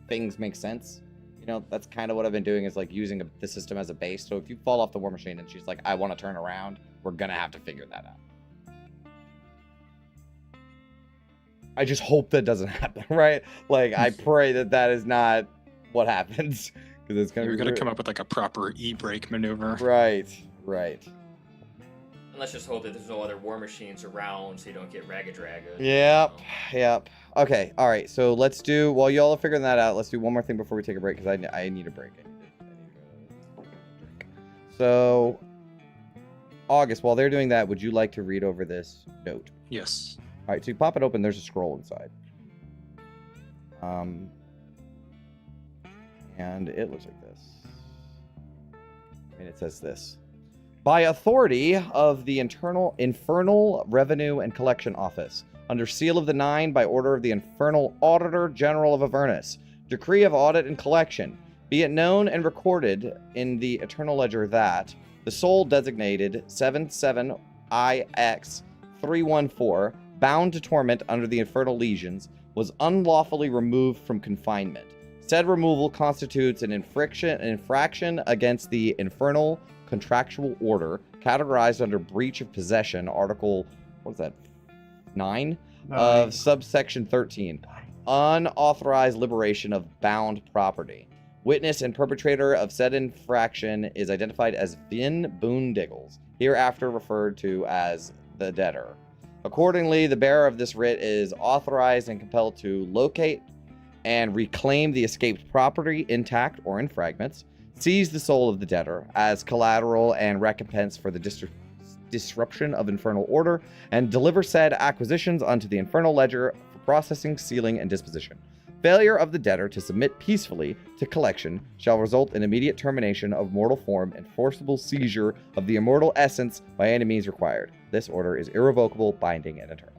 B: things make sense. You know, that's kind of what I've been doing, is like using the system as a base. So if you fall off the war machine and she's like, I want to turn around, we're gonna have to figure that out. I just hope that doesn't happen, right? Like, I pray that that is not what happens, because it's gonna
D: We're
B: be
D: gonna
B: weird.
D: come up with like a proper e-brake maneuver.
B: Right, right.
E: And let's just hope that there's no other war machines around, so you don't get ragged.
B: Yep, yep. Okay, all right. So let's do, while y'all are figuring that out, let's do one more thing before we take a break, because I need a break. I need a drink. So, August, while they're doing that, would you like to read over this note?
D: Yes.
B: All right, so you pop it open. There's a scroll inside. And it looks like this. And it says this. By authority of the Infernal Revenue and Collection Office, under seal of the Nine, by order of the Infernal Auditor General of Avernus, decree of audit and collection, be it known and recorded in the Eternal Ledger that the soul designated 77IX314, bound to torment under the Infernal Legions, was unlawfully removed from confinement. Said removal constitutes an infraction against the Infernal Contractual Order, categorized under breach of possession, Article, what is that, 9? Of subsection 13, unauthorized liberation of bound property. Witness and perpetrator of said infraction is identified as Vin Boondiggles, hereafter referred to as the debtor. Accordingly, the bearer of this writ is authorized and compelled to locate and reclaim the escaped property intact or in fragments, seize the soul of the debtor as collateral and recompense for the disruption of infernal order, and deliver said acquisitions unto the infernal ledger for processing, sealing, and disposition. Failure of the debtor to submit peacefully to collection shall result in immediate termination of mortal form and forcible seizure of the immortal essence by any means required. This order is irrevocable, binding, and eternal.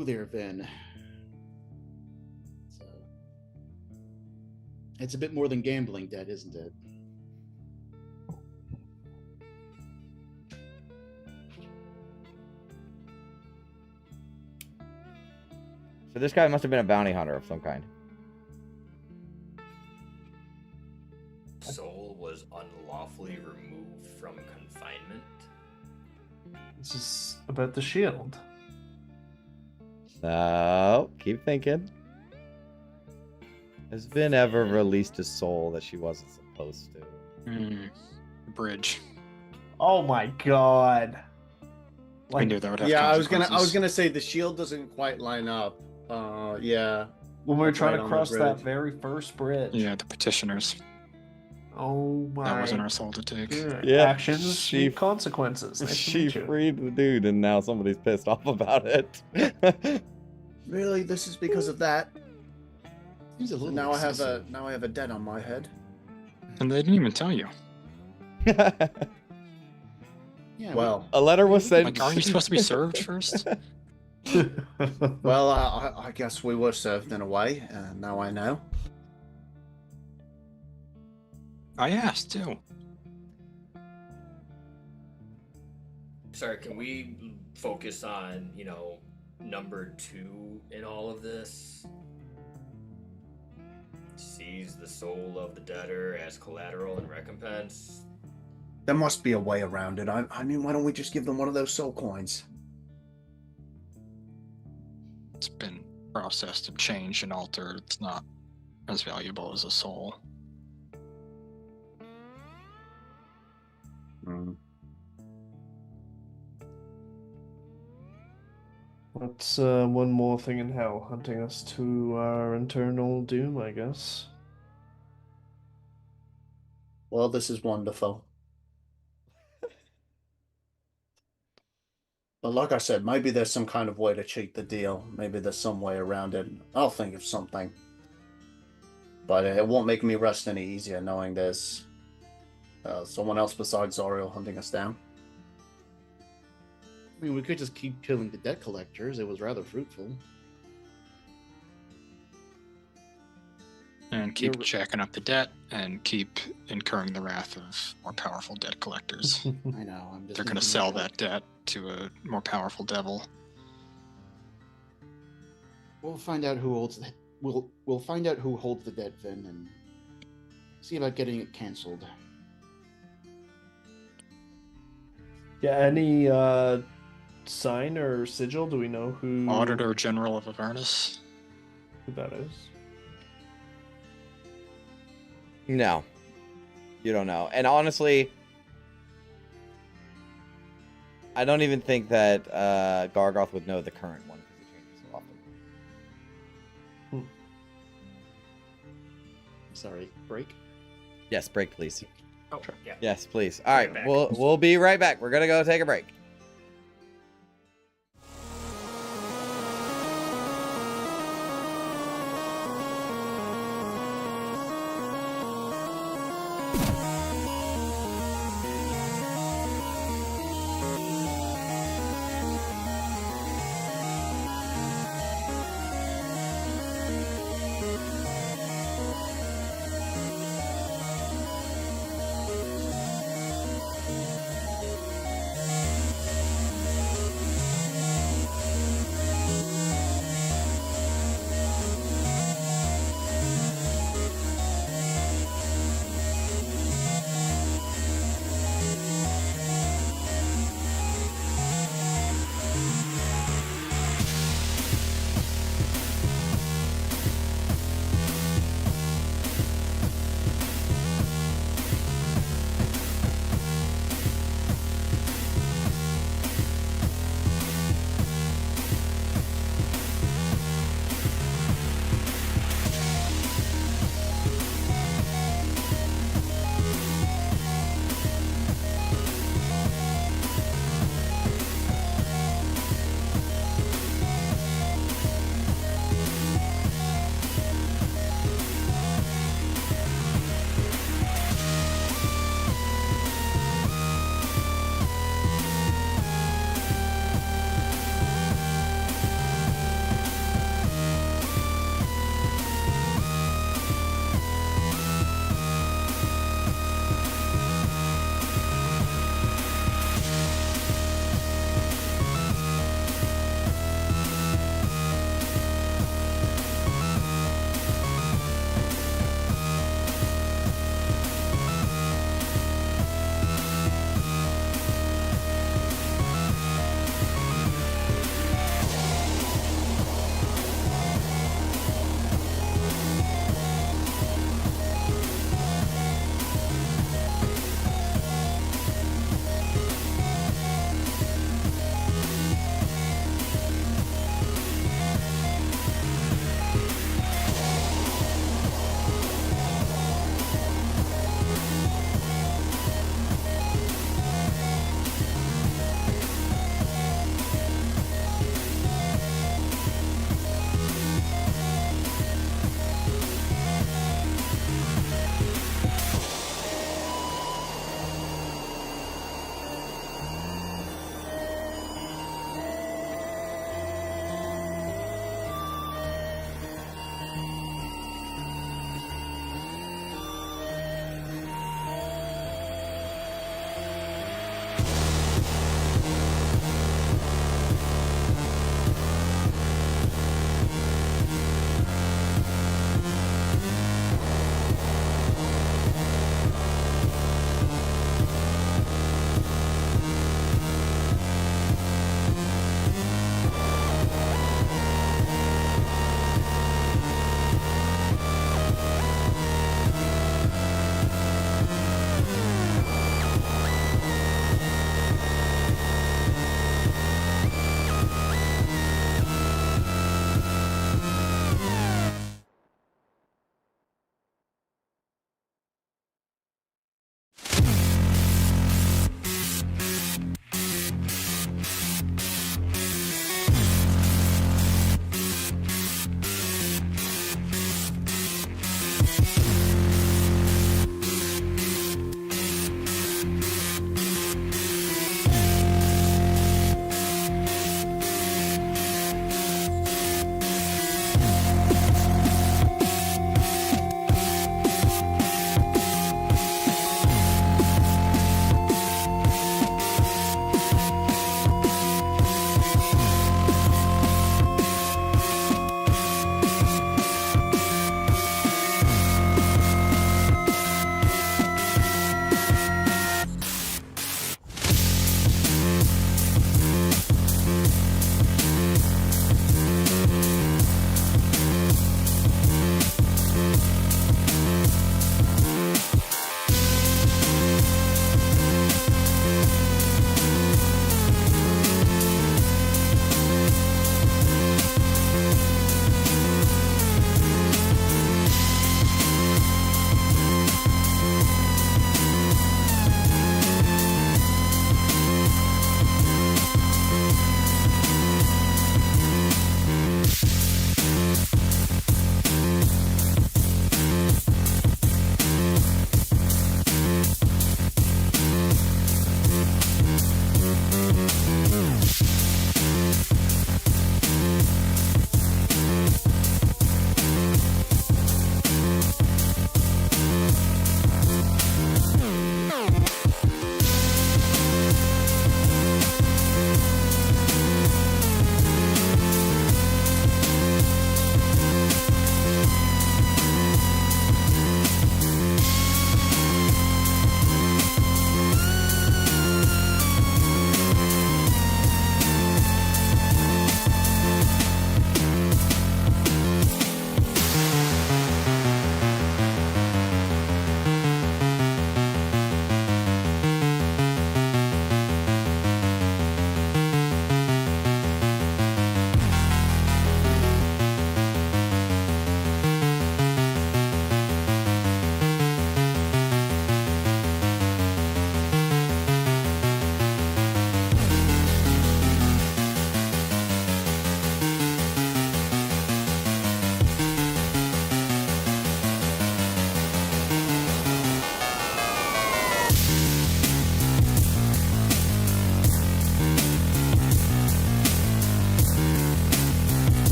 G: Whoa there, Vin. So, it's a bit more than gambling debt, isn't it?
B: So this guy must have been a bounty hunter of some kind.
E: Soul was unlawfully removed from confinement.
C: This is about the shield.
B: So, keep thinking. Has Vin ever released a soul that she wasn't supposed to?
D: Bridge.
C: Oh my god.
D: I knew that would have
F: Yeah, I was
D: consequences.
F: gonna say the shield doesn't quite line up. Yeah.
C: When we were
F: That's
C: trying
F: right
C: to
F: on the
C: cross that
F: bridge.
C: very first bridge.
D: Yeah, the petitioners.
C: Oh my.
D: That wasn't our soul to take.
C: God.
B: Yeah,
C: Actions
B: she-
C: need consequences. Nice to
B: She
C: meet you.
B: freed the dude, and now somebody's pissed off about it.
F: Really, this is because of that.
G: Seems a
F: So
G: little
F: now
G: excessive.
F: I have a debt on my head.
D: And they didn't even tell you.
G: Yeah,
F: Well,
B: A letter was sent.
D: Like, aren't you supposed to be served first?
F: well, I guess we were served in a way, and now I know.
D: I asked too.
E: Sorry, can we focus on, number 2 in all of this? Seize the soul of the debtor as collateral and recompense.
F: There must be a way around it. I mean, why don't we just give them one of those soul coins?
D: It's been processed and changed and altered. It's not as valuable as a soul.
C: That's one more thing in hell, hunting us to our internal doom, I guess.
F: Well, this is wonderful. But like I said, maybe there's some kind of way to cheat the deal. Maybe there's some way around it. I'll think of something. But it won't make me rest any easier knowing there's someone else besides Zoriel hunting us down.
G: I mean, we could just keep killing the debt collectors. It was rather fruitful.
D: And keep
G: You're-
D: jacking up the debt and keep incurring the wrath of more powerful debt collectors.
G: I know. I'm just.
D: They're going to
G: thinking
D: sell
G: about-
D: that debt to a more powerful devil.
G: We'll find out who holds the. We'll find out who holds the debt, Vin, and see about getting it canceled.
C: Yeah, any sign or sigil? Do we know who
D: Auditor General of Avernus.
C: who that is?
B: No, you don't know. And honestly, I don't even think that Gargoth would know the current one because it changes so often.
G: Sorry, break.
B: Yes, break, please.
E: Oh, yeah.
B: Yes, please. All right,
E: back.
B: we'll be right back. We're gonna go take a break.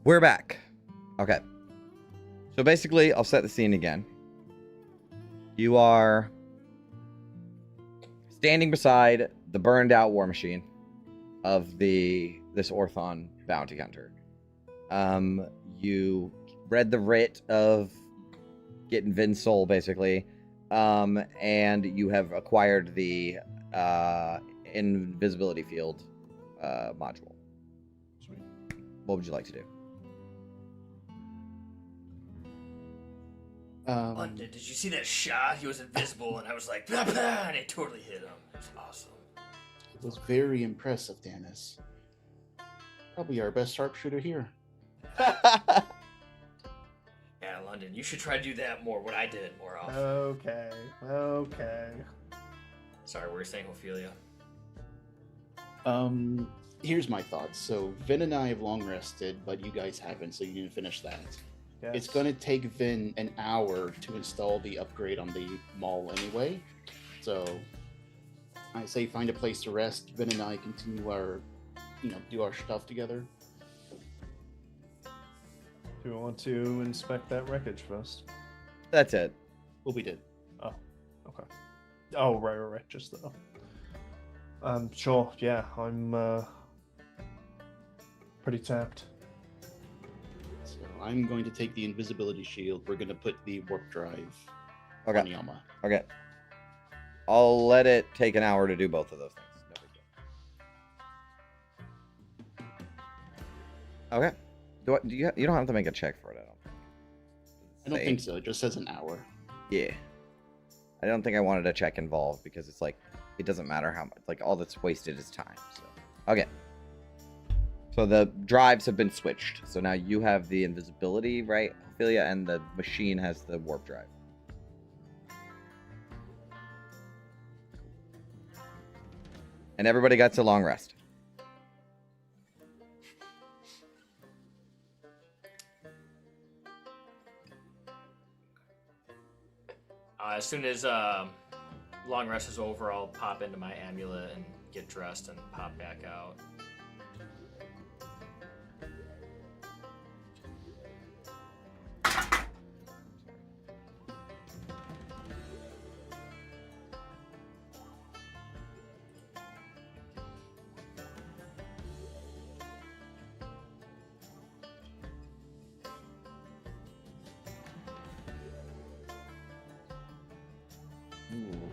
B: We're back. Okay. So basically, I'll set the scene again. You are standing beside the burned out war machine of this Orthon bounty hunter. You read the writ of getting Vin's soul, basically, and you have acquired the invisibility field module.
C: Sweet.
B: What would you like to do?
E: London, did you see that shot? He was invisible, and I was like, bah, bah, and it totally hit him. It was awesome.
G: It was very impressive, Dennis. Probably our best sharpshooter here.
E: Yeah, London, you should try to do that more. What I did more often.
C: Okay.
E: Sorry, we were saying Ophelia.
G: Here's my thoughts. So Vin and I have long rested, but you guys haven't, so you need to finish that.
C: Yes.
G: It's gonna take Vin an hour to install the upgrade on the mall anyway. So I say find a place to rest. Vin and I continue our, do our stuff together.
C: Do you want to inspect that wreckage first?
B: That's it.
G: Well, we did.
C: Oh, okay. Oh, right. Just though. Sure. Yeah, I'm pretty tapped.
G: So I'm going to take the invisibility shield. We're gonna put the warp drive on
B: Okay.
G: Yama.
B: Okay. I'll let it take an hour to do both of those things. No big deal. Okay. You don't have to make a check for it, I don't think.
G: I don't think so. It just says an hour.
B: Yeah. I don't think I wanted a check involved because it's like, it doesn't matter how much, like all that's wasted is time. So, okay. So the drives have been switched. So now you have the invisibility, right, Ophelia, and the machine has the warp drive. And everybody got to long rest.
E: As soon as long rest is over, I'll pop into my amulet and get dressed and pop back out.
G: Ooh.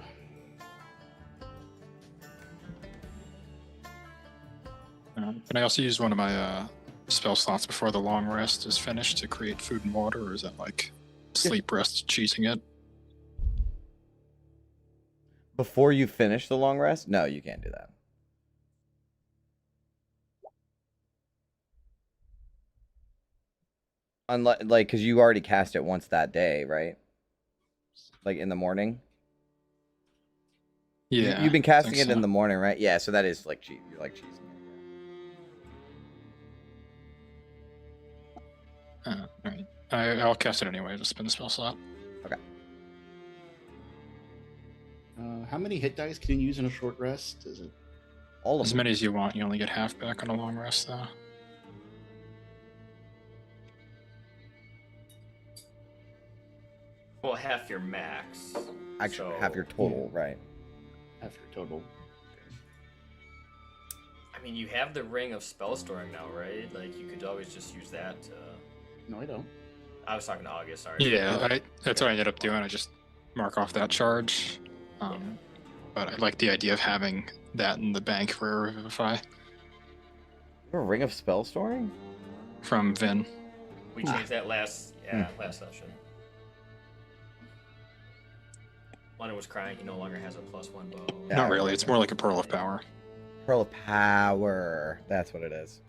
D: Can I also use one of my spell slots before the long rest is finished to create food and water, or is that like sleep rest cheating it?
B: Before you finish the long rest? No, you can't do that. Unless, like, because you already cast it once that day, right? Like in the morning?
D: Yeah.
B: You've been
D: I
B: casting
D: think
B: it in
D: so.
B: the morning, right? Yeah, so that is like cheat. You're like cheating.
D: Right. I'll cast it anyway. Just spin the spell slot.
G: How many hit dice can you use in a short rest? Is it?
B: All of
D: As
B: them.
D: many as you want. You only get half back on a long rest, though.
E: Well, half your max.
B: Actually,
E: So,
B: half your total, right?
G: Half your total.
E: I mean, you have the ring of spell storing now, right? Like, you could always just use that to...
G: No, I don't.
E: I was talking to August, sorry.
D: Yeah, that's what I ended up doing. I just mark off that charge. But I like the idea of having that in the bank for Revivify
B: You have a ring of spell storing?
D: from Vin.
E: We changed that last session. London was crying. He no longer has a +1 bow.
B: Yeah,
D: Not
B: I
D: really. It's
B: remember.
D: more like a Pearl of Power.
B: Pearl of Power. That's what it is.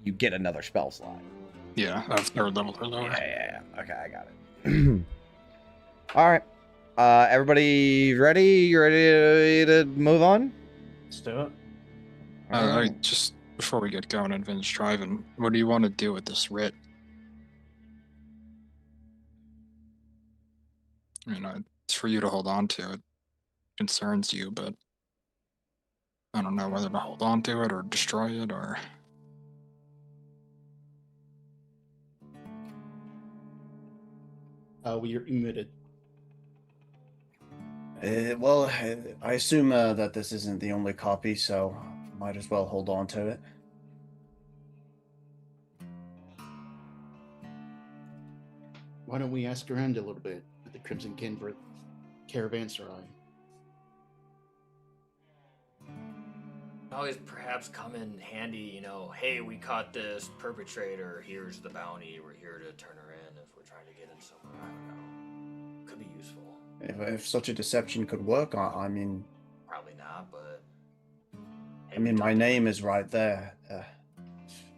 B: You get another spell slot.
D: Yeah, of third level or lower.
B: Yeah. Okay, I got it. All right. Everybody ready? You ready to move on?
C: Let's do it.
D: Just before we get going and Vin's driving, what do you want to do with this writ? I mean, it's for you to hold on to. It concerns you, but I don't know whether to hold on to it or destroy it or.
G: You're muted.
F: Well, I assume that this isn't the only copy, so might as well hold on to it.
G: Why don't we ask around a little bit at the Crimson Kinver Caravanserai?
E: Always perhaps come in handy, you know, hey, we caught this perpetrator, here's the bounty, we're here to turn her in if we're trying to get in somewhere, I don't know. Could be useful.
F: If such a deception could work, I mean...
E: Probably not, but...
F: I mean, my name is right there.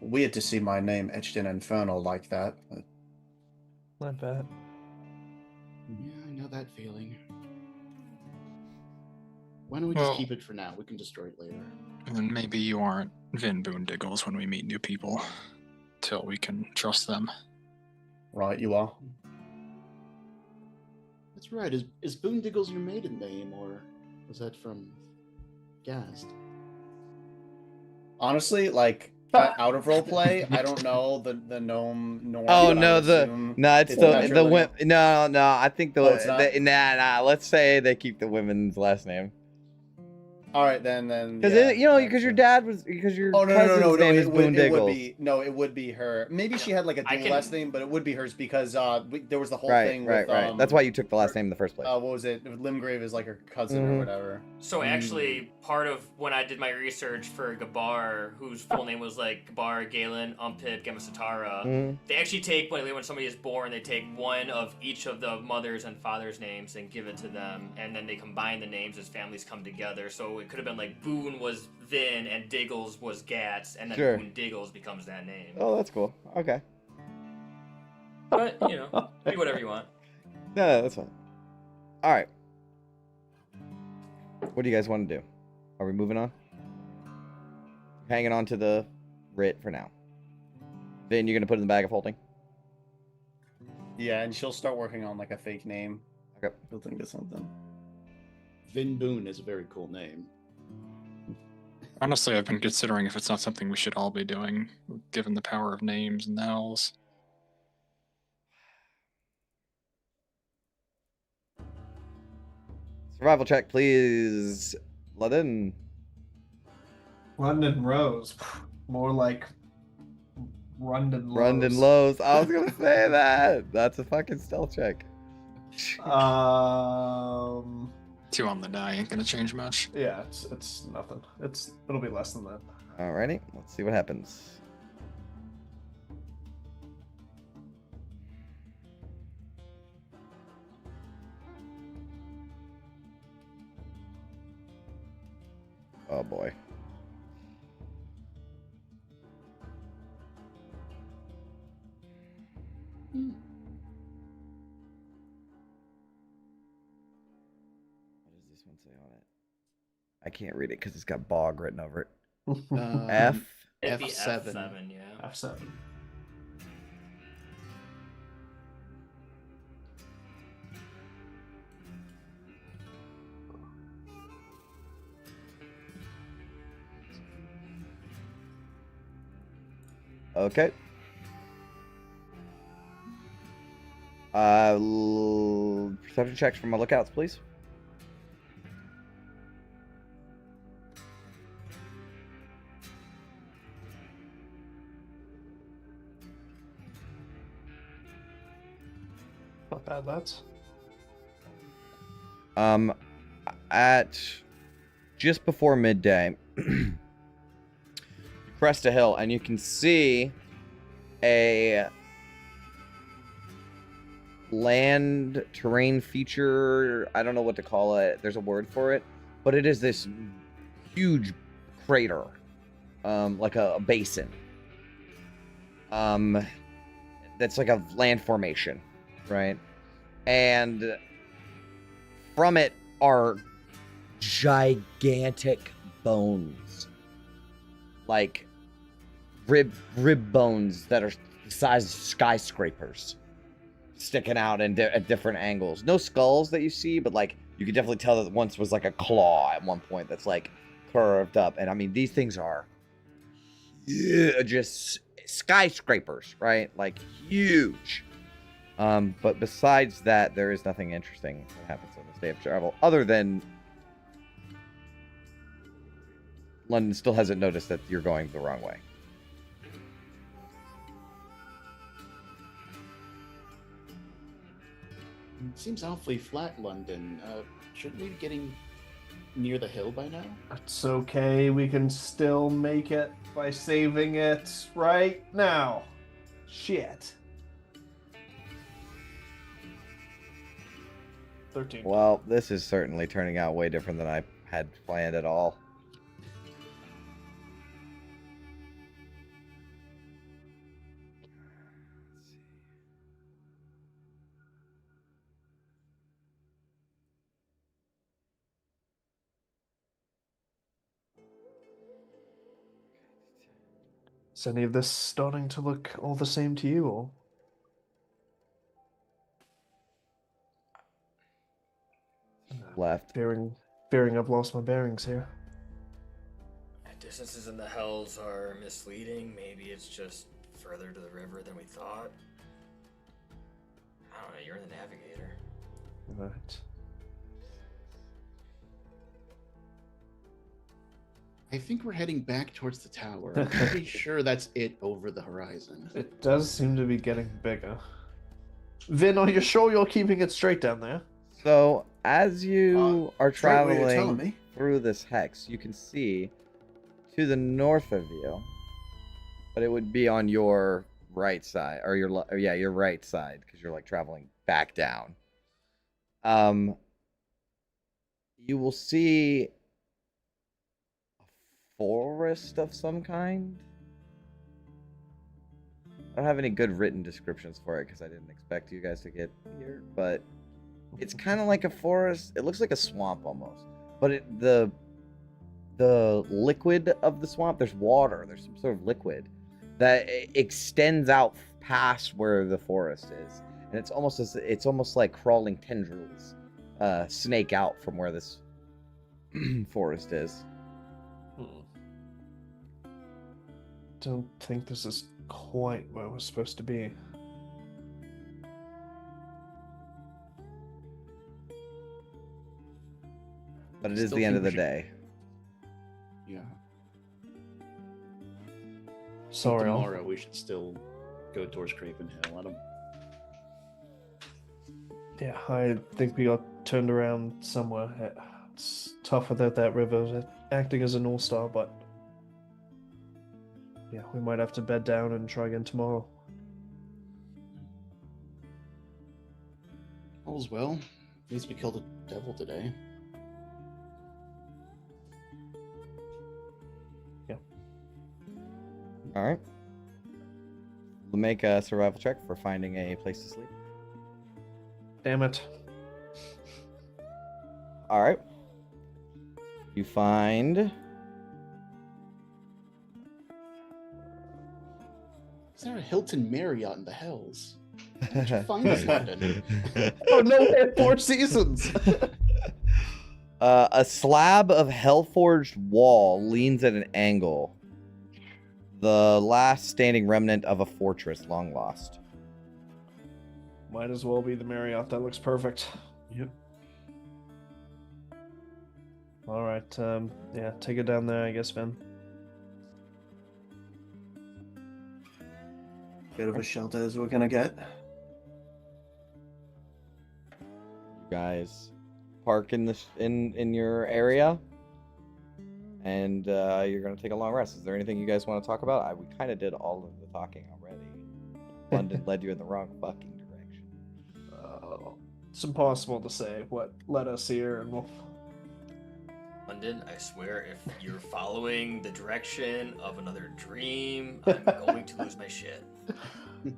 F: Weird to see my name etched in Infernal like that. But...
C: Not bad.
G: Yeah, I know that feeling. Why don't we just keep it for now? We can destroy it later.
D: And maybe you aren't Vin Boondiggles when we meet new people, till we can trust them.
F: Right, you are.
G: That's right. Is Boondiggles your maiden name, or was that from Gast?
F: Honestly, like, out of roleplay, I don't know the gnome norm.
B: Oh
F: but I
B: no,
F: would
B: the
F: assume
B: no, it's the
F: patrilineal.
B: no. I think
F: Oh, it's not?
B: nah. Let's say they keep the women's last name
F: All right, then.
B: because
F: yeah,
B: because your
F: sure.
B: dad was because your
F: Oh no,
B: cousin's name is
F: it would
B: Boondiggles.
F: be it would be her. Maybe she had like a dual last name, but it would be hers because there was the whole thing with
B: Right. That's why you took the last name in the first place.
F: what was it? Limgrave is like her cousin or whatever.
E: So actually, part of when I did my research for Gabar, whose full name was like Gabar, Galen, Umpit, Gemasatara, they actually take, when somebody is born, they take one of each of the mother's and father's names and give it to them, and then they combine the names as families come together. So it could have been like Boone was Vin and Diggles was Gats, and then
B: Sure.
E: Boone Diggles becomes that name.
B: Oh, that's cool. Okay.
E: But, you know, do whatever you want.
B: No, that's fine. All right. What do you guys want to do? Are we moving on? Hanging on to the writ for now. Vin, you're gonna put it in the bag of holding.
F: Yeah, and she'll start working on like a fake name.
B: Okay.
F: She'll think of something.
G: Vin Boone is a very cool name.
D: Honestly, I've been considering if it's not something we should all be doing, given the power of names and owls.
B: Survival check, please. London.
C: London Rose. More like Rundon Lows.
B: Rundon Lows. I was gonna say that. That's a fucking stealth check.
D: 2 on the die ain't gonna change much.
C: Yeah, it's nothing. It'll be less than that.
B: Alrighty, let's see what happens. Oh boy. What does this one say on it? I can't read it because it's got bog written over it. F.
E: It'd be
G: F7.
E: F7, yeah.
C: F7.
B: Okay. Perception checks from my lookouts, please.
C: Not bad, lads.
B: At just before midday, you crest a hill and you can see a land terrain feature. I don't know what to call it. There's a word for it, but it is this huge crater, like a basin. That's like a land formation, right? And from it are gigantic bones, like rib bones that are the size of skyscrapers, sticking out at different angles. No skulls that you see, but like you could definitely tell that once was like a claw at one point that's like curved up. And I mean, these things are just skyscrapers, right? Like huge. But besides that, there is nothing interesting that happens on this day of travel, other than London still hasn't noticed that you're going the wrong way.
G: It seems awfully flat, London. Shouldn't we be getting near the hill by now?
C: It's okay. We can still make it by saving it right now. Shit. 13.
B: Well, this is certainly turning out way different than I had planned at all.
C: Is any of this starting to look all the same to you, or?
B: Left.
C: Fearing I've lost my bearings here.
E: Distances in the hells are misleading. Maybe it's just further to the river than we thought. I don't know. You're the navigator.
C: Right.
G: I think we're heading back towards the tower. I'm pretty sure that's it over the horizon.
C: It does seem to be getting bigger. Vin, are you sure you're keeping it straight down there?
B: So, as you are
F: Straight what you're telling
B: traveling
F: me.
B: through this hex, you can see to the north of you, but it would be on your right side, or your right side, because you're like traveling back down. You will see a forest of some kind. I don't have any good written descriptions for it because I didn't expect you guys to get here, but it's kind of like a forest. It looks like a swamp almost, but the liquid of the swamp, there's water. There's some sort of liquid that extends out past where the forest is, and it's almost like crawling tendrils snake out from where this forest is.
C: Don't think this is quite where we're supposed to be.
B: But it is
G: Still
B: the end
G: think
B: of the
G: we should-
B: day.
G: Yeah.
C: Sorry,
G: Tomorrow we should still go towards Craven Hill.
C: Yeah, I think we got turned around somewhere. It's tough without that river acting as a North Star, but yeah, we might have to bed down and try again tomorrow.
G: All's well. At least we killed a devil today.
B: All right. We'll make a survival check for finding a place to sleep.
C: Damn it.
B: All right. You find
G: Is there a Hilton Marriott in the Hells? Where'd you find this, London?
C: Oh no, we had 4 seasons!
B: a slab of hell-forged wall leans at an angle. The last standing remnant of a fortress long lost.
C: Might as well be the Marriott. That looks perfect.
G: Yep.
C: All right. Yeah, take it down there, I guess, Vin.
F: Bit of a shelter as we're gonna get.
B: You guys park in in your area, and you're gonna take a long rest. Is there anything you guys want to talk about? We kind of did all of the talking already. London led you in the wrong fucking direction.
C: It's impossible to say what led us here, and we'll...
E: London, I swear, if you're following the direction of another dream, I'm going to lose my shit.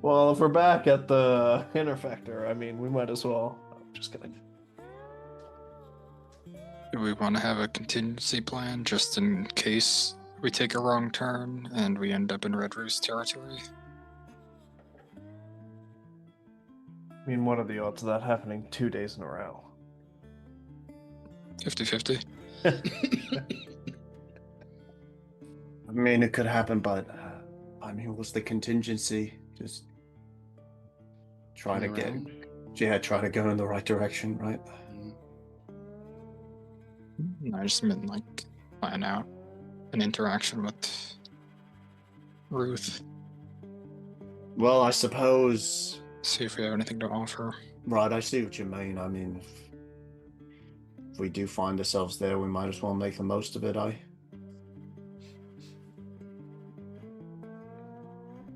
C: Well, if we're back at the Interfector, I mean, we might as well. I'm just kidding.
D: Do we want to have a contingency plan just in case we take a wrong turn and we end up in Red Roost territory?
C: I mean, what are the odds of that happening 2 days in a row?
D: 50-50.
F: I mean, it could happen, but I mean, what's the contingency? Just Try to get,
G: Around.
F: try to go in the right direction, right?
G: Mm.
D: I just meant like plan out an interaction with Ruth.
F: Well, I suppose.
D: See if we have anything to offer.
F: Right, I see what you mean. I mean, if we do find ourselves there, we might as well make the most of it,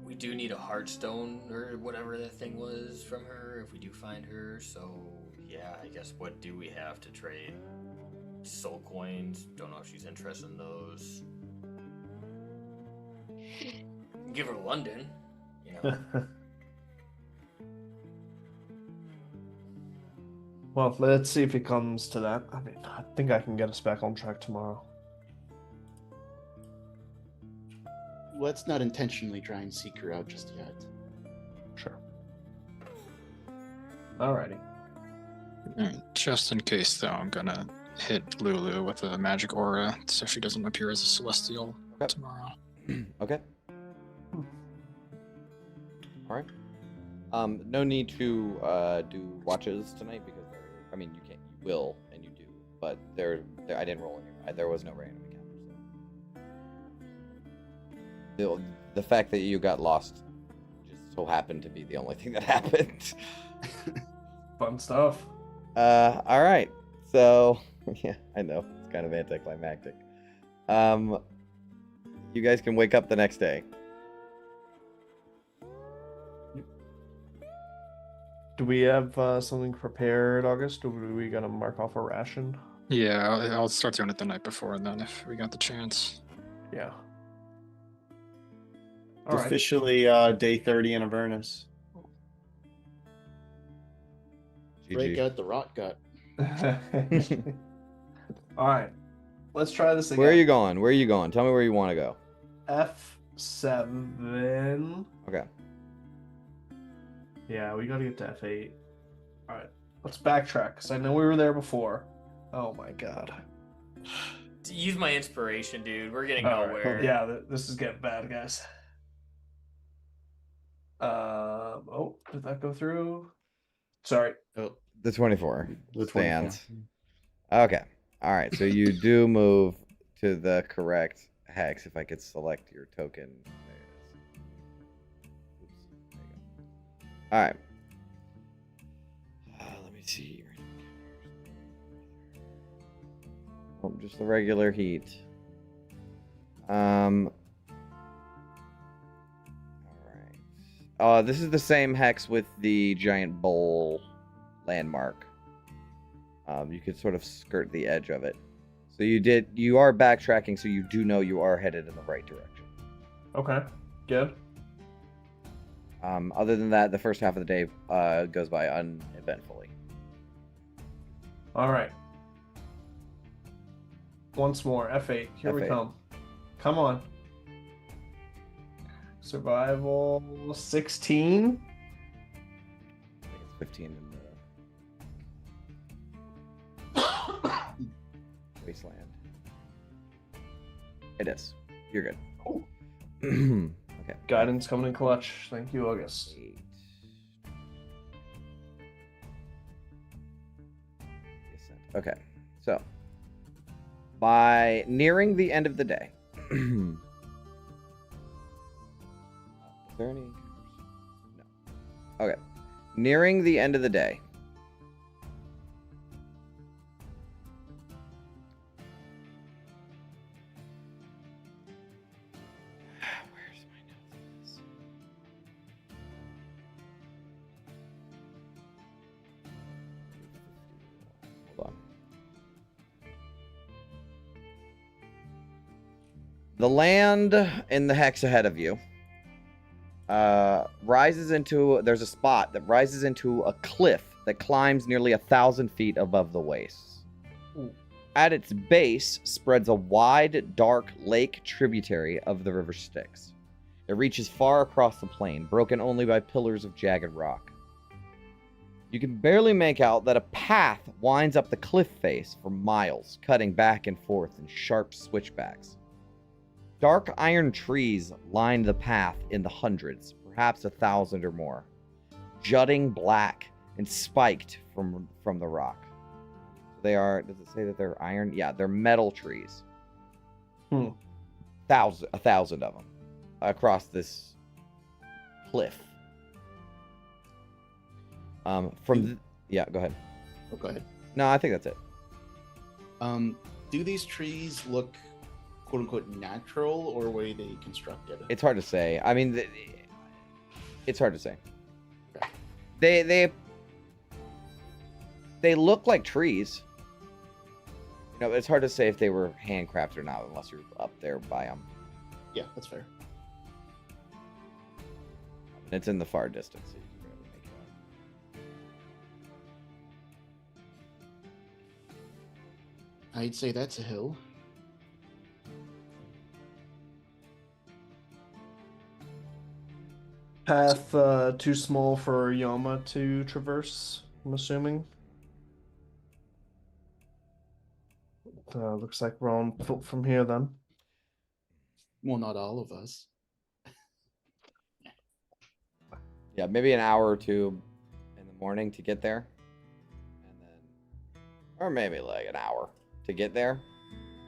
E: We do need a heartstone or whatever that thing was from her if we do find her. So yeah, I guess what do we have to trade? Soul coins. Don't know if she's interested in those. Give her London. You know.
C: Well, let's see if it comes to that. I mean, I think I can get us back on track tomorrow.
G: Let's not intentionally try and seek her out just yet.
C: Sure. Alrighty.
D: Just in case, though, I'm gonna hit Lulu with a magic aura so she doesn't appear as a celestial tomorrow.
B: Okay. All right. No need to do watches tonight because I mean, you can't. You will, and you do, but there I didn't roll any. There was no random encounter. So the fact that you got lost just so happened to be the only thing that happened.
C: Fun stuff.
B: All right. So yeah, I know it's kind of anticlimactic. You guys can wake up the next day.
C: Do we have something prepared, August? Or do we gotta mark off a ration?
D: Yeah, I'll start doing it the night before, and then if we got the chance.
C: Yeah.
F: It's
C: All right.
F: officially day 30 in Avernus.
G: Break out the rot gut.
C: All right. Let's try this again.
B: Where are you going? Where are you going? Tell me where you want to go.
C: F7.
B: Okay.
C: Yeah, we gotta get to F8. All right. Let's backtrack because I know we were there before. Oh my god.
E: Use my inspiration, dude. We're getting
C: All right.
E: nowhere.
C: Yeah, this is getting bad, guys. Oh, did that go through? Sorry.
G: Oh,
B: The 24
F: The 24.
B: stands. Okay. All right. So you do move to the correct hex. If I could select your token. Oops. There you go. All right. Let me see. Oh, just the regular heat. All right. This is the same hex with the giant bowl landmark. You could sort of skirt the edge of it. So you are backtracking, so you do know you are headed in the right direction.
C: Okay. Good.
B: Other than that, the first half of the day goes by uneventfully.
C: All right. Once more, F8. Here we
B: F8.
C: come. Come on. Survival 16.
B: I think it's 15 in the wasteland. It is. You're good.
C: Oh.
B: Okay.
C: Guidance coming in clutch. Thank you, August.
B: 8. Okay. So, by nearing the end of the day, is there any encounters? No. Okay. Nearing the end of the day. Where's my notes on this? Hold on. The land in the hex ahead of you there's a spot that rises into a cliff that climbs nearly 1,000 feet above the wastes.
C: Ooh.
B: At its base spreads a wide, dark lake tributary of the river Styx. It reaches far across the plain, broken only by pillars of jagged rock. You can barely make out that a path winds up the cliff face for miles, cutting back and forth in sharp switchbacks. Dark iron trees line the path in the hundreds, perhaps 1,000 or more. jutting black and spiked from the rock. They are. Does it say that they're iron? Yeah, they're metal trees. 1,000 of them across this cliff. Yeah, go ahead.
G: Oh, go ahead.
B: No, I think that's it.
G: Do these trees look quote unquote natural or were they constructed?
B: It's hard to say. I mean, it's hard to say.
G: Okay.
B: They look like trees. You know, it's hard to say if they were handcrafted or not unless you're up there by them.
G: Yeah, that's fair.
B: It's in the far distance. So you can barely make it out.
G: I'd say that's a hill.
C: Path too small for Yama to traverse, I'm assuming. Looks like we're on foot from here then.
G: Well, not all of us.
B: Yeah, maybe an hour or two in the morning to get there. And then, or maybe like an hour to get there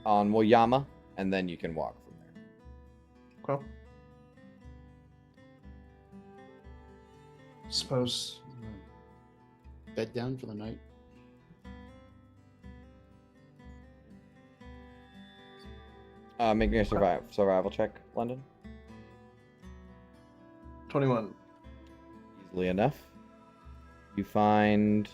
B: on Woyama, and then you can walk from there.
C: Okay. Suppose.
G: Bed down for the night.
B: Make me a survival check, London.
C: 21.
B: Easily enough. You find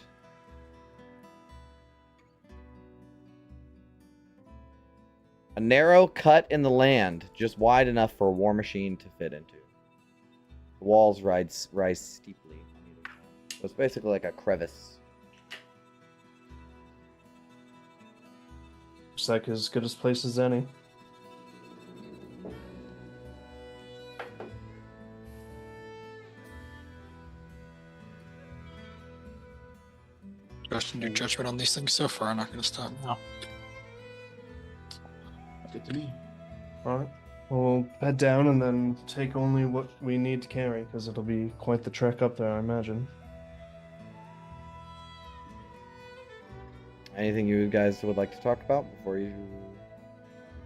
B: a narrow cut in the land, just wide enough for a war machine to fit into. The walls rise steeply on either side. So it's basically like a crevice.
C: Looks like as good a place as any.
D: Just do judgment on these things so far. I'm not going to stop now.
G: Good to me.
C: Alright. We'll head down and then take only what we need to carry, because it'll be quite the trek up there, I imagine.
B: Anything you guys would like to talk about before you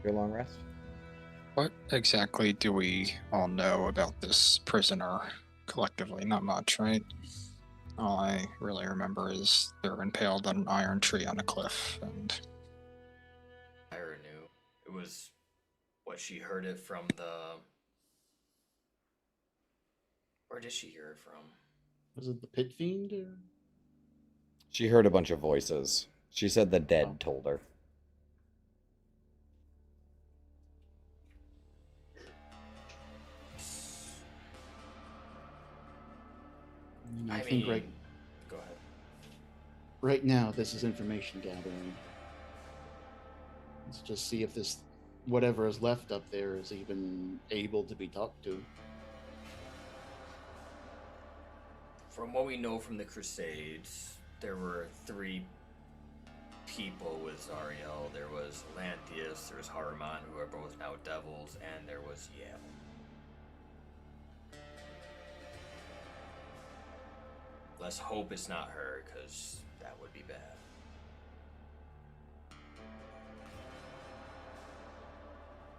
B: your long rest?
D: What exactly do we all know about this prisoner collectively? Not much, right? All I really remember is they're impaled on an iron tree on a cliff, and
E: Ira knew. It was what she heard it from the. Where did she hear it from?
G: Was it the pit fiend or?
B: She heard a bunch of voices. She said the dead told her.
G: I think
E: mean,
G: right
E: Go ahead.
G: right now this is information gathering. Let's just see if this whatever is left up there is even able to be talked to.
E: From what we know from the Crusades, there were 3 people with Zariel. There was Lantheus, there was Haruman, who are both now devils, and there was Yale. Let's hope it's not her, because that would be bad.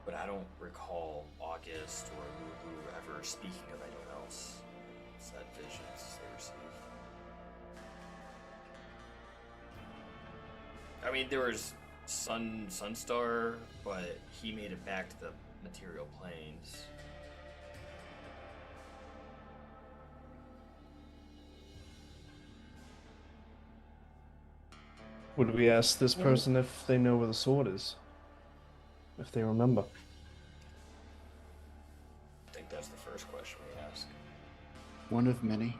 E: But I don't recall August or Lulu ever speaking of anyone else. Said visions they received. I mean, there was Sunstar, but he made it back to the material planes.
C: Would we ask this person if they know where the sword is? If they remember?
E: I think that's the first question we ask.
G: One of many.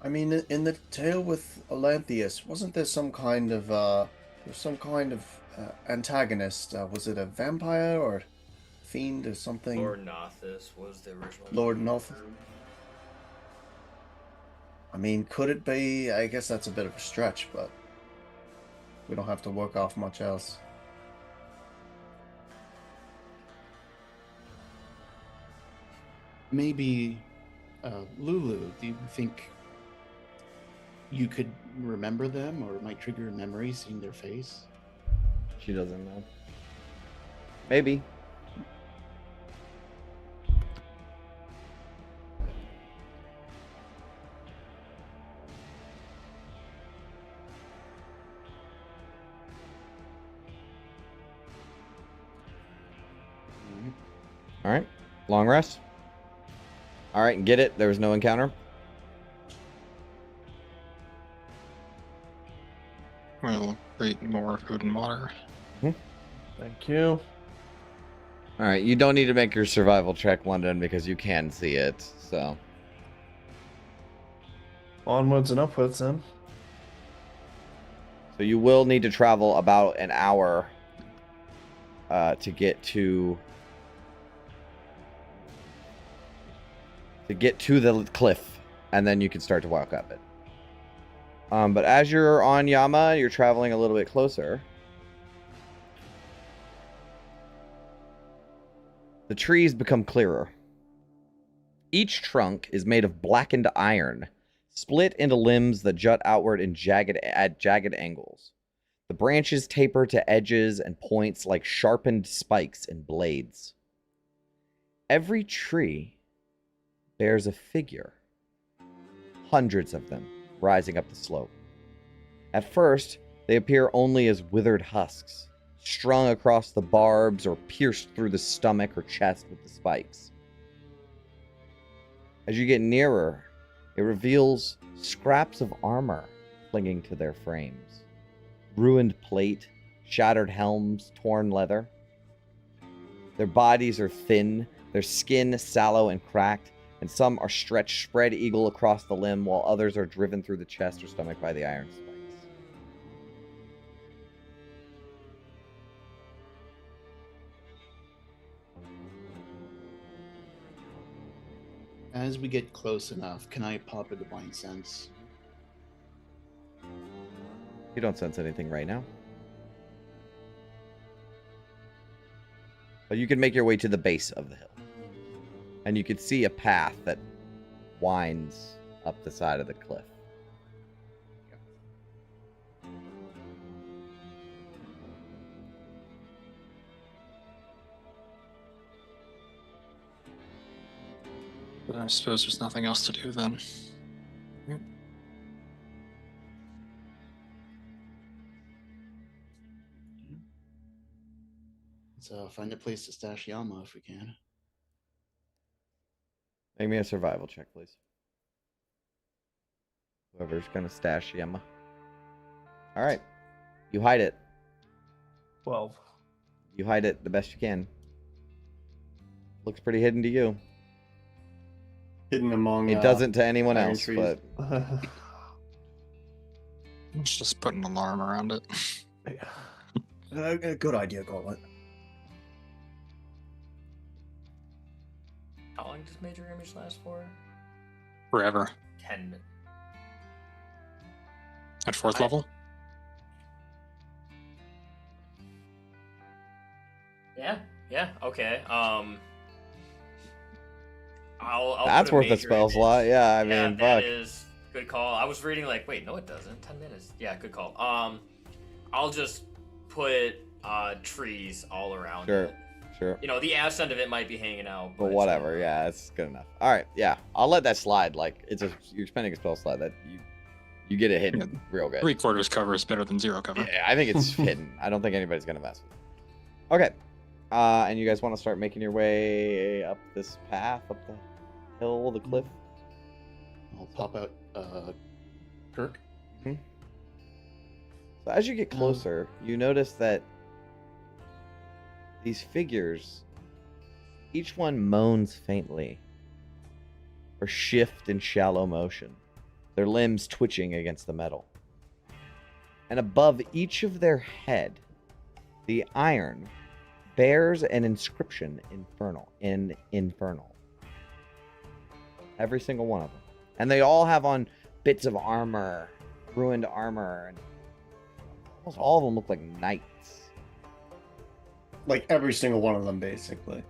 F: I mean, in the tale with Olanthius, wasn't there some kind of antagonist? Was it a vampire or fiend or something?
E: Lord Nothus was the original.
F: Lord Nothus. I mean, could it be? I guess that's a bit of a stretch, but we don't have to work off much else.
G: Maybe Lulu, do you think you could remember them, or it might trigger a memory seeing their face?
B: She doesn't know. Maybe. All right. Long rest. All right, get it. There was no encounter.
D: We'll eat more food and water.
C: Thank you.
B: All right, you don't need to make your survival check, London, because you can see it. So
C: Onwards and upwards then.
B: So you will need to travel about an hour to get to the cliff, and then you can start to walk up it. But as you're on Yama, you're traveling a little bit closer. The trees become clearer. Each trunk is made of blackened iron, split into limbs that jut outward at jagged angles. The branches taper to edges and points like sharpened spikes and blades. Every tree bears a figure, hundreds of them rising up the slope. At first, they appear only as withered husks, strung across the barbs or pierced through the stomach or chest with the spikes. As you get nearer, it reveals scraps of armor clinging to their frames. Ruined plate, shattered helms, torn leather. Their bodies are thin, their skin sallow and cracked, and some are stretched spread eagle across the limb, while others are driven through the chest or stomach by the iron spikes.
G: As we get close enough, can I pop a divine sense?
B: You don't sense anything right now. But you can make your way to the base of the hill. And you can see a path that winds up the side of the cliff.
D: But I suppose there's nothing else to do then.
G: Let's find a place to stash Yama if we can.
B: Make me a survival check, please. Whoever's gonna stash Yama. All right. You hide it.
C: 12.
B: You hide it the best you can. Looks pretty hidden to you.
F: Hidden among.
B: It doesn't to anyone
F: iron
B: else,
F: trees.
B: but
D: Let's just put an alarm around it.
F: Good idea, Gauntlet.
E: How long does Major Image last for?
D: Forever.
E: 10 minutes.
D: At 4th level?
E: Yeah, okay. I'll
B: that's
E: put
B: worth a
E: major
B: spell
E: image.
B: slot. Yeah, I mean,
E: that
B: fuck.
E: is good call. I was reading like, wait, no, it doesn't. 10 minutes. Yeah, good call. I'll just put trees all around
B: Sure,
E: it.
B: sure.
E: You know, the ass end of it might be hanging out,
B: But whatever, yeah, it's good enough. All right, yeah, I'll let that slide. Like you're spending a spell slot that you get it hidden
D: Yeah.
B: real good.
D: 3/4 cover is better than 0 cover.
B: Yeah, I think it's hidden. I don't think anybody's gonna mess with it. Okay, and you guys want to start making your way up this path, up the hill, the cliff?
G: I'll pop out Kirk.
B: So as you get closer, you notice that these figures, each one moans faintly or shift in shallow motion, their limbs twitching against the metal. And above each of their head, the iron bears an inscription in infernal. Every single one of them. And they all have on bits of armor, ruined armor, and almost all of them look like knights.
F: Like every single one of them, basically.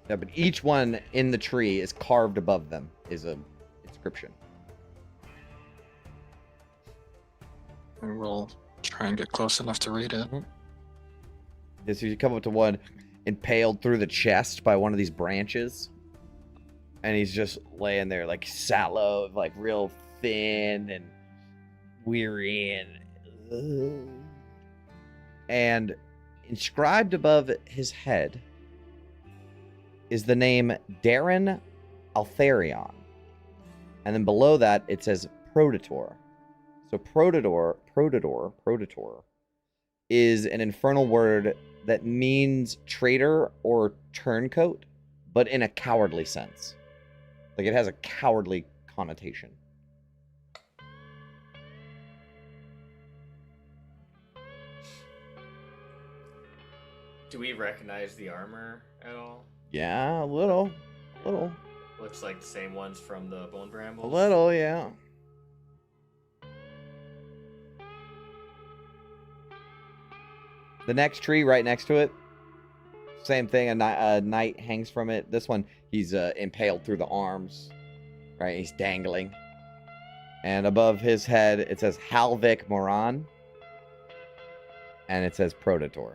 B: Yeah, but each one in the tree is carved above them is a inscription.
D: And we'll try and get close enough to read it.
B: Yeah, so you come up to one impaled through the chest by one of these branches. And he's just laying there like sallow, like real thin and weary and inscribed above his head is the name Darren Altharion. And then below that it says Prodator. So Prodator is an infernal word that means traitor or turncoat, but in a cowardly sense. Like it has a cowardly connotation.
E: Do we recognize the armor at all?
B: Yeah, a little.
E: Looks like the same ones from the Bone Brambles.
B: A little, yeah. The next tree right next to it, same thing. A knight hangs from it. This one, he's impaled through the arms. Right, he's dangling. And above his head, it says Halvik Moran. And it says Prodator.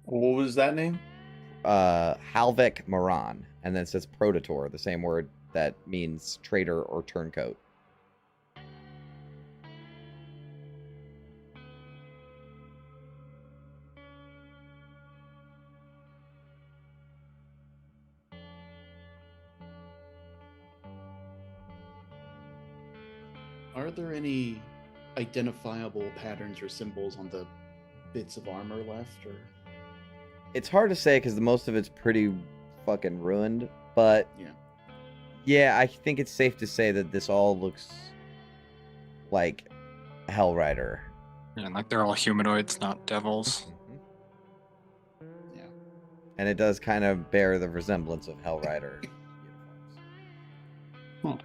F: What was that name?
B: Halvik Moran. And then it says Prodator, the same word that means traitor or turncoat.
G: Are there any identifiable patterns or symbols on the bits of armor left, or?
B: It's hard to say because most of it's pretty fucking ruined, but
G: Yeah.
B: yeah, I think it's safe to say that this all looks like Hellrider.
D: Yeah, like they're all humanoids, not devils.
G: Yeah.
B: And it does kind of bear the resemblance of Hellrider uniforms.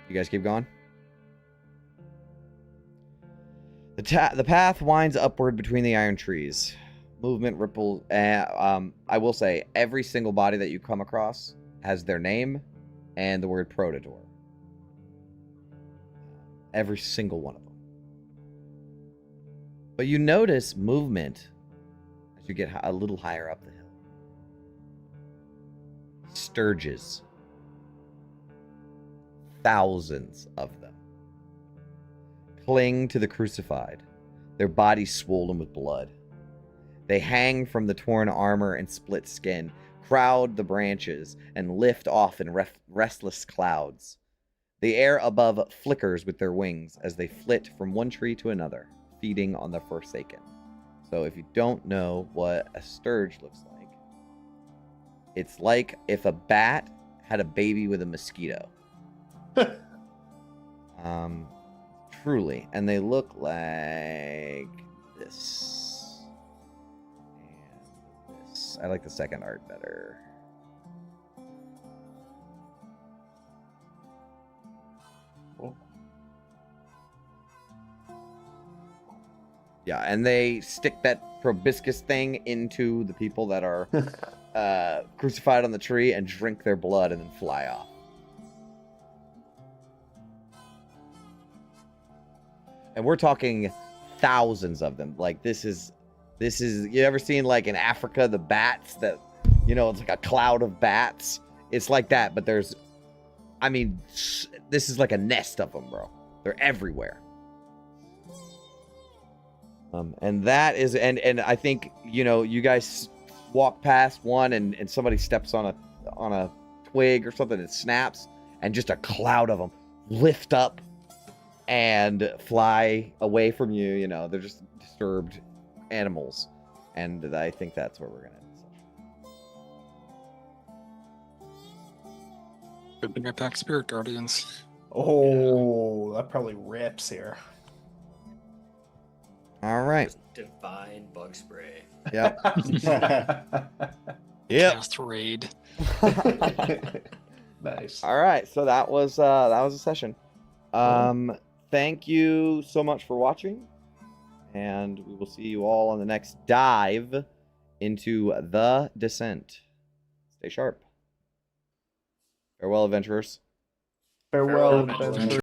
B: You guys keep going? The path winds upward between the iron trees. Movement ripples. I will say, every single body that you come across has their name and the word Prodator. Every single one of them. But you notice movement as you get a little higher up the hill. Sturges. Thousands of them cling to the crucified, their bodies swollen with blood. They hang from the torn armor and split skin, crowd the branches, and lift off in restless clouds. The air above flickers with their wings as they flit from one tree to another, feeding on the forsaken. So if you don't know what a sturge looks like, it's like if a bat had a baby with a mosquito. Truly, and they look like this and this. I like the second art better.
C: Cool.
B: Yeah, and they stick that proboscis thing into the people that are crucified on the tree and drink their blood and then fly off. And we're talking thousands of them. Like this is you ever seen like in Africa the bats that, you know, it's like a cloud of bats. It's like that, but this is like a nest of them, bro. They're everywhere. And that is and I think, you know, you guys walk past one and somebody steps on a twig or something and snaps, and just a cloud of them lift up and fly away from you. You know, they're just disturbed animals, and I think that's where we're gonna end the session.
D: Good to get back spirit guardians.
C: Oh, that probably rips here.
B: All right.
E: Divine bug spray.
B: Yep. Yep.
D: Cast raid.
C: Nice.
B: All right, so that was a session. Thank you so much for watching, and we will see you all on the next dive into the Descent. Stay sharp. Farewell, adventurers.
C: Farewell,
E: Farewell,
C: adventurers.